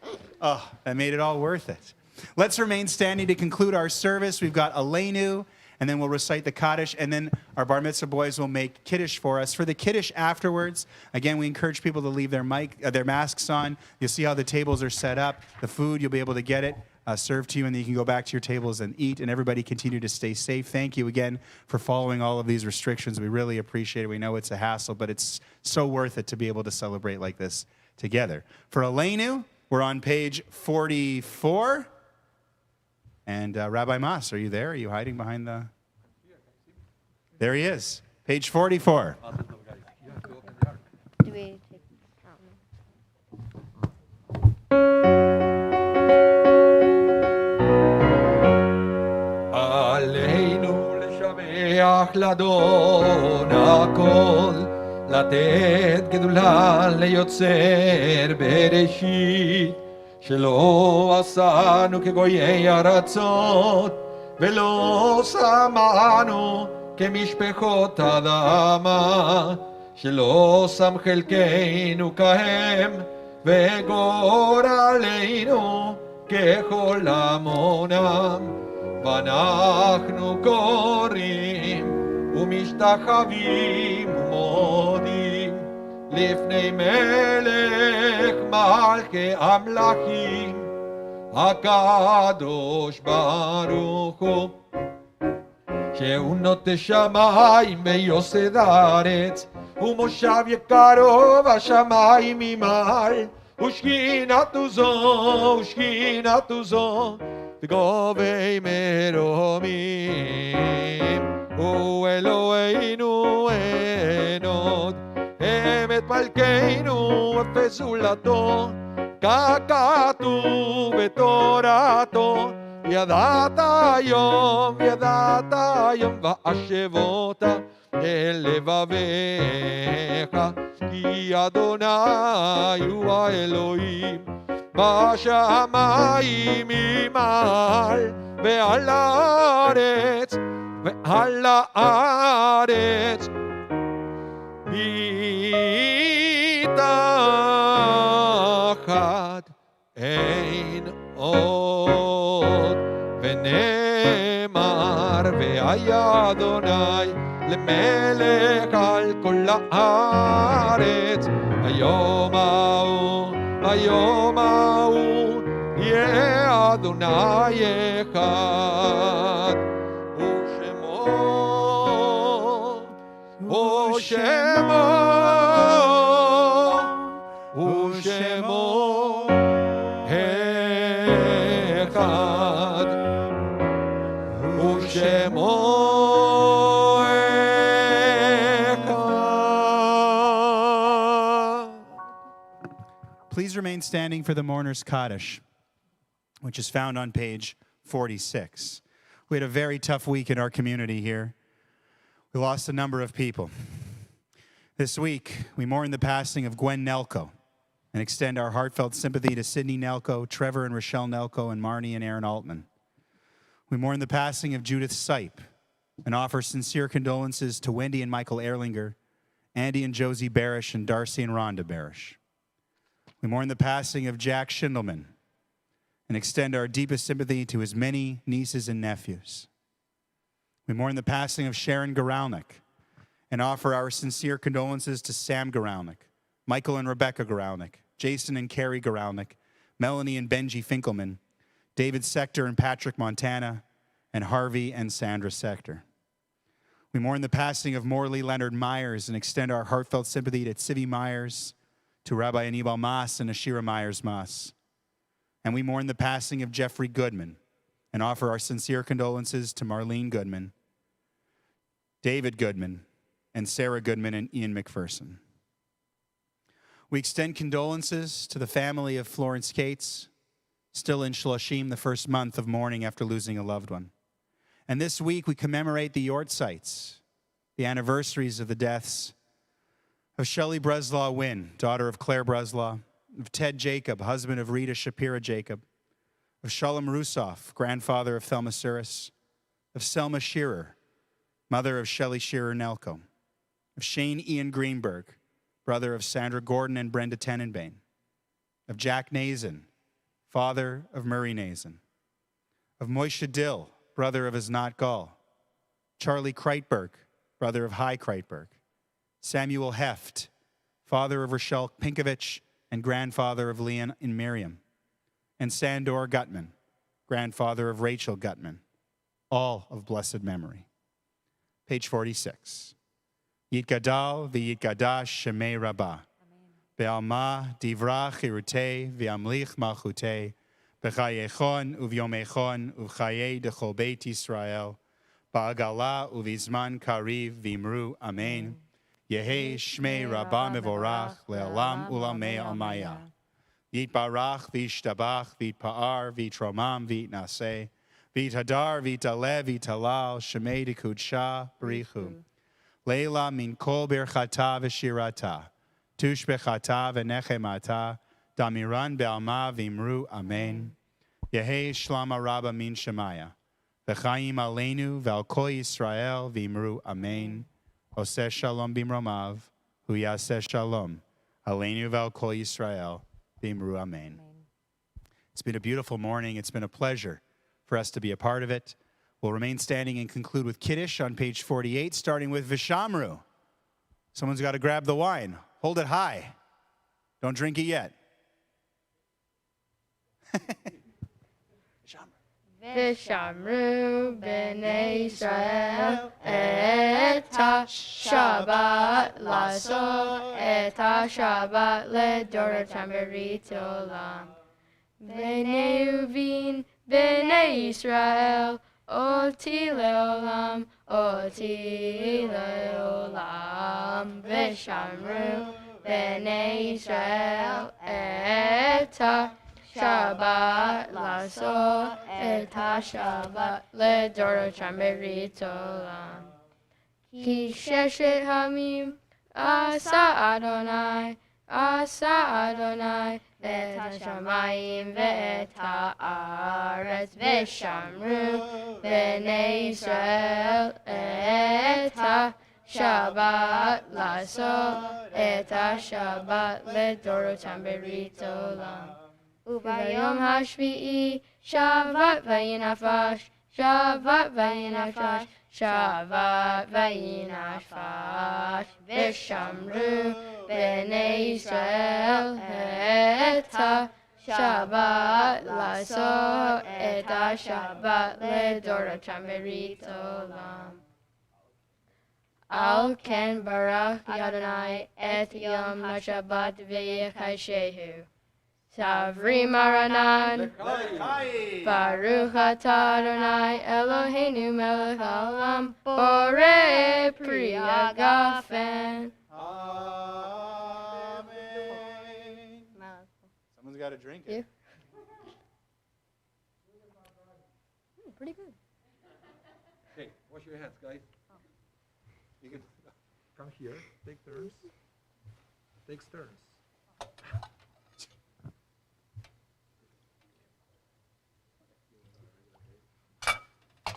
Oh, that made it all worth it. Let's remain standing to conclude our service. We've got Aleinu, and then we'll recite the Kaddish, and then our Bar Mitzvah boys will make Kiddush for us. For the Kiddush afterwards, again, we encourage people to leave their masks on. You'll see how the tables are set up. The food, you'll be able to get it served to you, and then you can go back to your tables and eat, and everybody continue to stay safe. Thank you again for following all of these restrictions. We really appreciate it. We know it's a hassle, but it's so worth it to be able to celebrate like this together. For Aleinu, we're on page 44. And Rabbi Mas, are you there? Are you hiding behind the... There he is. Page 44. Do we take... עלינו לשבח לאדון הכל, לתת גדולה ליוצר בראשית, שלא עשנו כגויי ארצות, ולא שמענו כמשפחות אדמה, שלא שם חלקנו כהם, וגורלנו ככל עמונם. ואנחנו קוראים ומשתחווים ומודים לפני מלך מלכי המלכים הקדוש ברוך הוא, שהוא נוטה שמיים ויוסד הארץ, ומושב יקרו בשמיים ממעל, ושכינתו זו בגובי מרומים. הוא אלוהינו אין עוד, אמת מלכנו ופסולתו, ככתוב בתורתו. ידעת היום והשבות אל לבביך, כי אדוני הוא האלוהים בשמיים ממעל, ועל הארץ מתחת אין עוד. ונאמר והיה אדוני למלך על כל הארץ, היום ההוא יהיה אדוני אחד, ושמו אחד, ושמו Please remain standing for the mourner's Kaddish, which is found on page 46. We had a very tough week in our community here. We lost a number of people. This week, we mourn the passing of Gwen Nelko and extend our heartfelt sympathy to Sydney Nelko, Trevor and Rochelle Nelko, and Marnie and Aaron Altman. We mourn the passing of Judith Sipe and offer sincere condolences to Wendy and Michael Erlinger, Andy and Josie Barish, and Darcy and Rhonda Barish. We mourn the passing of Jack Schindelman and extend our deepest sympathy to his many nieces and nephews. We mourn the passing of Sharon Goralnik and offer our sincere condolences to Sam Goralnik, Michael and Rebecca Goralnik, Jason and Carrie Goralnik, Melanie and Benji Finkelman, David Sector and Patrick Montana, and Harvey and Sandra Sector. We mourn the passing of Morley Leonard Myers and extend our heartfelt sympathy to Tzivy Myers, to Rabbi Anibal Mas and Ashira Myers-Mas. And we mourn the passing of Jeffrey Goodman and offer our sincere condolences to Marlene Goodman, David Goodman, and Sarah Goodman and Ian McPherson. We extend condolences to the family of Florence Cates, still in Shloshim, the first month of mourning after losing a loved one. And this week we commemorate the Yortzites, the anniversaries of the deaths of Shelley Breslaw Wynn, daughter of Claire Breslaw, of Ted Jacob, husband of Rita Shapira Jacob, of Shalom Rusoff, grandfather of Thelma Suris, of Selma Shearer, mother of Shelley Shearer Nelko, of Shane Ian Greenberg, brother of Sandra Gordon and Brenda Tenenbaum, of Jack Nazen, father of Murray Nazen, of Moishe Dill, brother of Asnat Gall, Charlie Kreitberg, brother of Hai Kreitberg, Samuel Heft, father of Rochelle Pinkovich and grandfather of Leon and Miriam, and Sandor Gutman, grandfather of Rachel Gutman, all of blessed memory. Page 46. Yitgadal v'yitgadash shemei rabbah. Be'alma divrach irutei v'amlich malchutei. B'chayechon uvyomechon uv'chayei dechol beit Yisrael. Ba'agala uvizman kariv v'imru amen. Yehei shmei rabbah mevorach le'olam ulamei almaya. Yitbarach v'yishtabach v'yitpa'ar v'yitromam v'yitnaseh. V'yithadar v'yitalev v'yitalal shemei dekudsha b'richu. Leila min kol birchata v'shirata. Tush bechata v'nechemata. Damiran be'alma v'imru amen. Yehei shlama rabba min shemaya. V'chaim aleinu v'al kol Yisrael v'imru amen. Oseh shalom bimromav. Hu yaseh shalom. Aleinu v'al kol Yisrael v'imru amen. It's been a beautiful morning. It's been a pleasure for us to be a part of it. We'll remain standing and conclude with Kiddush on page 48, starting with Vishamru. Someone's got to grab the wine. Hold it high. Don't drink it yet. Vishamru b'nei Yisrael et ha-Shabbat laso et ha-Shabbat ledorotam berit olam. B'nei Uvin b'nei Yisrael oti leolam, oti leolam. Vishamru b'nei Yisrael et ha-Shabbat laso et ha-Shabbat ledorotam berit olam. Ki sheshet hamim asa Adonai, asa Adonai et hashamayim ve'et ha'aretz v'shamru b'nei Yisrael et ha-Shabbat laso et ha-Shabbat ledorotam berit olam. Ubayom hashvi'i Shabbat vayinafash, Shabbat vayinafash, Shabbat vayinafash. V'shamru b'nei Yisrael et ha-Shabbat laso et ha-Shabbat ledorotam berit olam. Al ken barach Adonai et yom ha-Shabbat v'yechashehu. Savri Maranan, Baruch atah Adonai Eloheinu melech haolam, Borei pri hagafen. Amen. Someone's got to drink it. Pretty good. Okay, wash your hands, guys. You can come here, take turns. Take turns.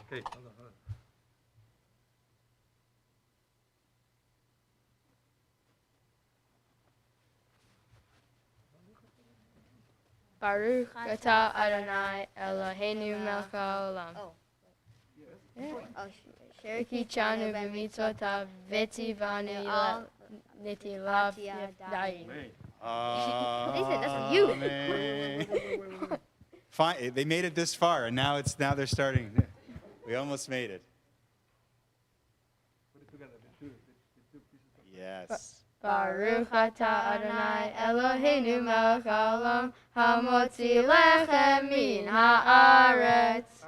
Okay, hold on. Baruch atah Adonai Eloheinu melech haolam. Sherikichanu b'mitzvotav v'tzivanu nitilav yadayim. That's you. Fine, they made it this far, and now they're starting. We almost made it. Yes. Baruch atah Adonai Eloheinu melech haolam, hamotzi lechem min haaretz.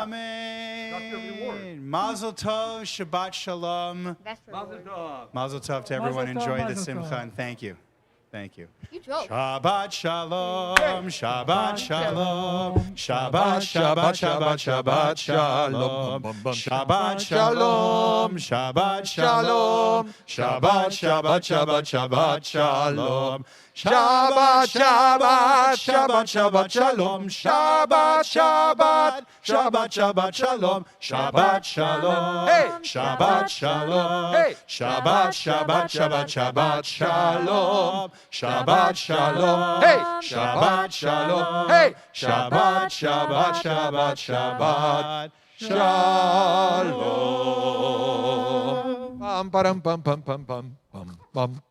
Amen. That's your reward. Mazel tov, Shabbat shalom. Mazel tov. Mazel tov to everyone. Mazel tov, Enjoy the mazel simcha, tov. and thank you. Thank you. You drove. Shabbat shalom, Shabbat shalom, Shabbat, Shabbat, Shabbat, Shabbat shalom, Shabbat shalom, Shabbat shalom, Shabbat, Shabbat, Shabbat, Shabbat shalom, Shabbat, Shabbat, Shabbat, Shabbat shalom, Shabbat, Shabbat, Shabbat, Shabbat shalom, Shabbat shalom, hey, Shabbat shalom, hey, Shabbat, Shabbat, Shabbat, Shabbat shalom, Shabbat shalom, hey, Shabbat shalom, hey, Shabbat, Shabbat, Shabbat, Shabbat shalom. Pam, pam, pam, pam, pam, pam, pam.